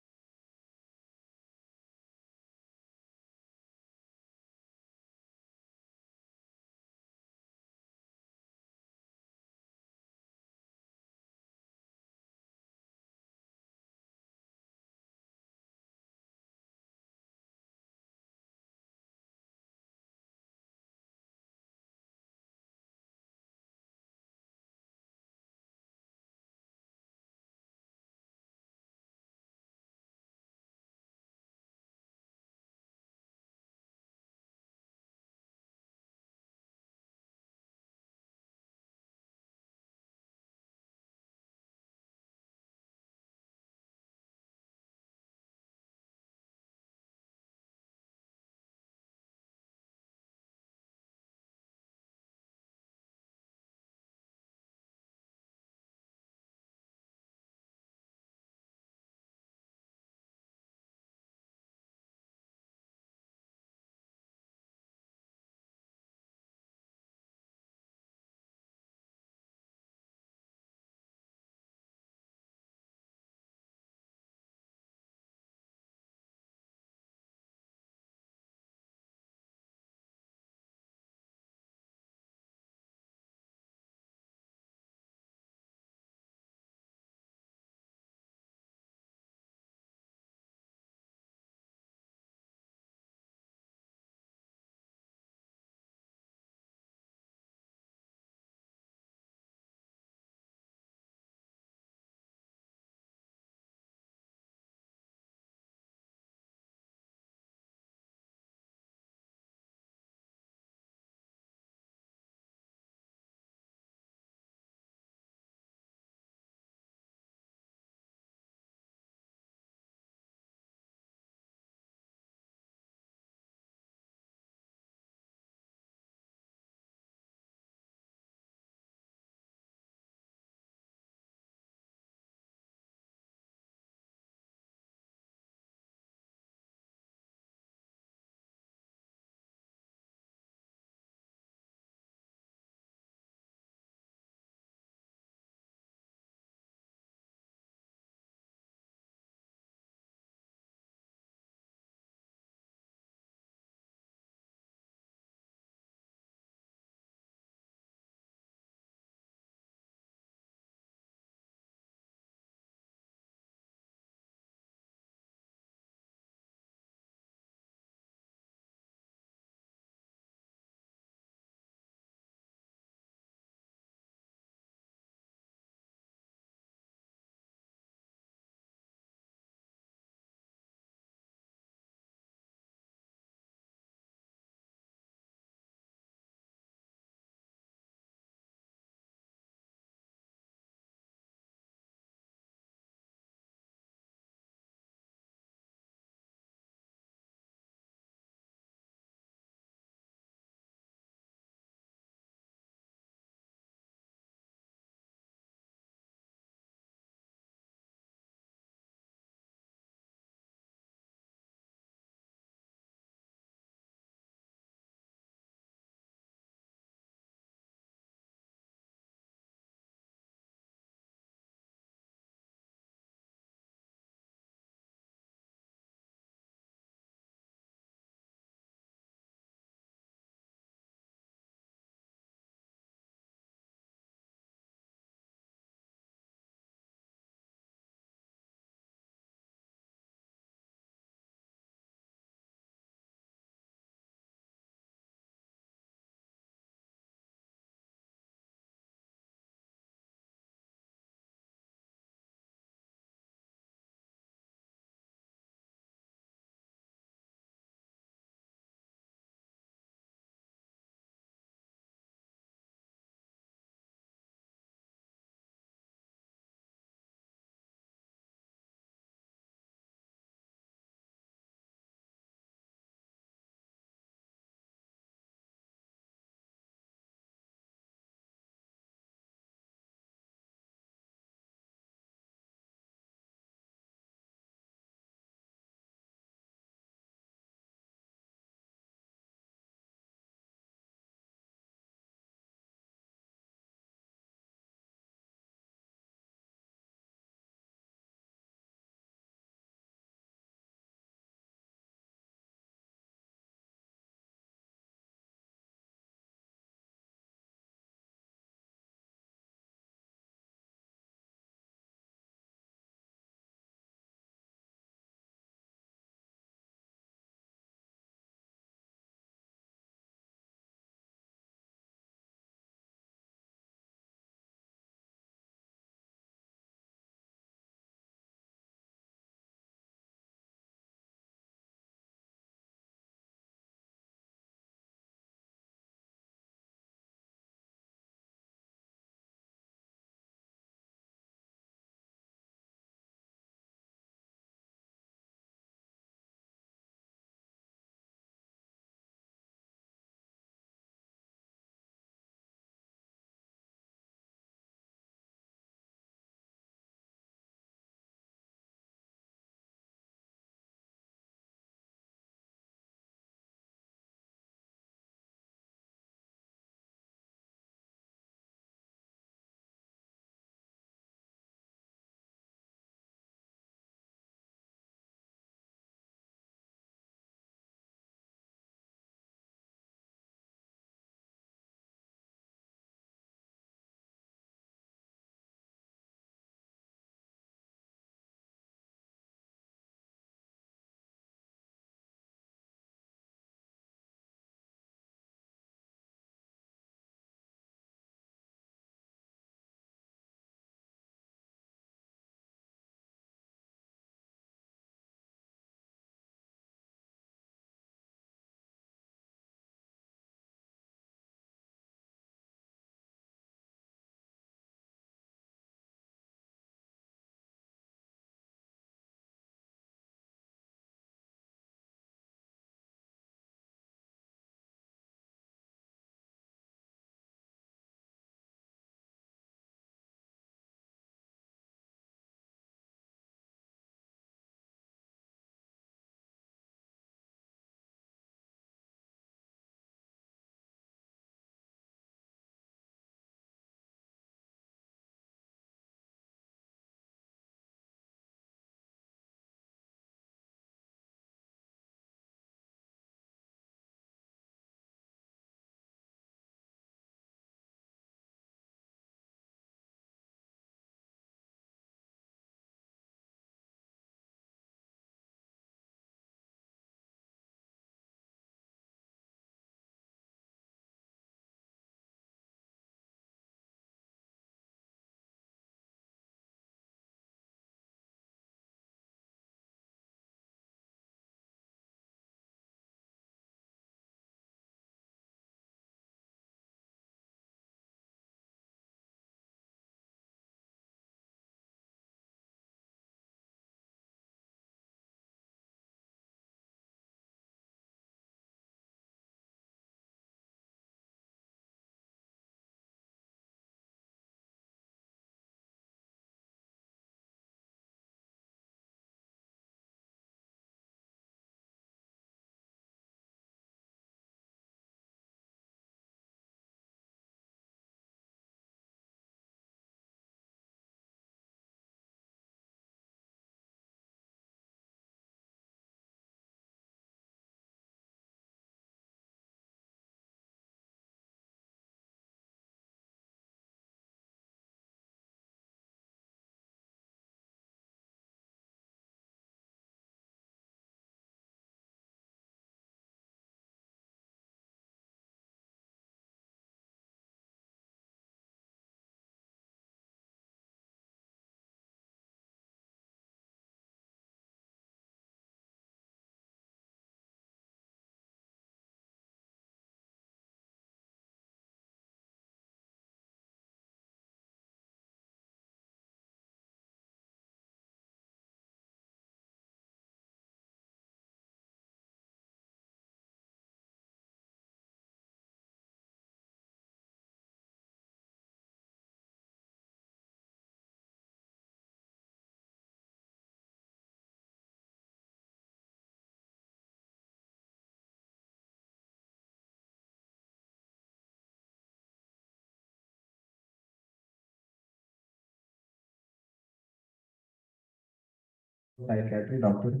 psychiatry, Dr.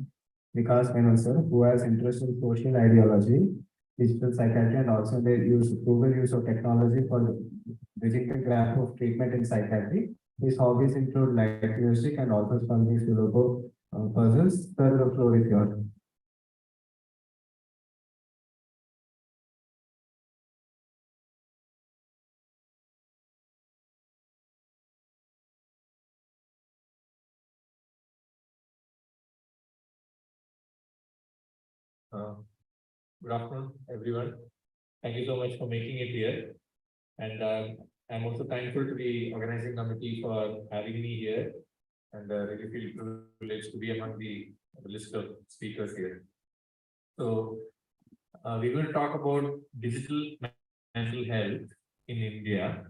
Vikas Menon, sir, who has interest in social ideology, digital psychiatry, and also the proven use of technology for bridging the gap of treatment in psychiatry. His hobbies include light music and also solving Sudoku puzzles. Sir, the floor is yours. Good afternoon, everyone. Thank you so much for making it here. And I'm also thankful to the organizing committee for having me here. And really feel privileged to be among the list of speakers here. So we're going to talk about digital mental health in India.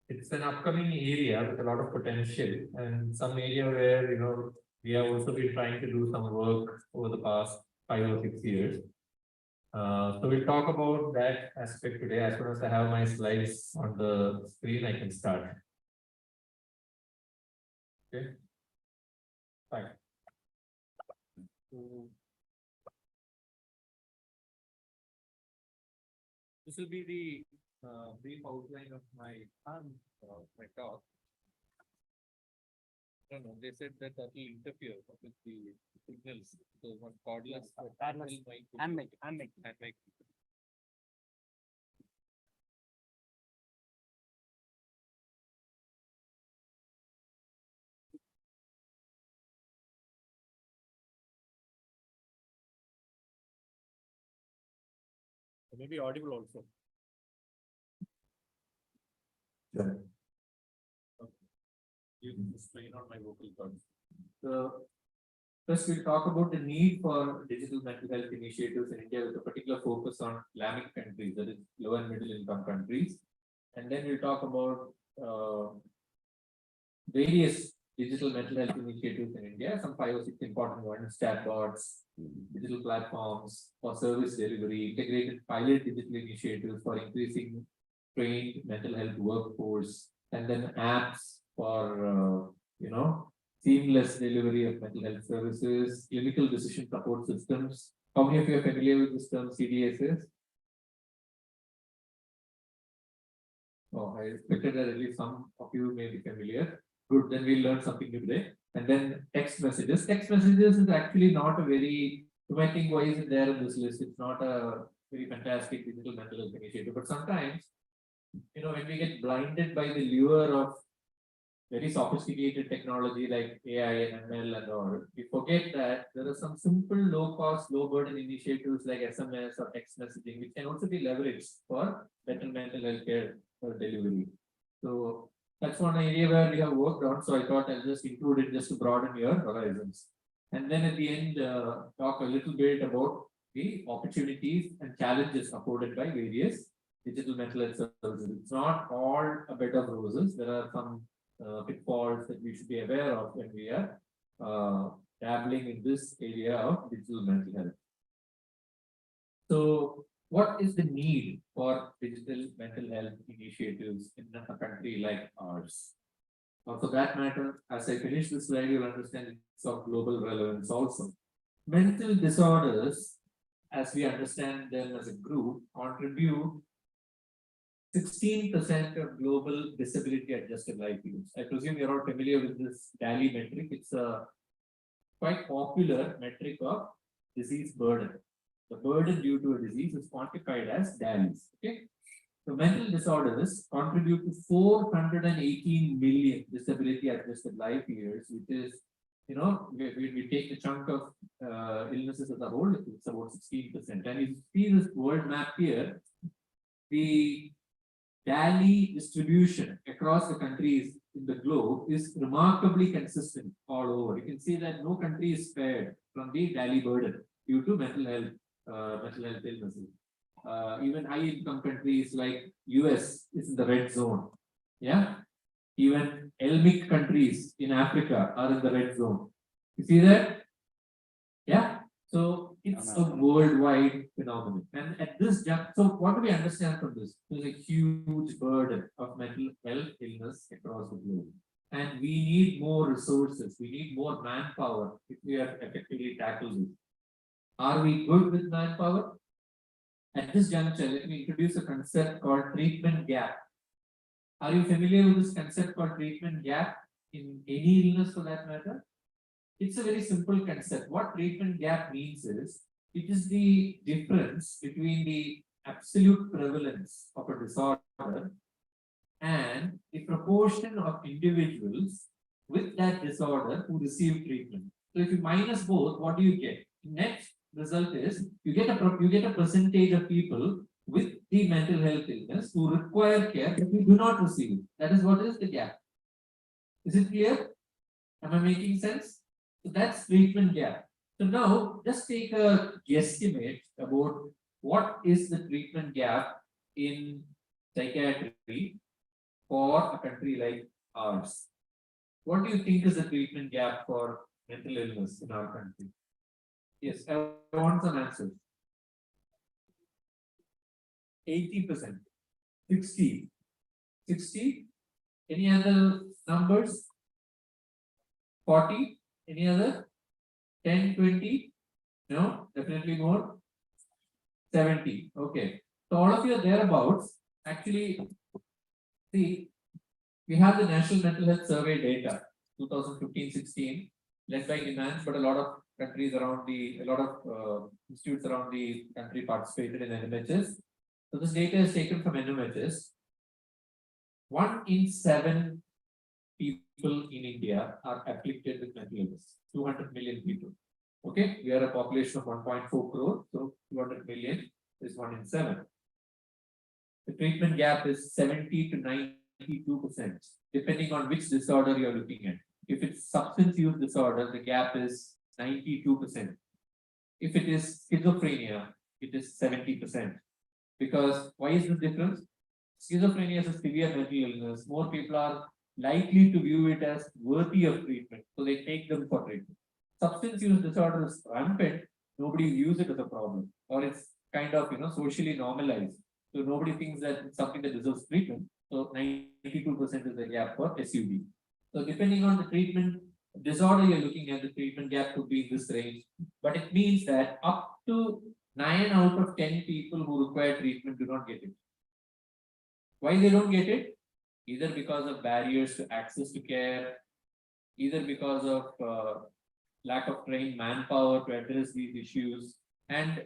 It's an upcoming area with a lot of potential and some area where, we have also been trying to do some work over the past 5 or 6 years. So we'll talk about that aspect today. As soon as I have my slides on the screen, I can start. Okay. Fine. So, this will be the brief outline of my talk. I don't know, they said that will interfere with the signals. So one cordless. I'm making. Maybe audible also. Yeah. You can strain on my vocal cords. So first we'll talk about the need for digital mental health initiatives in India with a particular focus on Islamic countries, that is low and middle income countries. And then we'll talk about various digital mental health initiatives in India, some 5 or 6 important ones: chatbots, digital platforms for service delivery, integrated pilot digital initiatives for increasing trained mental health workforce, and then apps for seamless delivery of mental health services, clinical decision support systems. How many of you are familiar with this term CDSS? Oh, I expected that at least some of you may be familiar. Good, then we'll learn something new today. And then text messages. Text messages is actually not a very, you might think, why is it there in this list? It's not a very fantastic digital mental health initiative. But sometimes, when we get blinded by the lure of very sophisticated technology like AI and ML and all, we forget that there are some simple, low cost, low burden initiatives like SMS or text messaging, which can also be leveraged for better mental health care for delivery. So that's one area where we have worked on. So I thought I'll just include it just to broaden your horizons. And then at the end, talk a little bit about the opportunities and challenges afforded by various digital mental health services. It's not all a bed of roses. There are some pitfalls that we should be aware of when we are dabbling in this area of digital mental health. So, what is the need for digital mental health initiatives in a country like ours? Or for that matter, as I finish this slide, you'll understand it's of global relevance also. Mental disorders, as we understand them as a group, contribute 16% of global disability adjusted life years. I presume you're all familiar with this DALY metric. It's a quite popular metric of disease burden. The burden due to a disease is quantified as DALYs. Okay. So mental disorders contribute to 418 million disability adjusted life years, which is, we take the chunk of illnesses as a whole, it's about 16%. And you see this world map here, the DALY distribution across the countries in the globe is remarkably consistent all over. You can see that no country is spared from the DALY burden due to mental health illnesses. Even high income countries like US is in the red zone. Yeah. Even LMIC countries in Africa are in the red zone. You see that? Yeah. So it's a worldwide phenomenon. And at this jump, so what do we understand from this? There's a huge burden of mental health illness across the globe. and we need more resources, we need more manpower if we are effectively tackle this. Are we good with manpower? At this juncture, let me introduce a concept called treatment gap. Are you familiar with this concept called treatment gap in any illness for that matter? It's a very simple concept. What treatment gap means is, it is the difference between the absolute prevalence of a disorder and the proportion of individuals with that disorder who receive treatment. So if you minus both, what do you get? Net result is you get a percentage of people with the mental health illness who require care but who do not receive it. That is what is the gap. Is it clear? Am I making sense? So that's treatment gap. So now just take a guesstimate about what is the treatment gap in psychiatry for a country like ours. What do you think is the treatment gap for mental illness in our country? Yes, I want some answers. 80%, 60, 60. Any other numbers? 40. Any other? 10, 20? No, definitely more. 70. Okay. So all of you are thereabouts. Actually, see, we have the National Mental Health Survey data, 2015-16, led by NIMANS, but a lot of countries around a lot of institutes around the country participated in NMHS. So this data is taken from NMHS. 1 in 7 people in India are afflicted with mental illness. 200 million people. Okay, we are a population of 1.4 crore, so 200 million is 1 in 7. The treatment gap is 70 to 92%, depending on which disorder you are looking at. If it's substance use disorder, the gap is 92%. If it is schizophrenia, it is 70%. Because why is the difference? Schizophrenia is a severe mental illness. More people are likely to view it as worthy of treatment, so they take them for treatment. Substance use disorder is rampant. Nobody views it as a problem, or it's kind of socially normalized. So nobody thinks that it's something that deserves treatment. So 92% is the gap for SUD. So depending on the treatment disorder you're looking at, the treatment gap could be in this range. But it means that up to 9 out of 10 people who require treatment do not get it. Why they don't get it? Either because of barriers to access to care, either because of lack of trained manpower to address these issues. And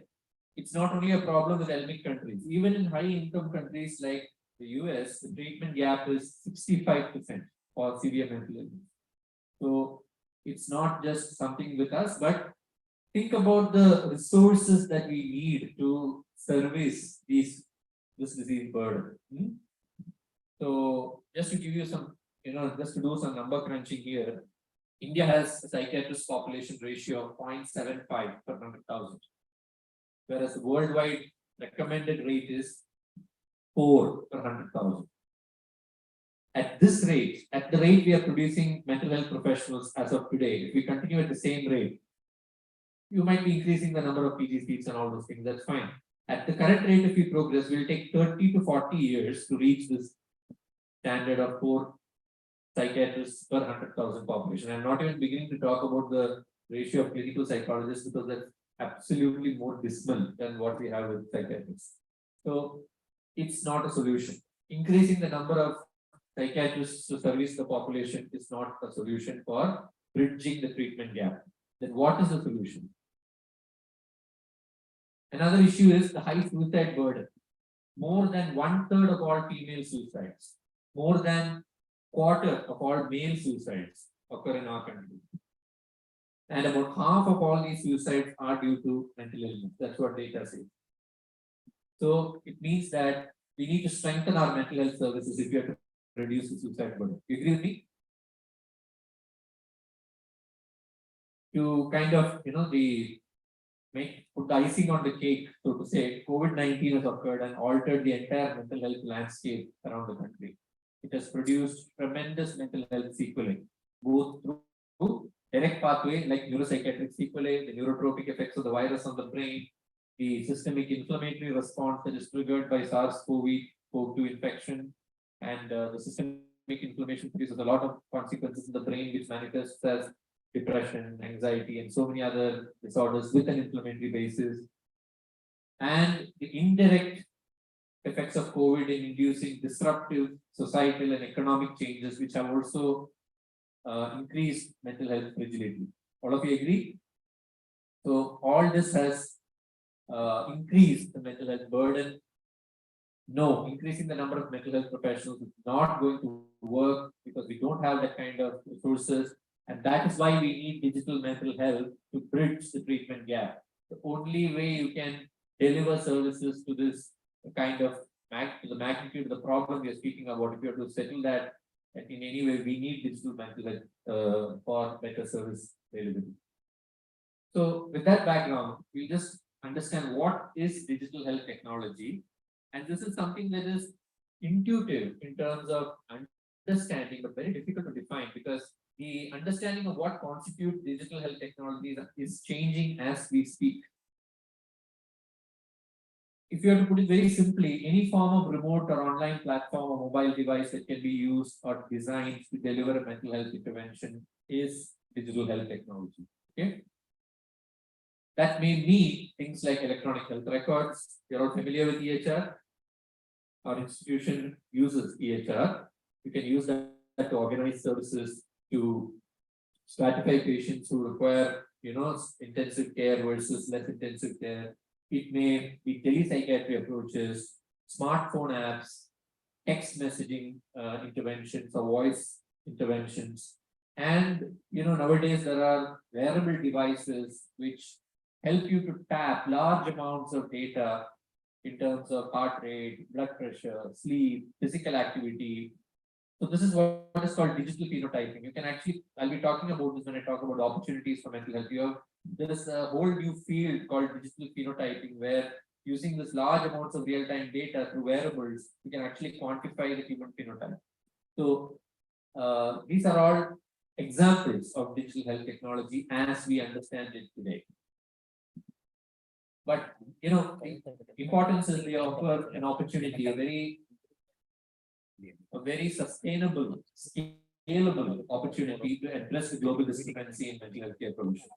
it's not only a problem with endemic countries. Even in high-income countries like the US, the treatment gap is 65% for severe mental illness. So it's not just something with us, but think about the resources that we need to service this disease burden. So just to give you some, just to do some number crunching here, India has a psychiatrist population ratio of 0.75 per 100,000, whereas the worldwide recommended rate is 4 per 100,000. At this rate, at the rate we are producing mental health professionals as of today, if we continue at the same rate, you might be increasing the number of PG seats and all those things, that's fine. At the current rate, if we progress, we'll take 30 to 40 years to reach this standard of 4 psychiatrists per 100,000 population. I'm not even beginning to talk about the ratio of clinical psychologists, because that's absolutely more dismal than what we have with psychiatrists. So it's not a solution. Increasing the number of psychiatrists to service the population is not a solution for bridging the treatment gap. Then what is the solution? Another issue is the high suicide burden. More than 1/3 of all female suicides, more than 1/4 of all male suicides occur in our country. And about half of all these suicides are due to mental illness. That's what data says. So it means that we need to strengthen our mental health services if we have to reduce the suicide burden. You agree with me? To kind of, put the icing on the cake, so to say, COVID-19 has occurred and altered the entire mental health landscape around the country. It has produced tremendous mental health sequelae, both through direct pathway like neuropsychiatric sequelae, the neurotropic effects of the virus on the brain, the systemic inflammatory response that is triggered by SARS-CoV-2 infection, and the systemic inflammation produces a lot of consequences in the brain, which manifests as depression, anxiety, and so many other disorders with an inflammatory basis. And the indirect effects of COVID in inducing disruptive societal and economic changes, which have also increased mental health fragility. All of you agree? So all this has increased the mental health burden. No, increasing the number of mental health professionals is not going to work because we don't have that kind of resources. And that is why we need digital mental health to bridge the treatment gap. The only way you can deliver services to this kind of to the magnitude of the problem we are speaking about, if you have to settle that in any way, we need digital mental health for better service availability. So with that background, we just understand what is digital health technology. And this is something that is intuitive in terms of understanding, but very difficult to define because the understanding of what constitutes digital health technologies is changing as we speak. If you have to put it very simply, any form of remote or online platform or mobile device that can be used or designed to deliver a mental health intervention is digital health technology. Okay. That may mean things like electronic health records. You're all familiar with EHR. Our institution uses EHR. You can use that to organize services, to stratify patients who require, intensive care versus less intensive care. It may be telepsychiatry approaches, smartphone apps, text messaging interventions or voice interventions. And, nowadays there are wearable devices which help you to tap large amounts of data in terms of heart rate, blood pressure, sleep, physical activity. So this is what is called digital phenotyping. You can actually, I'll be talking about this when I talk about opportunities for mental health. There is a whole new field called digital phenotyping, where using this large amounts of real-time data through wearables, you can actually quantify the human phenotype. So these are all examples of digital health technology as we understand it today. But importance is they offer an opportunity, a very sustainable, scalable opportunity to address the global discrepancy in mental health care provision.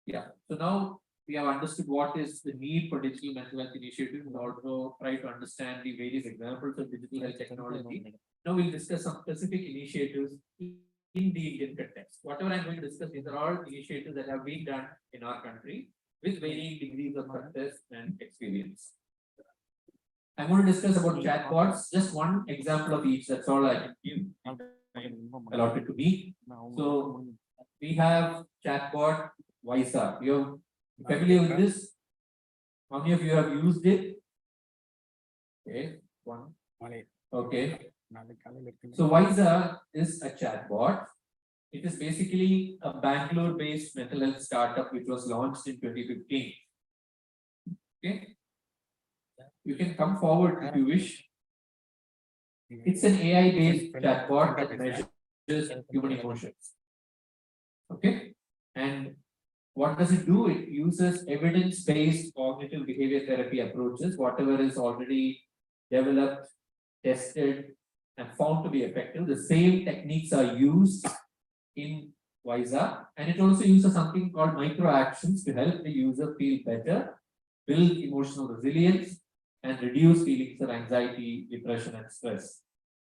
Yeah. So now we have understood what is the need for digital mental health initiatives and also try to understand the various examples of digital health technology. Now we'll discuss some specific initiatives in the Indian context. Whatever I'm going to discuss, these are all initiatives that have been done in our country with varying degrees of success and experience. I'm going to discuss about chatbots, just one example of each. That's all I can give allotted to me. So we have chatbot Visa. You're familiar with this? How many of you have used it? Okay, one. Okay. So Visa is a chatbot. It is basically a Bangalore-based mental health startup which was launched in 2015. Okay. You can come forward if you wish. It's an AI-based chatbot that measures human emotions. Okay. And what does it do? It uses evidence-based cognitive behavior therapy approaches, whatever is already developed, tested, and found to be effective. The same techniques are used in Visa, and it also uses something called micro actions to help the user feel better, build emotional resilience, and reduce feelings of anxiety, depression, and stress.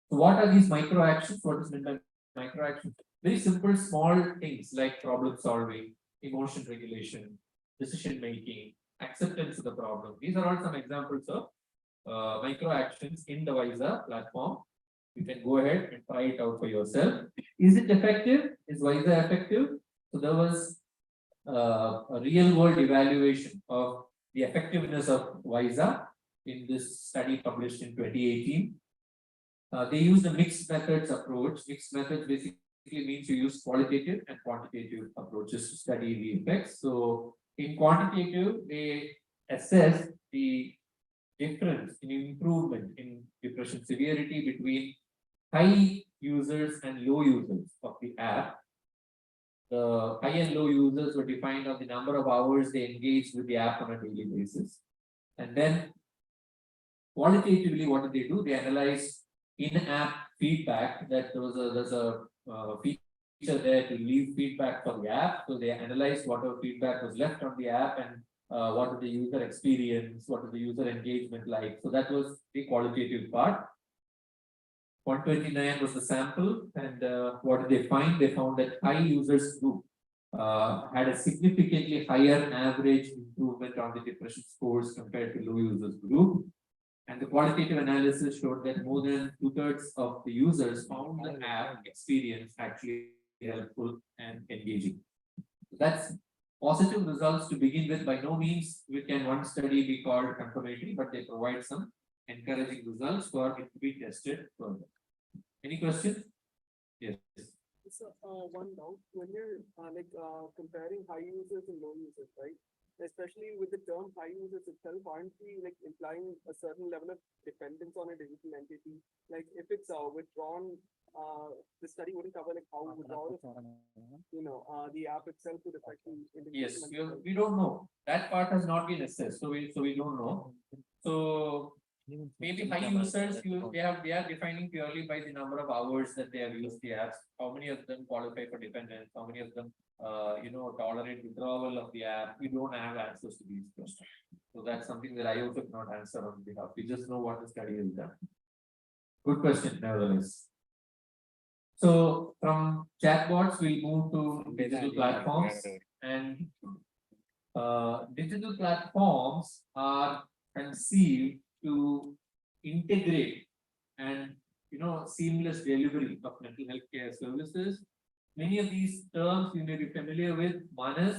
So what are these micro actions? What is meant by micro actions? Very simple, small things like problem solving, emotion regulation, decision making, acceptance of the problem. These are all some examples of micro actions in the Visa platform. You can go ahead and try it out for yourself. Is it effective? Is Visa effective? So there was a real world evaluation of the effectiveness of Visa in this study published in 2018. They used a mixed methods approach. Mixed methods basically means you use qualitative and quantitative approaches to study the effects. So in quantitative, they assess the difference in improvement in depression severity between high users and low users of the app. The high and low users were defined on the number of hours they engaged with the app on a daily basis. And then qualitatively, what did they do? They analyzed in-app feedback, that there's a feature there to leave feedback for the app. So they analyzed whatever feedback was left on the app and what is the user experience, what is the user engagement like. So that was the qualitative part. 129 was the sample, and what did they find? They found that high users group had a significantly higher average improvement on the depression scores compared to low users group. And the qualitative analysis showed that more than 2/3 of the users found the app experience actually helpful and engaging. That's positive results to begin with. By no means can one study be called confirmatory, but they provide some encouraging results for it to be tested further. Any questions? Yes. So, one doubt, when you're comparing high users and low users, right? Especially with the term high users itself, aren't we like implying a certain level of dependence on a digital entity? Like if it's withdrawn, the study wouldn't cover like how withdrawal, the app itself would affect the Yes, individual. we don't know. That part has not been assessed, so we don't know. So maybe high users, they are defining purely by the number of hours that they have used the apps. How many of them qualify for dependence? How many of them, tolerate withdrawal of the app? We don't have answers to these questions. So that's something that I also cannot answer on behalf. We just know what the study has done. Good question, nevertheless. So from chatbots, we'll move to digital platforms, and digital platforms are conceived to integrate and seamless delivery of mental health care services. Many of these terms you may be familiar with. MANAS,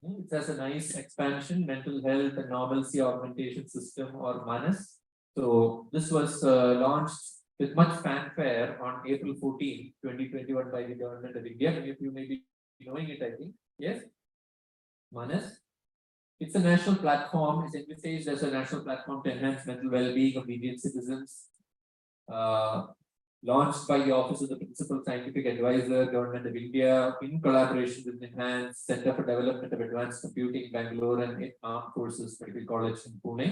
it has a nice expansion, mental health and normalcy augmentation system, or MANAS. So this was launched with much fanfare on April 14, 2021 by the government of India. If you may be knowing it, I think. Yes. MANAS. It's a national platform. It's envisaged as a national platform to enhance mental well-being of Indian citizens. Launched by the Office of the Principal Scientific Advisor, Government of India, in collaboration with Enhance Center for Development of Advanced Computing, Bangalore, and Armed Forces Medical College in Pune.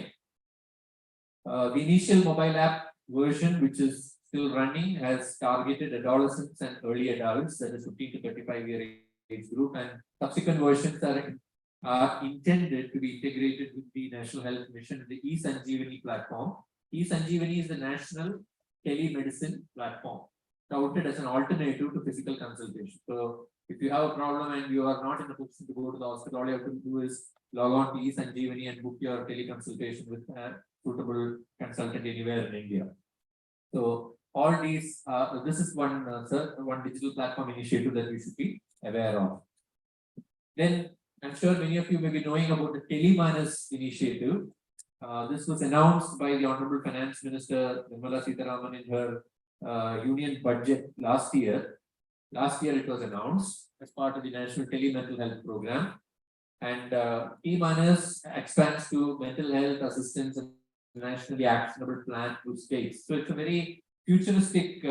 The initial mobile app version, which is still running, has targeted adolescents and early adults, that is 15 to 35-year age group, and subsequent versions are intended to be integrated with the National Health Mission and the eSanjeevani platform. eSanjeevani is the national telemedicine platform, touted as an alternative to physical consultation. So if you have a problem and you are not in a position to go to the hospital, all you have to do is log on to eSanjeevani and book your teleconsultation with a suitable consultant anywhere in India. So all these, this is one digital platform initiative that we should be aware of. Then I'm sure many of you may be knowing about the TeleManas initiative. This was announced by the Honorable Finance Minister Nirmala Sitharaman in her Union Budget last year. Last year it was announced as part of the National Tele-Mental Health Program. And TeleManas expands to mental health assistance and nationally actionable plan to states. So it's a very futuristic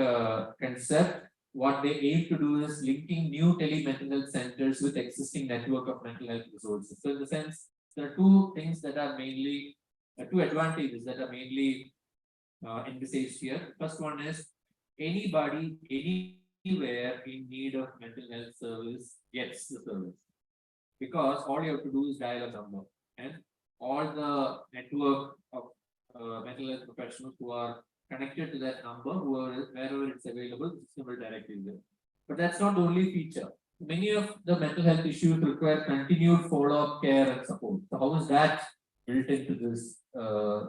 concept. What they aim to do is linking new tele-mental health centers with existing network of mental health resources. So in the sense, there are two things that are mainly, two advantages that are mainly envisaged here. First one is anybody, anywhere in need of mental health service gets the service. Because all you have to do is dial a number, and all the network of mental health professionals who are connected to that number, wherever it's available, the system will direct you there. But that's not the only feature. Many of the mental health issues require continued follow-up care and support. So how is that built into this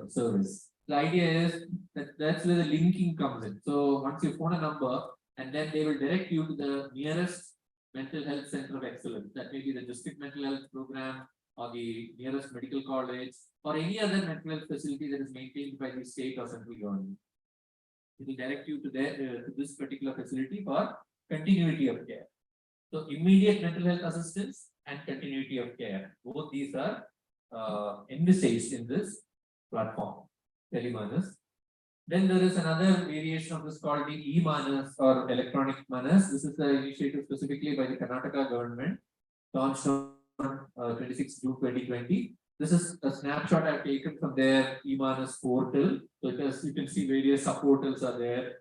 service? The idea is that that's where the linking comes in. So once you phone a number, and then they will direct you to the nearest mental health center of excellence. That may be the district mental health program, or the nearest medical college, or any other mental health facility that is maintained by the state or central government. It will direct you to this particular facility for continuity of care. So immediate mental health assistance and continuity of care. Both these are envisaged in this platform, TeleManas. Then there is another variation of this called the e-Manas or electronic Manas. This is the initiative specifically by the Karnataka government, launched on 26 June 2020. This is a snapshot I've taken from their e-Manas portal. So you can see various sub-portals are there.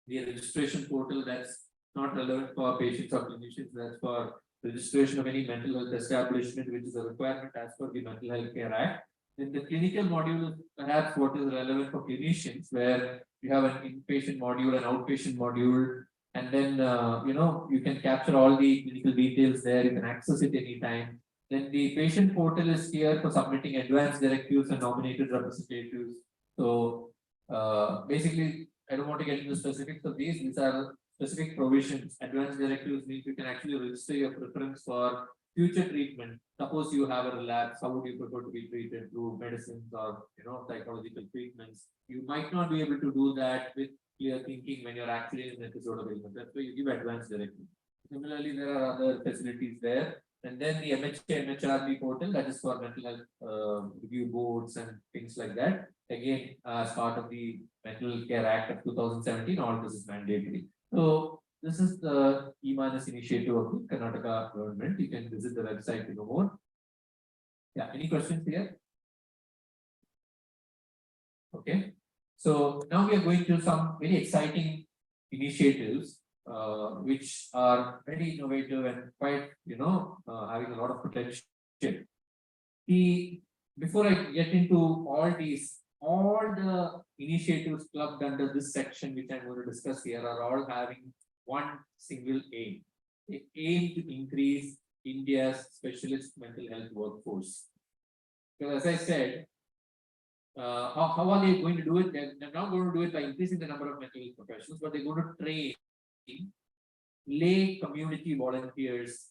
the registration portal, that's not relevant for patients or clinicians, that's for registration of any mental health establishment, which is a requirement as per the Mental Health Care Act. Then the clinical module is perhaps what is relevant for clinicians, where you have an inpatient module, an outpatient module, and then you can capture all the clinical details there, you can access it anytime. Then the patient portal is here for submitting advance directives and nominated representatives. So basically, I don't want to get into the specifics of these. These are specific provisions. Advance directives means you can actually register your preference for future treatment. Suppose you have a relapse, how would you prefer to be treated through medicines or psychological treatments? You might not be able to do that with clear thinking when you're actually in an episode of illness. That's why you give advance directive. Similarly, there are other facilities there. And then the MHRB portal, that is for mental health review boards and things like that. Again, as part of the Mental Care Act of 2017, all this is mandatory. So this is the E-Manus initiative of the Karnataka government. You can visit the website to know more. Yeah, any questions here? Okay. So now we are going to some very exciting initiatives which are very innovative and quite, having a lot of potential. Before I get into all the initiatives clubbed under this section, which I'm going to discuss here, are all having one single aim. They aim to increase India's specialist mental health workforce. Because as I said, how are they going to do it? They're not going to do it by increasing the number of mental health professionals, but they're going to train lay community volunteers,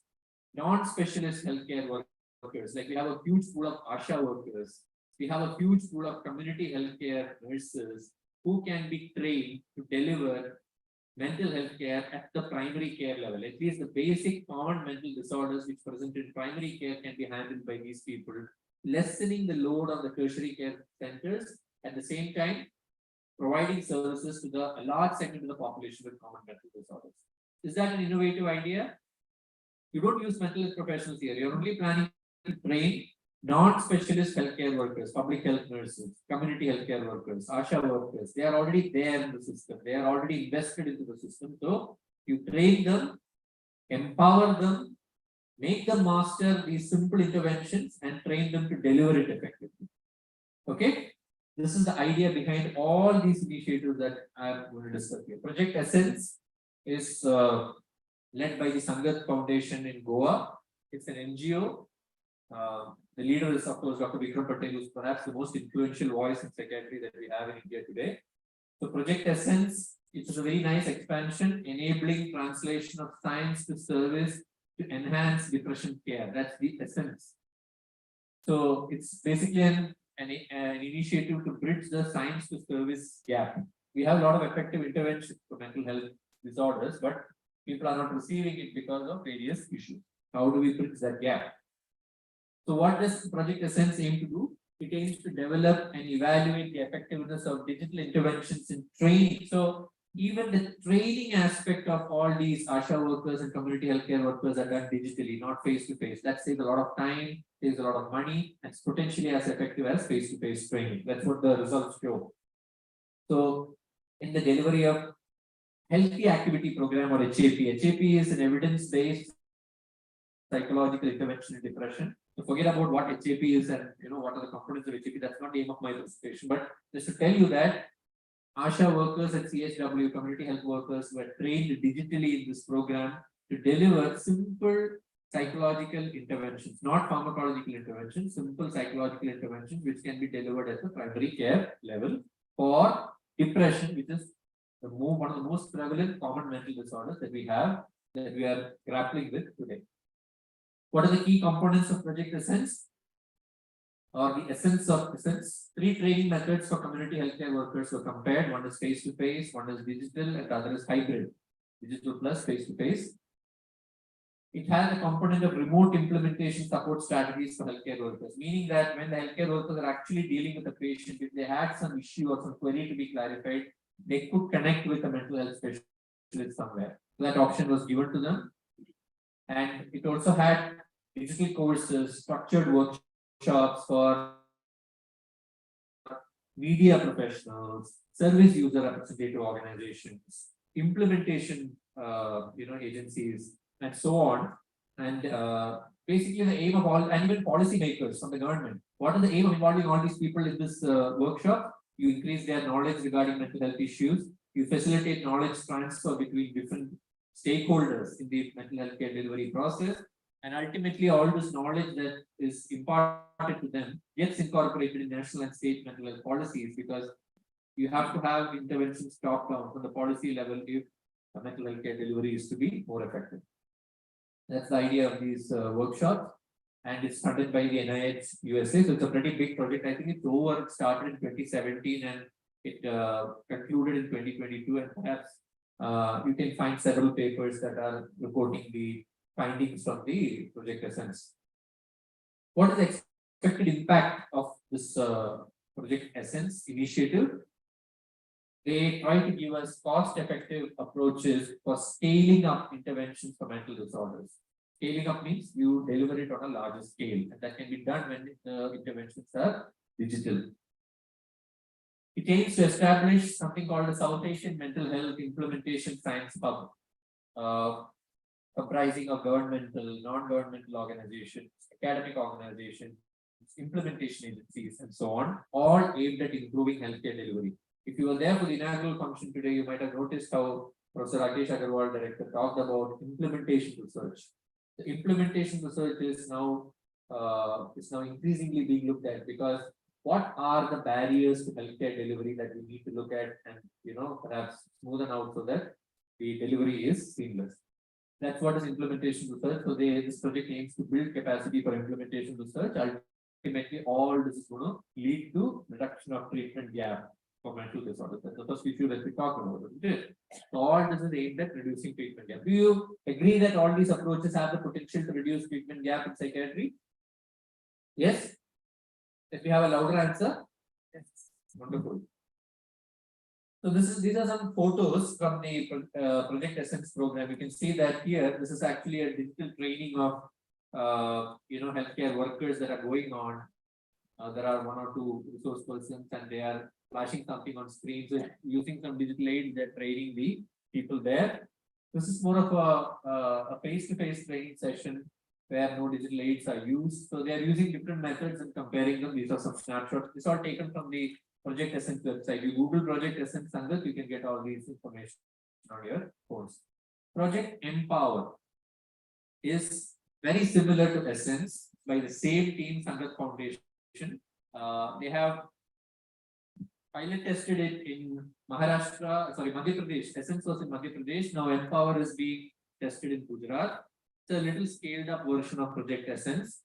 non-specialist healthcare workers. Like we have a huge pool of ASHA workers. We have a huge pool of community healthcare nurses who can be trained to deliver mental health care at the primary care level. At least the basic common mental disorders which present in primary care can be handled by these people, lessening the load on the tertiary care centers, at the same time providing services to a large segment of the population with common mental disorders. Is that an innovative idea? You don't use mental health professionals here. You're only planning to train non-specialist healthcare workers, public health nurses, community healthcare workers, ASHA workers. They are already there in the system. They are already invested into the system. So you train them, empower them, make them master these simple interventions and train them to deliver it effectively. Okay? This is the idea behind all these initiatives that I'm going to discuss here. Project Essence is led by the Sangat Foundation in Goa. It's an NGO. The leader is, of course, Dr. Vikram Patel, who's perhaps the most influential voice in psychiatry that we have in India today. So Project Essence, it's a very nice expansion, enabling translation of science to service to enhance depression care. That's the essence. So it's basically an initiative to bridge the science to service gap. We have a lot of effective interventions for mental health disorders, but people are not receiving it because of various issues. How do we bridge that gap? So what does Project Essence aim to do? It aims to develop and evaluate the effectiveness of digital interventions in training. So even the training aspect of all these ASHA workers and community healthcare workers are done digitally, not face-to-face. That saves a lot of time, saves a lot of money, and it's potentially as effective as face-to-face training. That's what the results show. So in the delivery of Healthy Activity Program, or HAP. HAP is an evidence-based psychological intervention in depression. So forget about what HAP is and what are the components of HAP. That's not the aim of my presentation. But just to tell you that ASHA workers and CHW, community health workers, were trained digitally in this program to deliver simple psychological interventions, not pharmacological interventions, simple psychological interventions which can be delivered at the primary care level for depression, which is one of the most prevalent common mental disorders that we have, that we are grappling with today. What are the key components of Project Essence? Or the essence of Essence? 3 training methods for community healthcare workers were compared. One is face-to-face, one is digital, and the other is hybrid. Digital plus face-to-face. It has a component of remote implementation support strategies for healthcare workers, meaning that when the healthcare workers are actually dealing with the patient, if they had some issue or some query to be clarified, they could connect with a mental health specialist somewhere. So that option was given to them. And it also had digital courses, structured workshops for media professionals, service user representative organizations, implementation, agencies and so on. And basically the aim of all, and even policymakers from the government. What is the aim of involving all these people in this workshop? You increase their knowledge regarding mental health issues. You facilitate knowledge transfer between different stakeholders in the mental health care delivery process. And ultimately, all this knowledge that is imparted to them gets incorporated in national and state mental health policies, because you have to have interventions top down from the policy level if mental health care delivery is to be more effective. That's the idea of these workshops, and it's funded by the NIH USA. So it's a pretty big project. I think it started in 2017 and it concluded in 2022, and perhaps you can find several papers that are reporting the findings from the project Essence. What is the expected impact of this project Essence initiative? They try to give us cost-effective approaches for scaling up interventions for mental disorders. Scaling up means you deliver it on a larger scale, and that can be done when the interventions are digital. It aims to establish something called the South Asian Mental Health Implementation Science Hub, comprising of governmental, non-governmental organizations, academic organizations, implementation agencies, and so on, all aimed at improving healthcare delivery. If you were there for the inaugural function today, you might have noticed how Professor Rakesh Agarwal, director, talked about implementation research. The implementation research is now increasingly being looked at, because what are the barriers to healthcare delivery that we need to look at and perhaps smoothen out so that the delivery is seamless. That's what is implementation research. So this project aims to build capacity for implementation research. Ultimately, all this is going to lead to reduction of treatment gap for mental disorders. That's the first issue that we talk about. So all this is aimed at reducing treatment gap. Do you agree that all these approaches have the potential to reduce treatment gap in psychiatry? Yes? If we have a louder answer? Yes. Wonderful. So these are some photos from the Project Essence program. You can see that here, this is actually a digital training of healthcare workers that are going on. There are one or two resource persons and they are flashing something on screen. So using some digital aids, they're training the people there. This is more of a face-to-face training session where no digital aids are used. So they are using different methods and comparing them. These are some snapshots. This are taken from the Project Essence website. You Google Project Essence Sangat, you can get all these information on your phones. Project Empower is very similar to Essence by the same team, Sangat Foundation. They have pilot tested it in Madhya Pradesh. Essence was in Madhya Pradesh. Now Empower is being tested in Gujarat. It's a little scaled up version of Project Essence,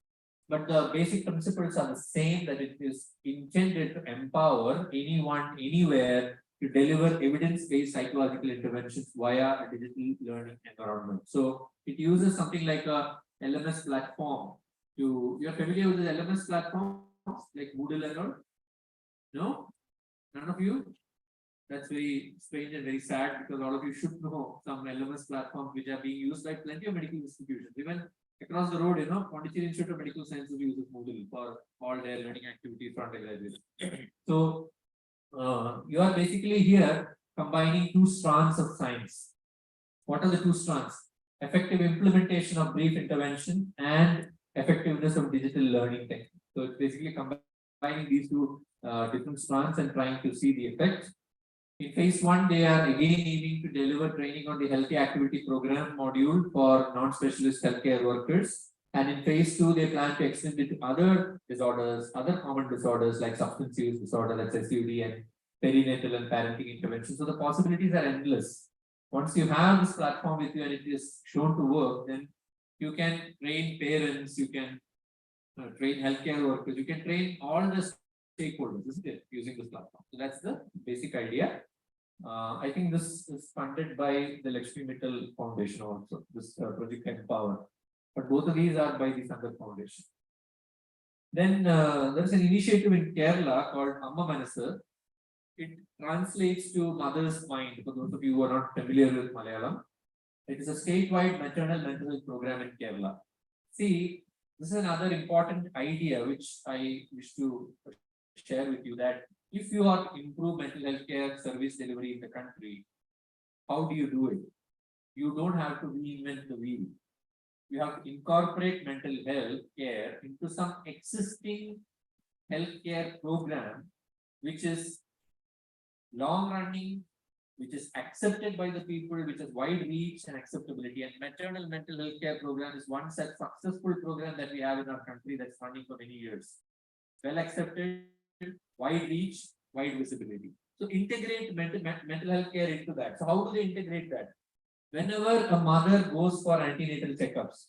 but the basic principles are the same, that it is intended to empower anyone, anywhere, to deliver evidence-based psychological interventions via a digital learning environment. So it uses something like a LMS platform. You're familiar with the LMS platforms like Moodle and all? No? None of you? That's very strange and very sad, because all of you should know some LMS platforms which are being used by plenty of medical institutions. Even across the road, Pondicherry Institute of Medical Sciences uses Moodle for all their learning activities for undergraduates. So you are basically here combining two strands of science. What are the two strands? Effective implementation of brief intervention and effectiveness of digital learning techniques. So it's basically combining these two different strands and trying to see the effect. In phase 1, they are again aiming to deliver training on the healthy activity program module for non-specialist healthcare workers. And in phase 2, they plan to extend it to other disorders, other common disorders like substance use disorder, that's SUD, and perinatal and parenting intervention. So the possibilities are endless. Once you have this platform with you and it is shown to work, then you can train parents, you can train healthcare workers, you can train all the stakeholders, isn't it, using this platform. So that's the basic idea. I think this is funded by the Lakshmi Mittal Foundation also, this Project Empower. But both of these are by the Sangat Foundation. Then there's an initiative in Kerala called Amma Manasa. It translates to Mother's Mind, for those of you who are not familiar with Malayalam. It is a statewide maternal mental health program in Kerala. See, this is another important idea which I wish to share with you, that if you are to improve mental health care service delivery in the country, how do you do it? You don't have to reinvent the wheel. You have to incorporate mental health care into some existing healthcare program, which is long running, which is accepted by the people, which has wide reach and acceptability. And maternal mental health care program is one such successful program that we have in our country that's running for many years. Well accepted, wide reach, wide visibility. So integrate mental health care into that. So how do they integrate that? Whenever a mother goes for antenatal checkups,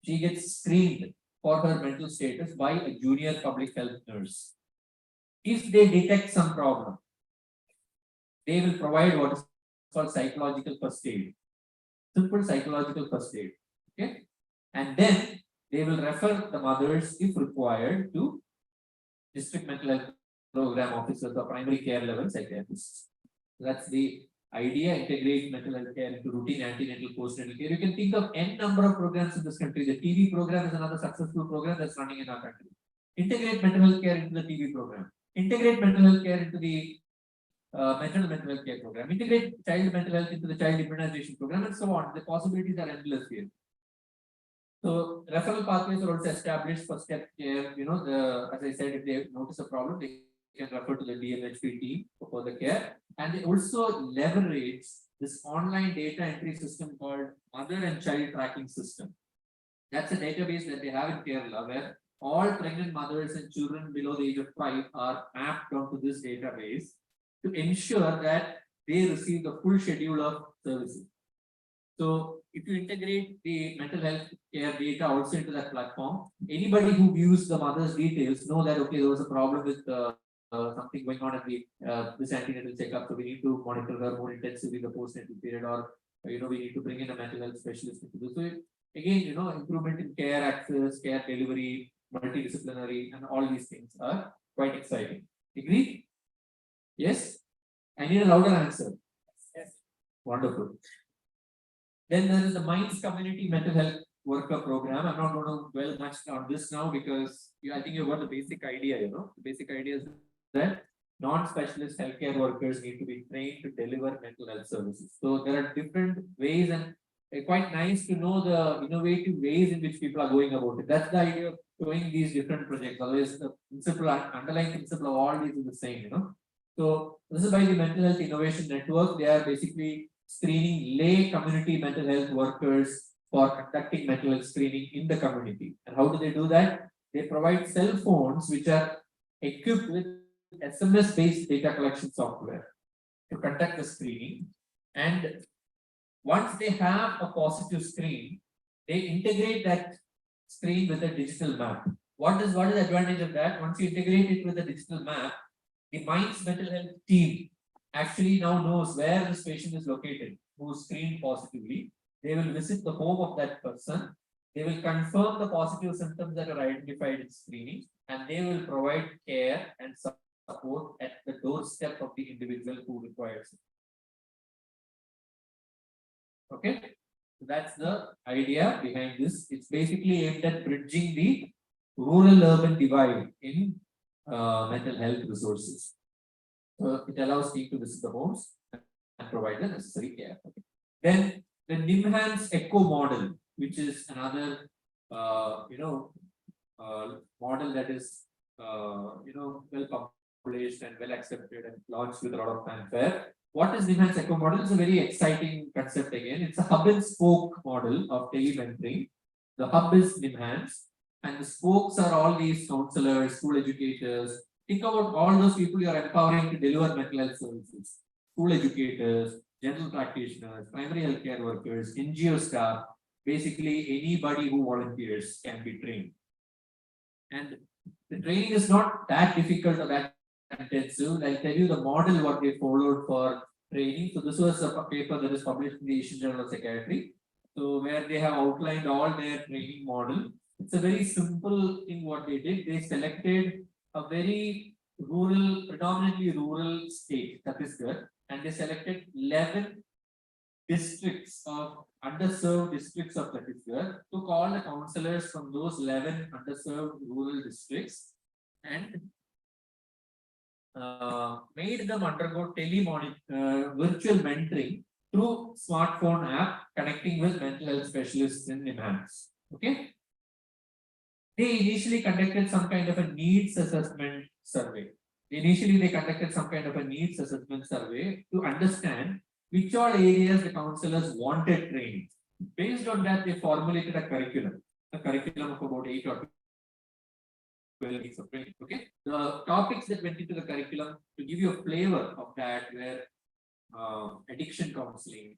she gets screened for her mental status by a junior public health nurse. If they detect some problem, they will provide what is called psychological first aid. Simple psychological first aid. Okay. And then they will refer the mothers, if required, to district mental health program officers or primary care level psychiatrists. That's the idea, integrate mental health care into routine antenatal postnatal care. You can think of n number of programs in this country. The TV program is another successful program that's running in our country. Integrate mental health care into the TV program. Integrate mental health care into the maternal mental health care program. Integrate child mental health into the child immunization program, and so on. The possibilities are endless here. So referral pathways are also established for step care. As I said, if they notice a problem, they can refer to the DMHP team for further care. And they also leverage this online data entry system called Mother and Child Tracking System. That's a database that they have in Kerala, where all pregnant mothers and children below the age of 5 are mapped onto this database to ensure that they receive the full schedule of services. So if you integrate the mental health care data also into that platform, anybody who views the mother's details know that, okay, there was a problem with something going on at the this antenatal checkup, so we need to monitor her more intensively the postnatal period, or we need to bring in a mental health specialist into this. So again, improvement in care access, care delivery, multidisciplinary, and all these things are quite exciting. Agree? Yes? I need a louder answer. Yes. Wonderful. Then there is the Minds Community Mental Health Worker Program. I'm not going to dwell much on this now because I think you've got the basic idea. The basic idea is that non-specialist healthcare workers need to be trained to deliver mental health services. So there are different ways, and it's quite nice to know the innovative ways in which people are going about it. That's the idea of showing these different projects. Otherwise, the principle, underlying principle of all these is the same. So this is by the Mental Health Innovation Network. They are basically screening lay community mental health workers for conducting mental health screening in the community. And how do they do that? They provide cell phones which are equipped with SMS-based data collection software to conduct the screening. And once they have a positive screen, they integrate that screen with a digital map. What is the advantage of that? Once you integrate it with a digital map, the Minds Mental Health team actually now knows where this patient is located, who screened positively. They will visit the home of that person. They will confirm the positive symptoms that are identified in screening, and they will provide care and support at the doorstep of the individual who requires it. Okay, so that's the idea behind this. It's basically aimed at bridging the rural-urban divide in mental health resources. So it allows people to visit the homes and provide the necessary care. Okay. Then the NIMHANS ECHO model, which is another model that is well published and well accepted and launched with a lot of fanfare. What is NIMHANS ECHO model? It's a very exciting concept again. It's a hub and spoke model of telementoring. The hub is NIMHANS, and the spokes are all these counselors, school educators. Think about all those people you are empowering to deliver mental health services. School educators, general practitioners, primary healthcare workers, NGO staff, basically anybody who volunteers can be trained. And the training is not that difficult or that intensive. I'll tell you the model what they followed for training. So this was a paper that is published in the Asian Journal of Psychiatry. So where they have outlined all their training model. It's a very simple thing what they did. They selected a very rural, predominantly rural state, Chhattisgarh, and they selected 11 districts of underserved districts of Chhattisgarh, took all the counselors from those 11 underserved rural districts and made them undergo virtual mentoring through smartphone app connecting with mental health specialists in NIMHANS. Okay. They initially conducted some kind of a needs assessment survey. Initially, they conducted some kind of a needs assessment survey to understand which all areas the counselors wanted training. Based on that, they formulated a curriculum of about 8 or 12 weeks of training. Okay, the topics that went into the curriculum, to give you a flavor of that, were addiction counseling,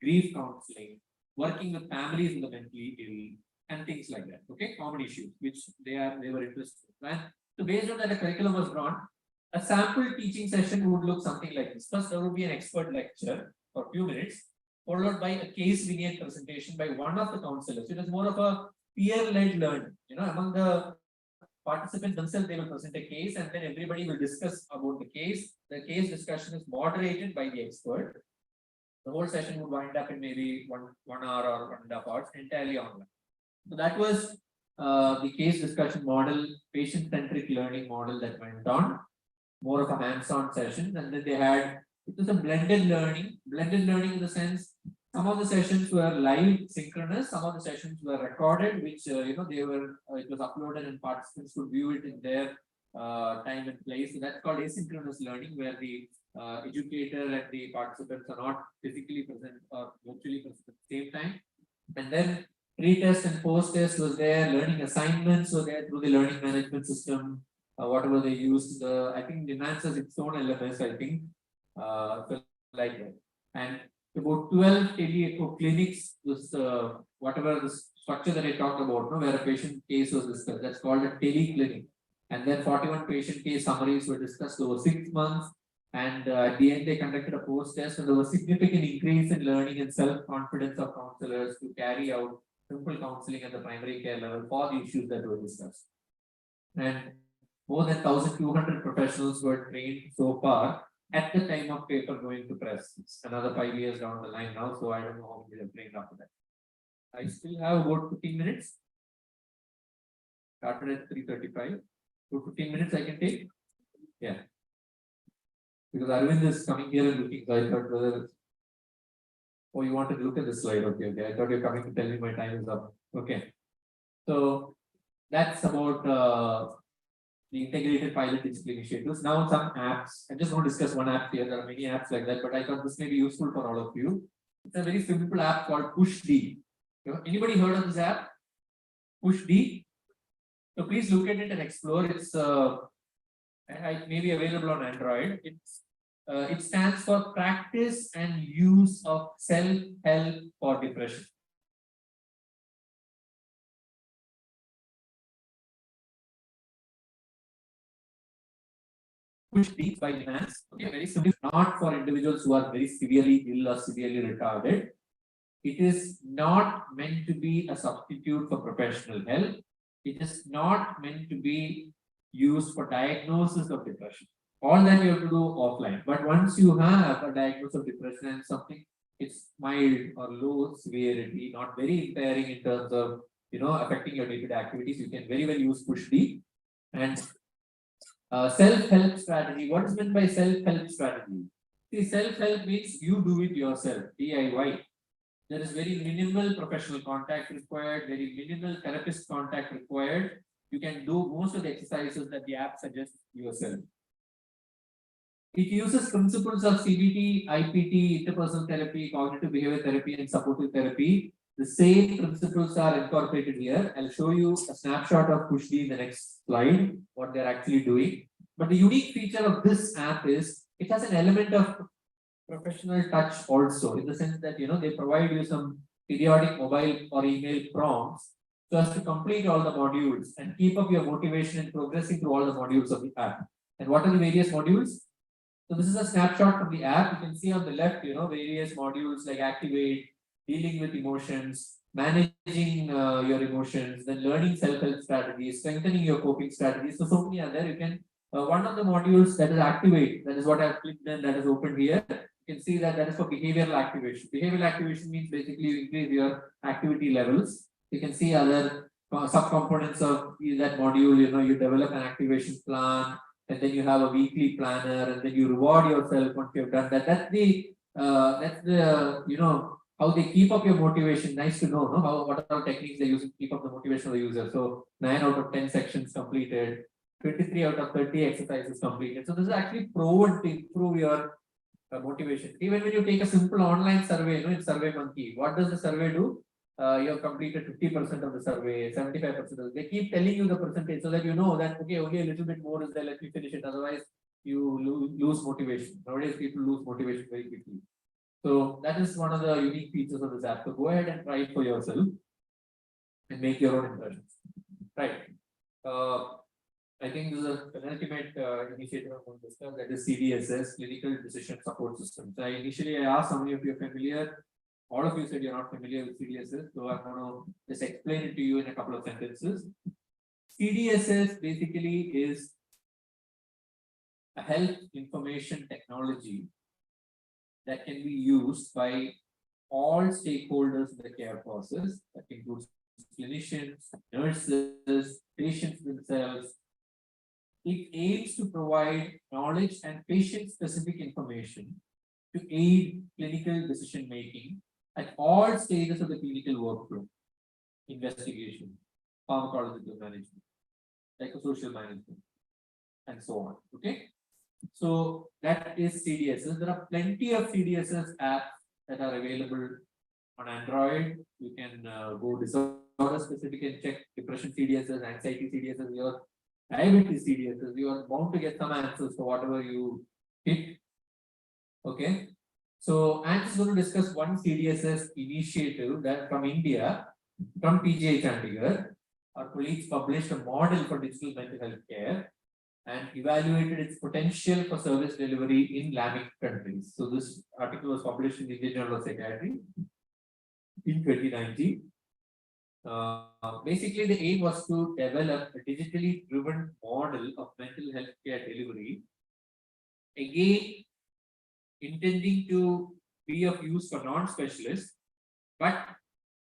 grief counseling, working with families in the mentally ill, and things like that. Okay, common issues which they were interested in. And so based on that, the curriculum was drawn. A sample teaching session would look something like this. First, there would be an expert lecture for a few minutes, followed by a case vignette presentation by one of the counselors. It is more of a peer-led learning. Among the participants themselves, they will present a case, and then everybody will discuss about the case. The case discussion is moderated by the expert. The whole session would wind up in maybe one hour or 1.5 hours, entirely online. So that was the case discussion model, patient-centric learning model that went on. More of a hands-on session, and then it was a blended learning in the sense some of the sessions were live synchronous, some of the sessions were recorded, which it was uploaded and participants could view it in their time and place. So that's called asynchronous learning, where the educator and the participants are not physically present or virtually present at the same time. And then pre-test and post-test was there, learning assignments were there through the learning management system. Whatever they used, I think NIMHANS has its own LMS, I think, like that. And about 12 tele-echo clinics was whatever the structure that I talked about, where a patient case was discussed. That's called a tele-clinic. And then 41 patient case summaries were discussed over 6 months. And at the end, they conducted a post-test, and there was significant increase in learning and self-confidence of counselors to carry out simple counseling at the primary care level for the issues that were discussed. And more than 1,200 professionals were trained so far at the time of paper going to press. It's another 5 years down the line now, so I don't know how many have trained after that. I still have about 15 minutes. Started at 3:35. So 15 minutes I can take? Yeah. Because Arvind is coming here and looking, so I thought whether. Oh, you wanted to look at this slide? Okay. I thought you're coming to tell me my time is up. Okay. So that's about the integrated pilot digital initiatives. Now some apps. I just want to discuss one app here. There are many apps like that, but I thought this may be useful for all of you. It's a very simple app called PushD. Anybody heard of this app? PushD. So please look at it and explore. It's it may be available on Android. It stands for Practice and Use of Self-Help for Depression. PushD by NIMHANS. Okay, very simple. Not for individuals who are very severely ill or severely retarded. It is not meant to be a substitute for professional help. It is not meant to be used for diagnosis of depression. All that you have to do offline. But once you have a diagnosis of depression and something, it's mild or low severity, not very impairing in terms of affecting your day-to-day activities, you can very well use PushD. And self-help strategy. What is meant by self-help strategy? See, self-help means you do it yourself, DIY. There is very minimal professional contact required, very minimal therapist contact required. You can do most of the exercises that the app suggests yourself. It uses principles of CBT, IPT, interpersonal therapy, cognitive behavior therapy, and supportive therapy. The same principles are incorporated here. I'll show you a snapshot of PushD in the next slide, what they're actually doing. But the unique feature of this app is it has an element of professional touch also, in the sense that they provide you some periodic mobile or email prompts so as to complete all the modules and keep up your motivation in progressing through all the modules of the app. And what are the various modules? So this is a snapshot from the app. You can see on the left, various modules like activate, dealing with emotions, managing your emotions, then learning self-help strategies, strengthening your coping strategies. So many are there. You can one of the modules that is activate, that is what I've clicked and that is opened here. You can see that is for behavioral activation. Behavioral activation means basically you increase your activity levels. You can see other subcomponents of that module. You develop an activation plan, and then you have a weekly planner, and then you reward yourself once you've done that. That's the that's the, how they keep up your motivation. Nice to know, no? What are techniques they use to keep up the motivation of the user. So 9 out of 10 sections completed, 23 out of 30 exercises completed. So this is actually proven to improve your motivation. Even when you take a simple online survey, in Survey Monkey, what does the survey do? You have completed 50% of the survey, 75%. They keep telling you the percentage so that you know that, okay, only a little bit more is there, let me finish it. Otherwise, you lose motivation. Nowadays, people lose motivation very quickly. So that is one of the unique features of this app. So go ahead and try it for yourself and make your own impressions. Right. I think this is a penultimate initiative I'm going to discuss, that is CDSS, Clinical Decision Support System. So initially I asked how many of you are familiar. All of you said you're not familiar with CDSS, so I'm going to just explain it to you in a couple of sentences. CDSS basically is a health information technology that can be used by all stakeholders in the care process. That includes clinicians, nurses, patients themselves. It aims to provide knowledge and patient-specific information to aid clinical decision-making at all stages of the clinical workflow: investigation, pharmacological management, psychosocial management, and so on. Okay. So that is CDSS. There are plenty of CDSS apps that are available on Android. You can go disorder specific and check depression CDSS, anxiety CDSS, your diabetes CDSS. You are bound to get some answers for whatever you hit. Okay. So I'm just going to discuss one CDSS initiative that from India, from PGI Chandigarh. Our colleagues published a model for digital mental health care and evaluated its potential for service delivery in LAMIC countries. So this article was published in the Indian Journal of Psychiatry in 2019. Basically, the aim was to develop a digitally driven model of mental health care delivery, again intending to be of use for non-specialists, but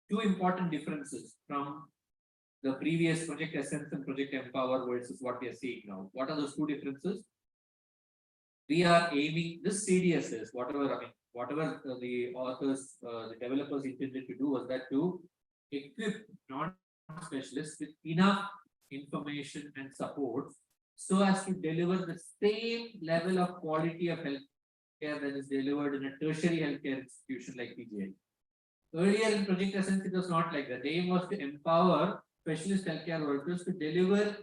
two important differences from the previous Project Essence and Project Empower versus what we are seeing now. What are those two differences? We are aiming this CDSS, whatever the authors, the developers intended to do was that to equip non-specialists with enough information and support so as to deliver the same level of quality of healthcare that is delivered in a tertiary healthcare institution like PGI. Earlier in Project Essence, it was not like that. The aim was to empower specialist healthcare workers to deliver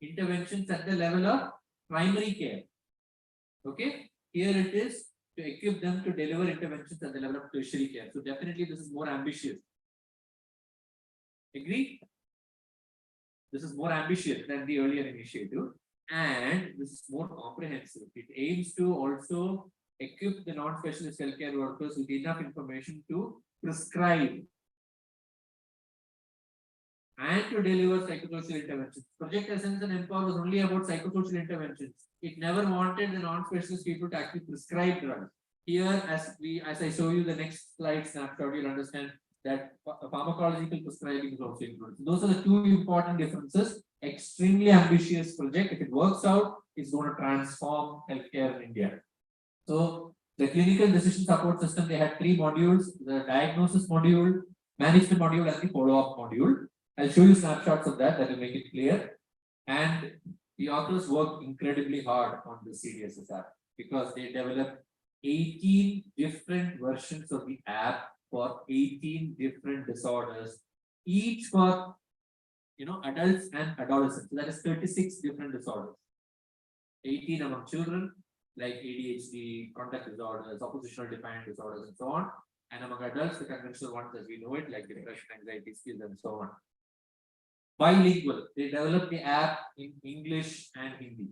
interventions at the level of primary care. Okay, here it is to equip them to deliver interventions at the level of tertiary care. So definitely this is more ambitious. Agree? This is more ambitious than the earlier initiative, and this is more comprehensive. It aims to also equip the non-specialist healthcare workers with enough information to prescribe and to deliver psychosocial interventions. Project Essence and Empower was only about psychosocial interventions. It never wanted the non-specialist people to actually prescribe drugs. Here, as I show you the next slide snapshot, you'll understand that pharmacological prescribing is also included. Those are the two important differences. Extremely ambitious project. If it works out, it's going to transform healthcare in India. So the clinical decision support system, they had 3 modules: the diagnosis module, management module, and the follow-up module. I'll show you snapshots of that will make it clear. And the authors worked incredibly hard on the CDSS app because they developed 18 different versions of the app for 18 different disorders, each for adults and adolescents. So that is 36 different disorders. 18 among children, like ADHD, conduct disorders, oppositional defiant disorders, and so on. And among adults, the conventional ones as we know it, like depression, anxiety, skills, and so on. Bilingual. They developed the app in English and Hindi.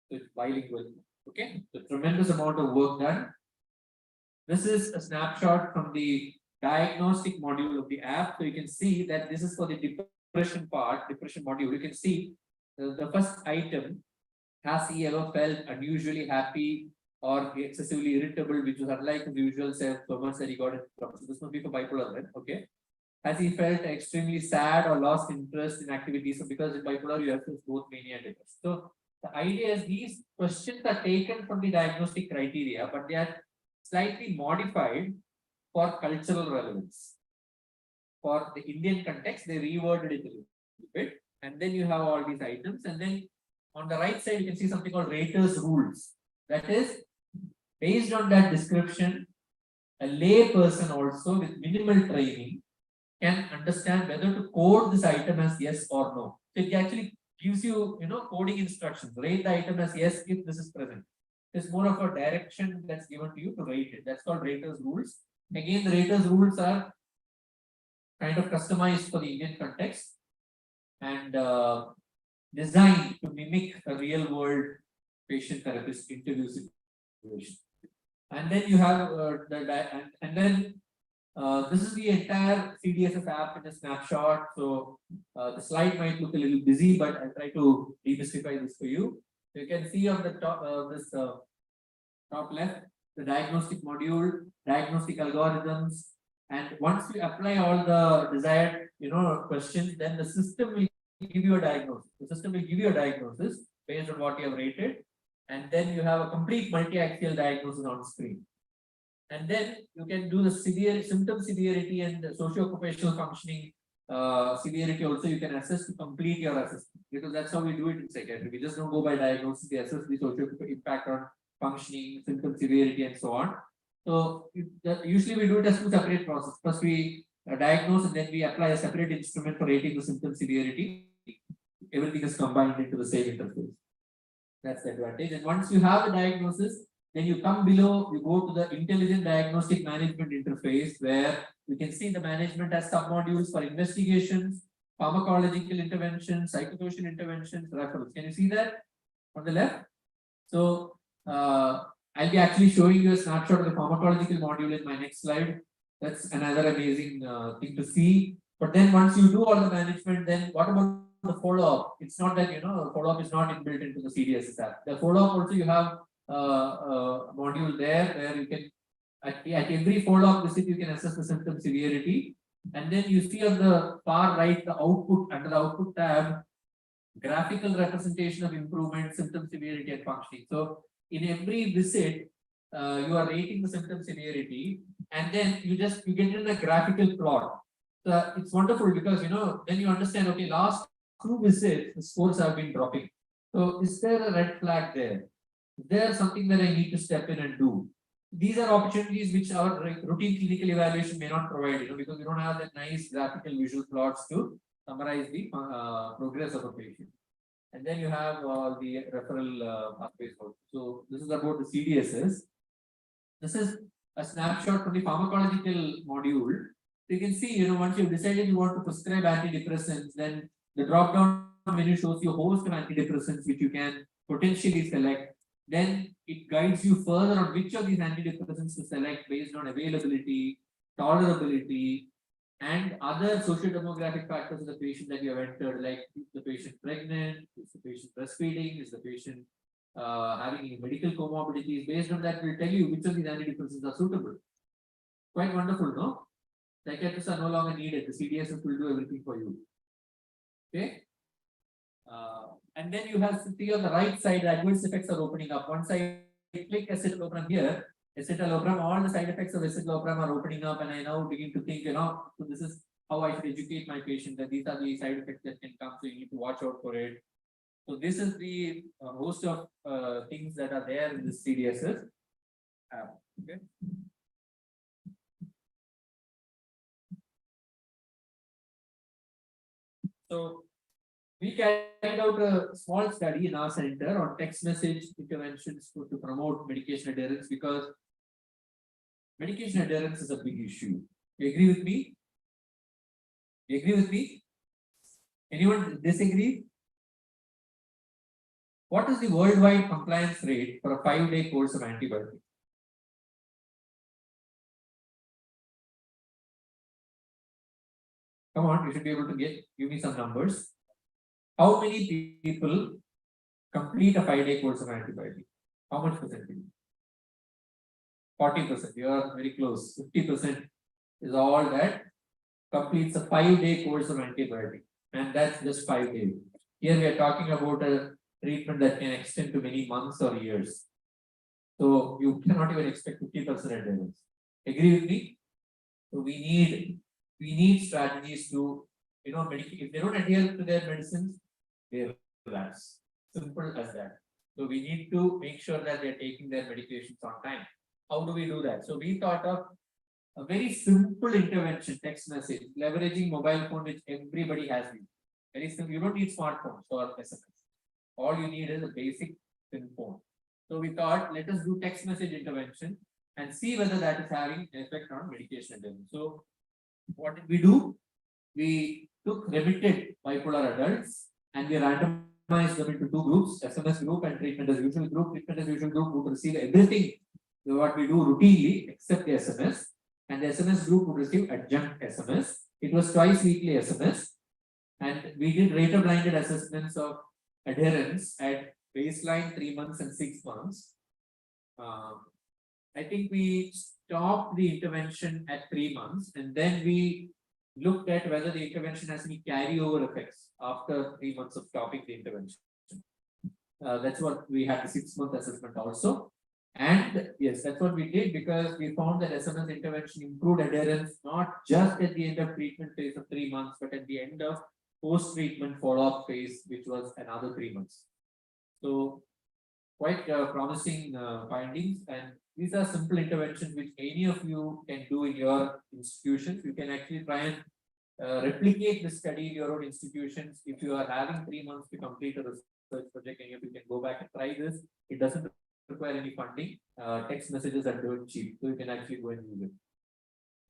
So it's bilingual. Okay. So tremendous amount of work done. This is a snapshot from the diagnostic module of the app. So you can see that this is for the depression part, depression module. You can see the first item: has he ever felt unusually happy or excessively irritable, which was unlike his usual self-performance that he got in trouble. So this must be for bipolar, right? Okay. Has he felt extremely sad or lost interest in activities? So because in bipolar, you have both mania and depression. So the idea is these questions are taken from the diagnostic criteria, but they are slightly modified for cultural relevance. For the Indian context, they reworded it a little bit, and then you have all these items, and then on the right side, you can see something called raters rules. That is, based on that description, a lay person also with minimal training can understand whether to code this item as yes or no. So it actually gives you, coding instructions. Rate the item as yes if this is present. It's more of a direction that's given to you to rate it. That's called raters rules. Again, the raters rules are kind of customized for the Indian context and designed to mimic a real world patient therapist interview situation. And then you have this is the entire CDSS app in a snapshot. So the slide might look a little busy, but I'll try to demystify this for you. You can see on the top, top left, the diagnostic module, diagnostic algorithms, and once you apply all the desired, questions, then the system will give you a diagnosis. The system will give you a diagnosis based on what you have rated, and then you have a complete multi-axial diagnosis on screen. And then you can do the symptom severity and the socio-occupational functioning severity also you can assess to complete your assessment, because that's how we do it in psychiatry. We just don't go by diagnosis, we assess the socio-occupational impact on functioning, symptom severity, and so on. So usually we do it as two separate processes. First we diagnose, and then we apply a separate instrument for rating the symptom severity. Everything is combined into the same interface. That's the advantage. And once you have a diagnosis, then you come below, you go to the intelligent diagnostic management interface, where you can see the management has submodules for investigations, pharmacological interventions, psychosocial interventions, referrals. Can you see that on the left? So I'll be actually showing you a snapshot of the pharmacological module in my next slide. That's another amazing thing to see. But then once you do all the management, then what about the follow-up? It's not that, follow-up is not inbuilt into the CDSS app. The follow-up also you have module there where you can at every follow-up visit you can assess the symptom severity, and then you see on the far right the output, under the output tab, graphical representation of improvement, symptom severity, and functioning. So in every visit you are rating the symptom severity, and then you get in a graphical plot. So it's wonderful because then you understand, okay, last 2 visits the scores have been dropping. So is there a red flag there? Is there something that I need to step in and do? These are opportunities which our routine clinical evaluation may not provide, because we don't have that nice graphical visual plots to summarize the progress of a patient. And then you have the referral pathways. So this is about the CDSS. This is a snapshot from the pharmacological module. So you can see, once you've decided you want to prescribe antidepressants, then the drop-down menu shows you a host of antidepressants which you can potentially select. Then it guides you further on which of these antidepressants to select based on availability, tolerability, and other socio-demographic factors of the patient that you have entered, like is the patient pregnant, is the patient breastfeeding, is the patient having any medical comorbidities. Based on that, we'll tell you which of these antidepressants are suitable. Quite wonderful, no? Psychiatrists are no longer needed. The CDSS will do everything for you. Okay. And then you have to see on the right side, the adverse effects are opening up. Once I click escitalopram here, escitalopram, all the side effects of escitalopram are opening up, and I now begin to think, so this is how I should educate my patient that these are the side effects that can come, so you need to watch out for it. So this is the host of things that are there in this CDSS app. Okay. So we carried out a small study in our center on text message interventions to promote medication adherence, because medication adherence is a big issue. You agree with me? You agree with me? Anyone disagree? What is the worldwide compliance rate for a 5-day course of antibiotics? Come on, you should be able to give me some numbers. How many people complete a 5-day course of antibiotics? How much percentage? 40%. You are very close. 50% is all that completes a 5-day course of antibiotics, and that's just 5 days. Here we are talking about a treatment that can extend to many months or years. So you cannot even expect 50% adherence. Agree with me? So we need strategies to, if they don't adhere to their medicines, they relapse. Simple as that. So we need to make sure that they're taking their medications on time. How do we do that? So we thought of a very simple intervention, text message, leveraging mobile phone, which everybody has. Very simple. You don't need smartphones or SMS. All you need is a basic SIM phone. So we thought, let us do text message intervention and see whether that is having an effect on medication adherence. So what did we do? We took remitted bipolar adults and we randomized them into two groups, SMS group and treatment as usual group. Treatment as usual group would receive everything what we do routinely except the SMS, and the SMS group would receive adjunct SMS. It was twice weekly SMS, and we did rate of blinded assessments of adherence at baseline 3 months and 6 months. I think we stopped the intervention at 3 months, and then we looked at whether the intervention has any carryover effects after 3 months of stopping the intervention. That's what we had the 6-month assessment also. And yes, that's what we did, because we found that SMS intervention improved adherence not just at the end of treatment phase of 3 months, but at the end of post-treatment follow-up phase, which was another 3 months. So quite promising findings, and these are simple interventions which any of you can do in your institutions. You can actually try and replicate the study in your own institutions. If you are having 3 months to complete a research project, and if you can go back and try this, it doesn't require any funding. Text messages are doing cheap, so you can actually go and use it.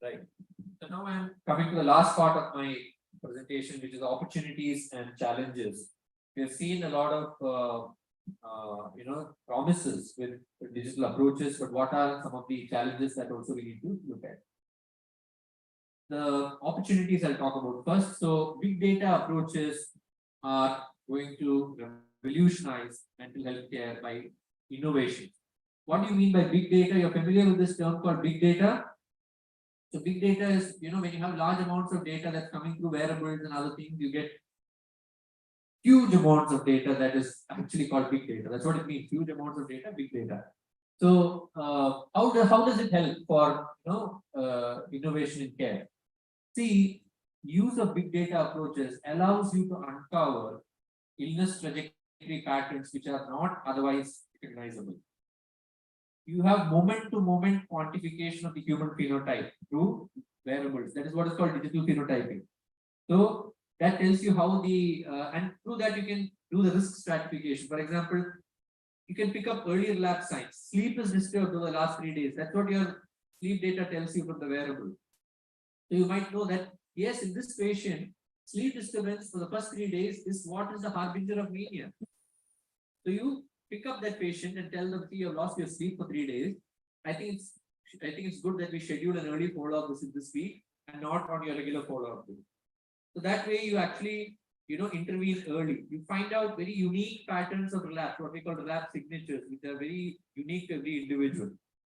Right. So now I'm coming to the last part of my presentation, which is opportunities and challenges. We have seen a lot of promises with digital approaches, but what are some of the challenges that also we need to look at? The opportunities I'll talk about first. So big data approaches are going to revolutionize mental health care by innovation. What do you mean by big data? You're familiar with this term called big data? So big data is, when you have large amounts of data that's coming through wearables and other things, you get huge amounts of data that is actually called big data. That's what it means, huge amounts of data, big data. So how does it help for innovation in care? See, use of big data approaches allows you to uncover illness trajectory patterns which are not otherwise recognizable. You have moment-to-moment quantification of the human phenotype through wearables. That is what is called digital phenotyping. So that tells you how and through that you can do the risk stratification. For example, you can pick up earlier lab signs. Sleep is disturbed over the last 3 days. That's what your sleep data tells you from the wearable. So you might know that, yes, in this patient, sleep disturbance for the first 3 days is what is the harbinger of mania. So you pick up that patient and tell them, see, you have lost your sleep for 3 days. I think it's good that we schedule an early follow-up this week and not on your regular follow-up week. So that way you actually, intervene early. You find out very unique patterns of relapse, what we call relapse signatures, which are very unique to every individual.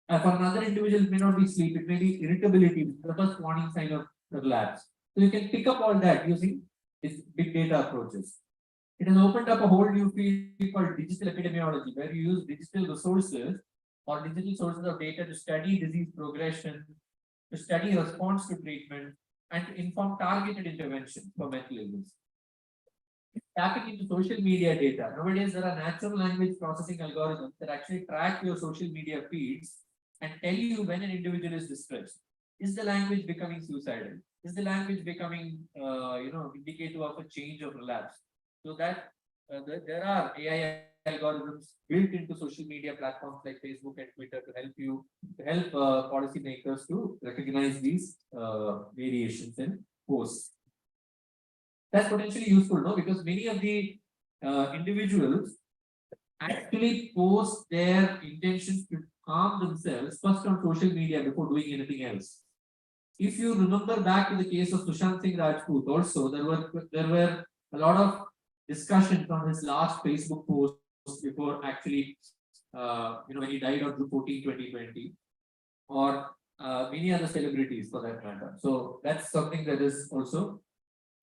For another individual, it may not be sleep, it may be irritability, which is the first warning sign of relapse. So you can pick up all that using these big data approaches. It has opened up a whole new field called digital epidemiology, where you use digital resources or digital sources of data to study disease progression, to study response to treatment, and to inform targeted intervention for mental illness. Tapping into social media data. Nowadays, there are natural language processing algorithms that actually track your social media feeds and tell you when an individual is distressed. Is the language becoming suicidal? Is the language becoming, indicative of a change of relapse? So that there are AI algorithms built into social media platforms like Facebook and Twitter to help policymakers to recognize these variations in posts. That's potentially useful, no? Because many of the individuals actually post their intentions to harm themselves first on social media before doing anything else. If you remember back to the case of Sushant Singh Rajput, also there were a lot of discussions on his last Facebook post before actually, when he died on June 14, 2020, or many other celebrities for that matter. So that's something that is also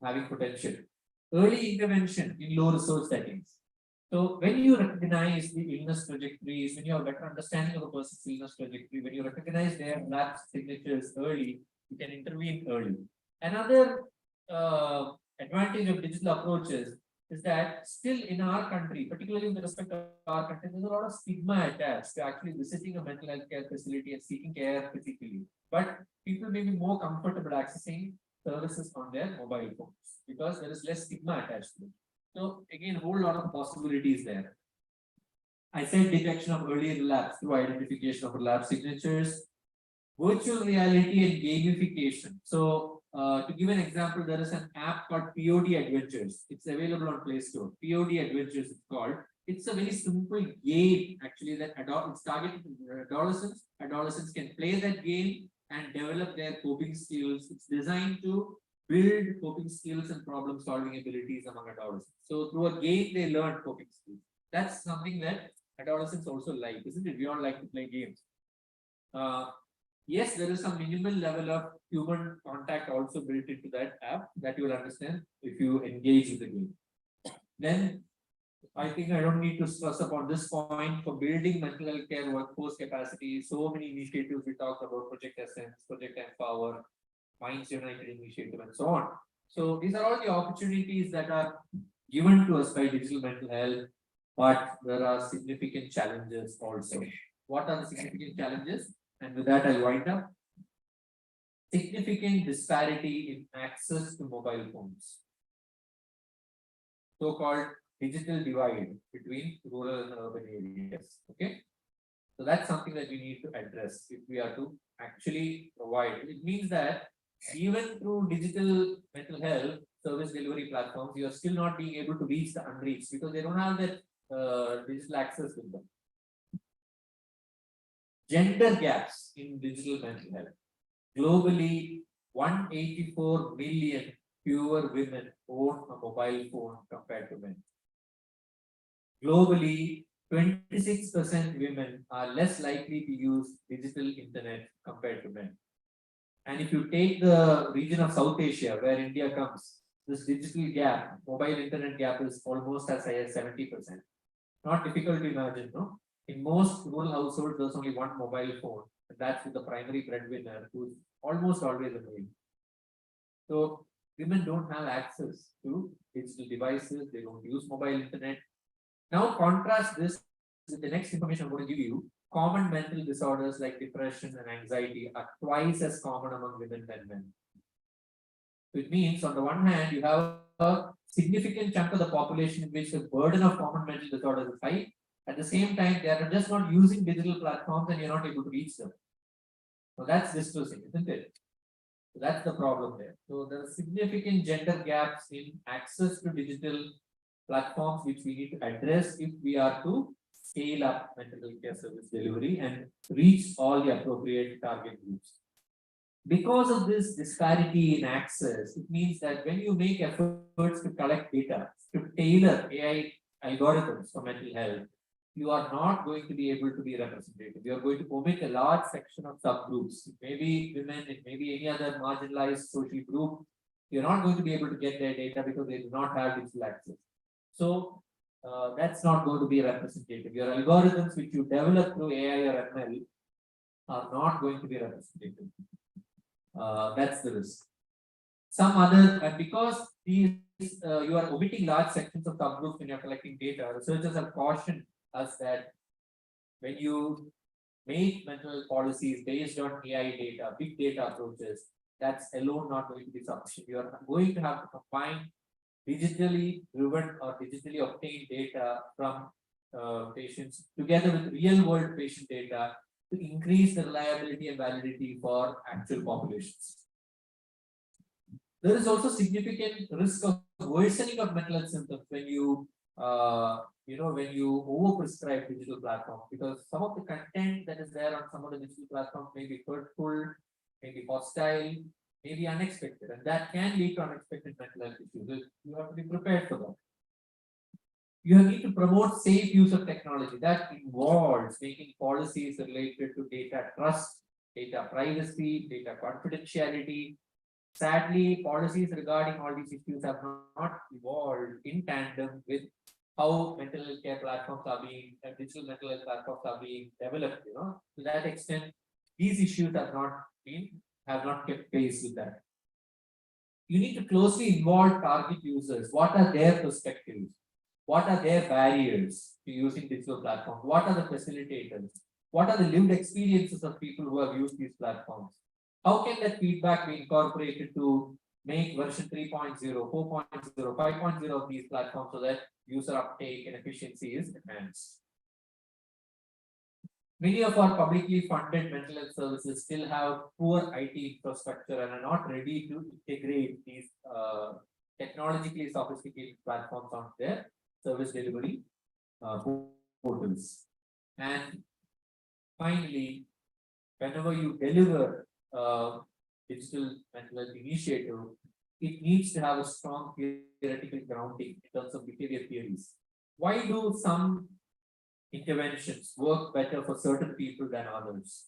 having potential. Early intervention in low resource settings. So when you recognize the illness trajectories, when you have a better understanding of a person's illness trajectory, when you recognize their lapse signatures early, you can intervene early. Another advantage of digital approaches is that still in our country, particularly with respect to our country, there's a lot of stigma attached to actually visiting a mental health care facility and seeking care physically. But people may be more comfortable accessing services on their mobile phones because there is less stigma attached to it. So again, a whole lot of possibilities there. I said detection of early relapse through identification of relapse signatures, virtual reality and gamification. So to give an example, there is an app called POD Adventures. It's available on Play Store. POD Adventures it's called. It's a very simple game actually that it's targeted to adolescents. Adolescents can play that game and develop their coping skills. It's designed to build coping skills and problem solving abilities among adolescents. So through a game, they learn coping skills. That's something that adolescents also like, isn't it? We all like to play games. Yes, there is some minimal level of human contact also built into that app that you will understand if you engage with the game. Then I think I don't need to stress upon this point for building mental health care workforce capacity. So many initiatives we talked about, Project Essence, Project Empower, Minds United Initiative, and so on. So these are all the opportunities that are given to us by digital mental health, but there are significant challenges also. What are the significant challenges? And with that, I'll wind up. Significant disparity in access to mobile phones. So-called digital divide between rural and urban areas. Okay. So that's something that we need to address if we are to actually provide. It means that even through digital mental health service delivery platforms, you are still not being able to reach the unreached because they don't have that digital access with them. Gender gaps in digital mental health. Globally, 184 million fewer women own a mobile phone compared to men. Globally, 26% women are less likely to use digital internet compared to men. And if you take the region of South Asia, where India comes, this digital gap, mobile internet gap is almost as high as 70%. Not difficult to imagine, no? In most rural households, there's only one mobile phone, and that's with the primary breadwinner who's almost always a male. So women don't have access to digital devices, they don't use mobile internet. Now contrast this with the next information I'm going to give you. Common mental disorders like depression and anxiety are twice as common among women than men. So it means on the one hand, you have a significant chunk of the population in which the burden of common mental disorders is high. At the same time, they are just not using digital platforms and you're not able to reach them. So that's distressing, isn't it? So that's the problem there. So there are significant gender gaps in access to digital platforms which we need to address if we are to scale up mental health care service delivery and reach all the appropriate target groups. Because of this disparity in access, it means that when you make efforts to collect data, to tailor AI algorithms for mental health, you are not going to be able to be representative. You are going to omit a large section of subgroups. It may be women, it may be any other marginalized social group. You're not going to be able to get their data because they do not have digital access. So that's not going to be representative. Your algorithms which you develop through AI or ML are not going to be representative. That's the risk. Some other, and because these you are omitting large sections of subgroups when you're collecting data, researchers have cautioned us that when you make mental health policies based on AI data, big data approaches, that's alone not going to be sufficient. You are going to have to combine digitally driven or digitally obtained data from patients together with real world patient data to increase the reliability and validity for actual populations. There is also significant risk of worsening of mental health symptoms when you when you overprescribe digital platforms, because some of the content that is there on some of the digital platforms may be hurtful, may be hostile, may be unexpected, and that can lead to unexpected mental health issues. You have to be prepared for that. You need to promote safe use of technology. That involves making policies related to data trust, data privacy, data confidentiality. Sadly, policies regarding all these issues have not evolved in tandem with how mental health care platforms are being, digital mental health platforms are being developed, to that extent, these issues have not kept pace with that. You need to closely involve target users. What are their perspectives? What are their barriers to using digital platforms? What are the facilitators? What are the lived experiences of people who have used these platforms? How can that feedback be incorporated to make version 3.0, 4.0, 5.0 of these platforms so that user uptake and efficiency is enhanced? Many of our publicly funded mental health services still have poor IT infrastructure and are not ready to integrate these technologically sophisticated platforms on their service delivery portals. And finally, whenever you deliver digital mental health initiative, it needs to have a strong theoretical grounding in terms of behavior theories. Why do some interventions work better for certain people than others?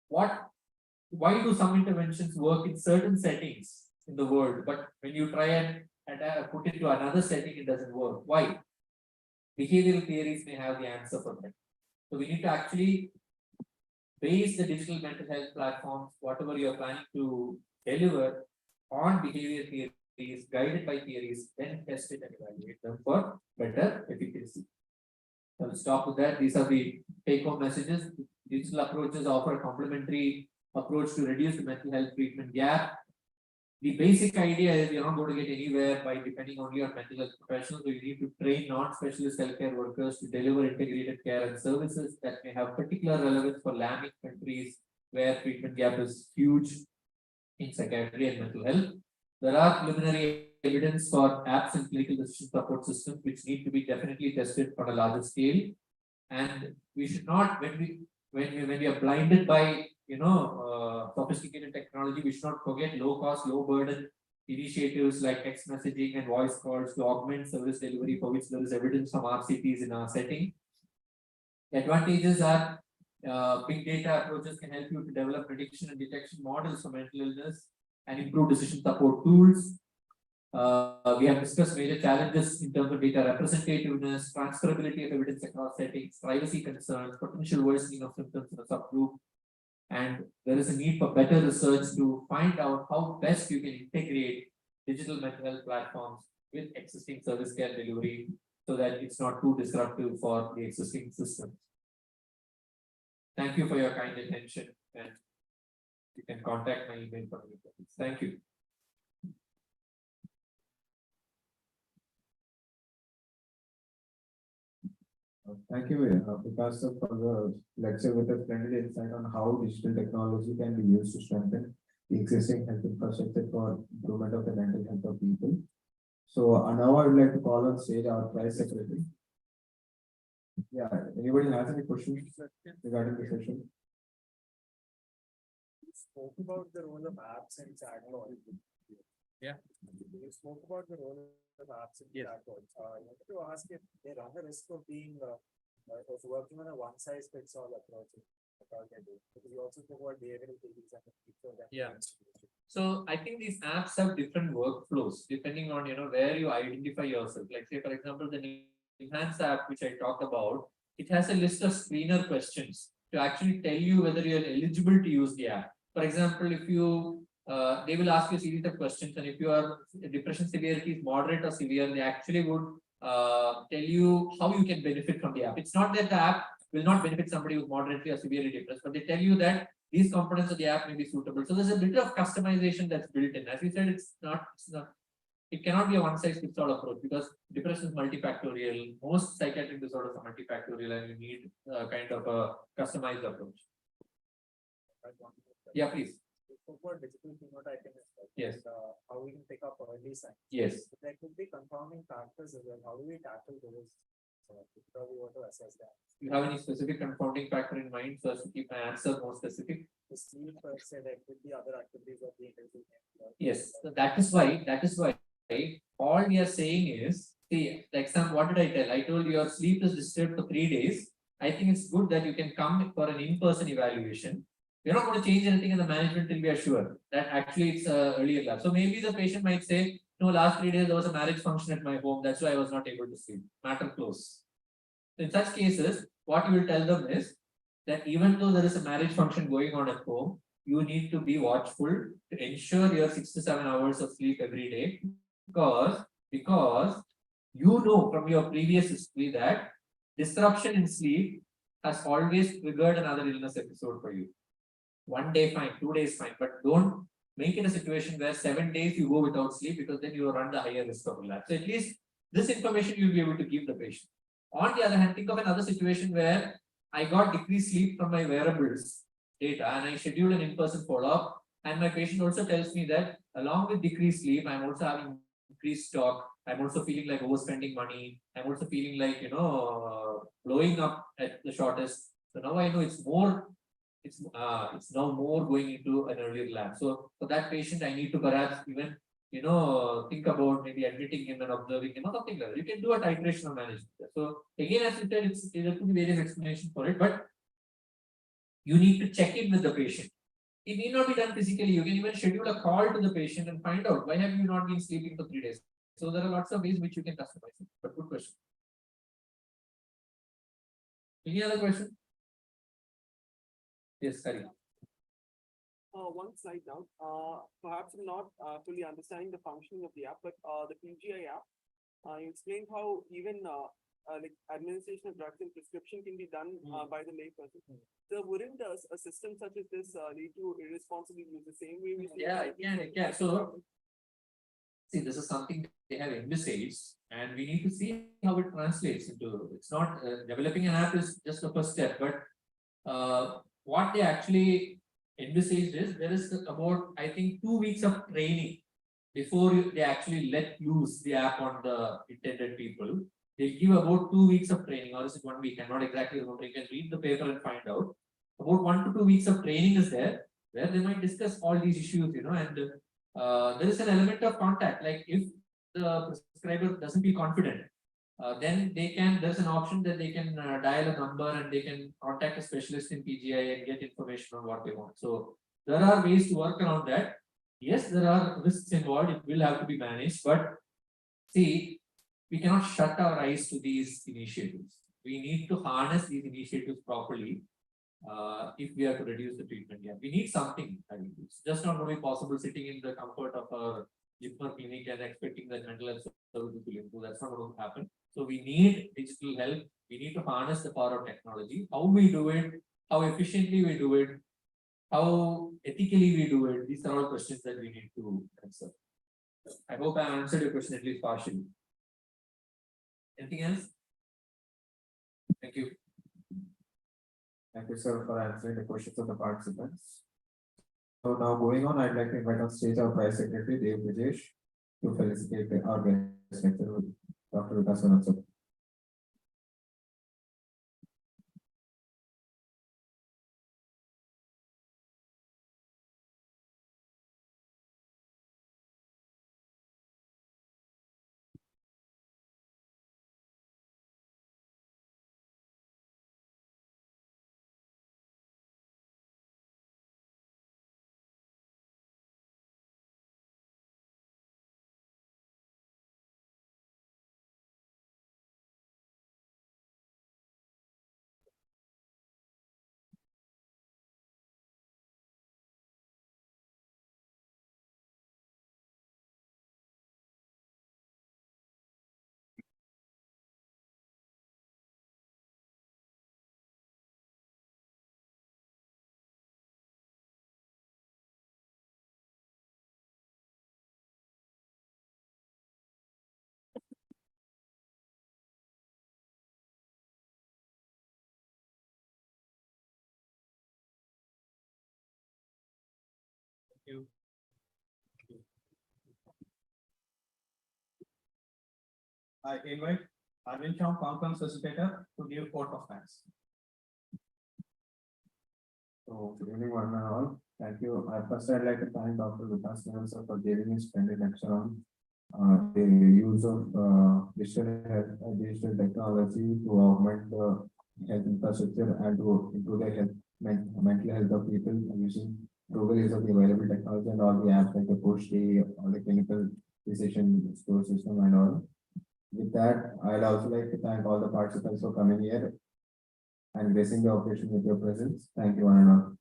Why do some interventions work in certain settings in the world, but when you try and put it to another setting, it doesn't work? Why? Behavioral theories may have the answer for that. So we need to actually base the digital mental health platforms, whatever you're planning to deliver, on behavior theories, guided by theories, then test it and evaluate them for better efficacy. So I'll stop with that. These are the take-home messages. Digital approaches offer a complementary approach to reduce the mental health treatment gap. The basic idea is you're not going to get anywhere by depending only on mental health professionals. So you need to train non-specialist healthcare workers to deliver integrated care and services that may have particular relevance for landing countries where treatment gap is huge in psychiatry and mental health. There are preliminary evidence for apps and clinical decision support systems which need to be definitely tested on a larger scale. And we should not, when we are blinded by sophisticated technology, we should not forget low cost, low burden initiatives like text messaging and voice calls to augment service delivery, for which there is evidence from RCTs in our setting. The advantages are big data approaches can help you to develop prediction and detection models for mental illness and improve decision support tools. We have discussed major challenges in terms of data representativeness, transferability of evidence across settings, privacy concerns, potential worsening of symptoms in a subgroup. And there is a need for better research to find out how best you can integrate digital mental health platforms with existing service care delivery so that it's not too disruptive for the existing systems. Thank you for your kind attention, and you can contact my email for any questions. Thank you. Thank you, Vikas, for the lecture with a splendid insight on how digital technology can be used to strengthen the existing health infrastructure for improvement of the mental health of people. So now I would like to call on stage our Prize Secretary. Yeah, anybody has any questions regarding the session? You spoke about the role of apps and chatbots. Yeah. You spoke about the role of apps and chatbots. I wanted to ask if they run the risk of being of working on a one-size-fits-all approach. Because you also spoke about behavioral theories and the future of that. Yeah. So I think these apps have different workflows depending on where you identify yourself. Like say for example, the Enhance app which I talked about, it has a list of screener questions to actually tell you whether you are eligible to use the app. For example, if you they will ask you a series of questions, and if your depression severity is moderate or severe, they actually would tell you how you can benefit from the app. It's not that the app will not benefit somebody who's moderately or severely depressed, but they tell you that these components of the app may be suitable. So there's a bit of customization that's built in. As we said, it cannot be a one-size-fits-all approach because depression is multifactorial. Most psychiatric disorders are multifactorial, and you need kind of a customized approach. Yeah, please. For digital phenotyping as well. Yes. How we can pick up early signs. Yes. But there could be confounding factors as well. How do we tackle those? Because we want to assess that. You have any specific confounding factor in mind so as to keep my answer more specific? The sleep per se, there could be other activities of the individual. Yes. So that is why all we are saying is, see, like what did I tell? I told you your sleep is disturbed for 3 days. I think it's good that you can come for an in-person evaluation. We're not going to change anything in the management till we are sure that actually it's earlier lab. So maybe the patient might say, no, last 3 days there was a marriage function at my home, that's why I was not able to sleep. Matter close. In such cases, what you will tell them is that even though there is a marriage function going on at home, you need to be watchful to ensure your 6 to 7 hours of sleep every day, because you know from your previous history that disruption in sleep has always triggered another illness episode for you. 1 day fine, 2 days fine, but don't make it a situation where 7 days you go without sleep, because then you run the higher risk of relapse. So at least this information you'll be able to give the patient. On the other hand, think of another situation where I got decreased sleep from my wearables data and I schedule an in-person follow-up, and my patient also tells me that along with decreased sleep, I'm also having increased stock. I'm also feeling like overspending money. I'm also feeling like, blowing up at the shortest. So now I know it's now more going into an early relapse. So for that patient, I need to perhaps even think about maybe admitting him and observing him or something like that. You can do a titration of management. So again, as you said, there could be various explanations for it, but you need to check in with the patient. It need not be done physically. You can even schedule a call to the patient and find out why have you not been sleeping for 3 days. So there are lots of ways which you can customize it. But good question. Any other question? Yes, Hari. One slide down. Perhaps I'm not fully understanding the functioning of the app, but the PGI app, you explained how even like administration of drugs and prescription can be done by the layperson. So wouldn't a system such as this lead to irresponsible use the same way we see? Yeah, it can. So see, this is something they have envisaged, and we need to see how it translates into. It's not developing an app is just the first step, but what they actually envisaged is there is about, I think, 2 weeks of training before they actually let loose the app on the intended people. They give about 2 weeks of training, or is it 1 week? I'm not exactly remembering. You can read the paper and find out. About 1 to 2 weeks of training is there, where they might discuss all these issues, and there is an element of contact. Like if the prescriber doesn't feel confident, then there's an option that they can dial a number and they can contact a specialist in PGI and get information on what they want. So there are ways to work around that. Yes, there are risks involved. It will have to be managed, but see, we cannot shut our eyes to these initiatives. We need to harness these initiatives properly if we are to reduce the treatment gap. We need something. It's just not going to be possible sitting in the comfort of our JIPMER clinic and expecting that mental health services will improve. That's not going to happen. So we need digital help. We need to harness the power of technology. How we do it, how efficiently we do it, how ethically we do it. These are all questions that we need to answer. I hope I answered your question at least partially. Anything else? Thank you. Thank you, sir, for answering the questions of the participants. So now going on, I'd like to invite on stage our Vice Secretary, Dev Vijesh, to felicitate our guest lecturer, Dr. Vikas. You. I invite Arvind Chong, conference facilitator, to give vote of thanks. So good evening, one and all. Thank you. First, I'd like to thank Dr. Vikas sir for giving his splendid lecture on the use of digital technology to augment the health infrastructure and to improve the mental health of people using global use of the available technology and all the apps like the push, all the clinical decision score system and all. With that, I'd also like to thank all the participants for coming here and gracing the occasion with your presence. Thank you, one and all.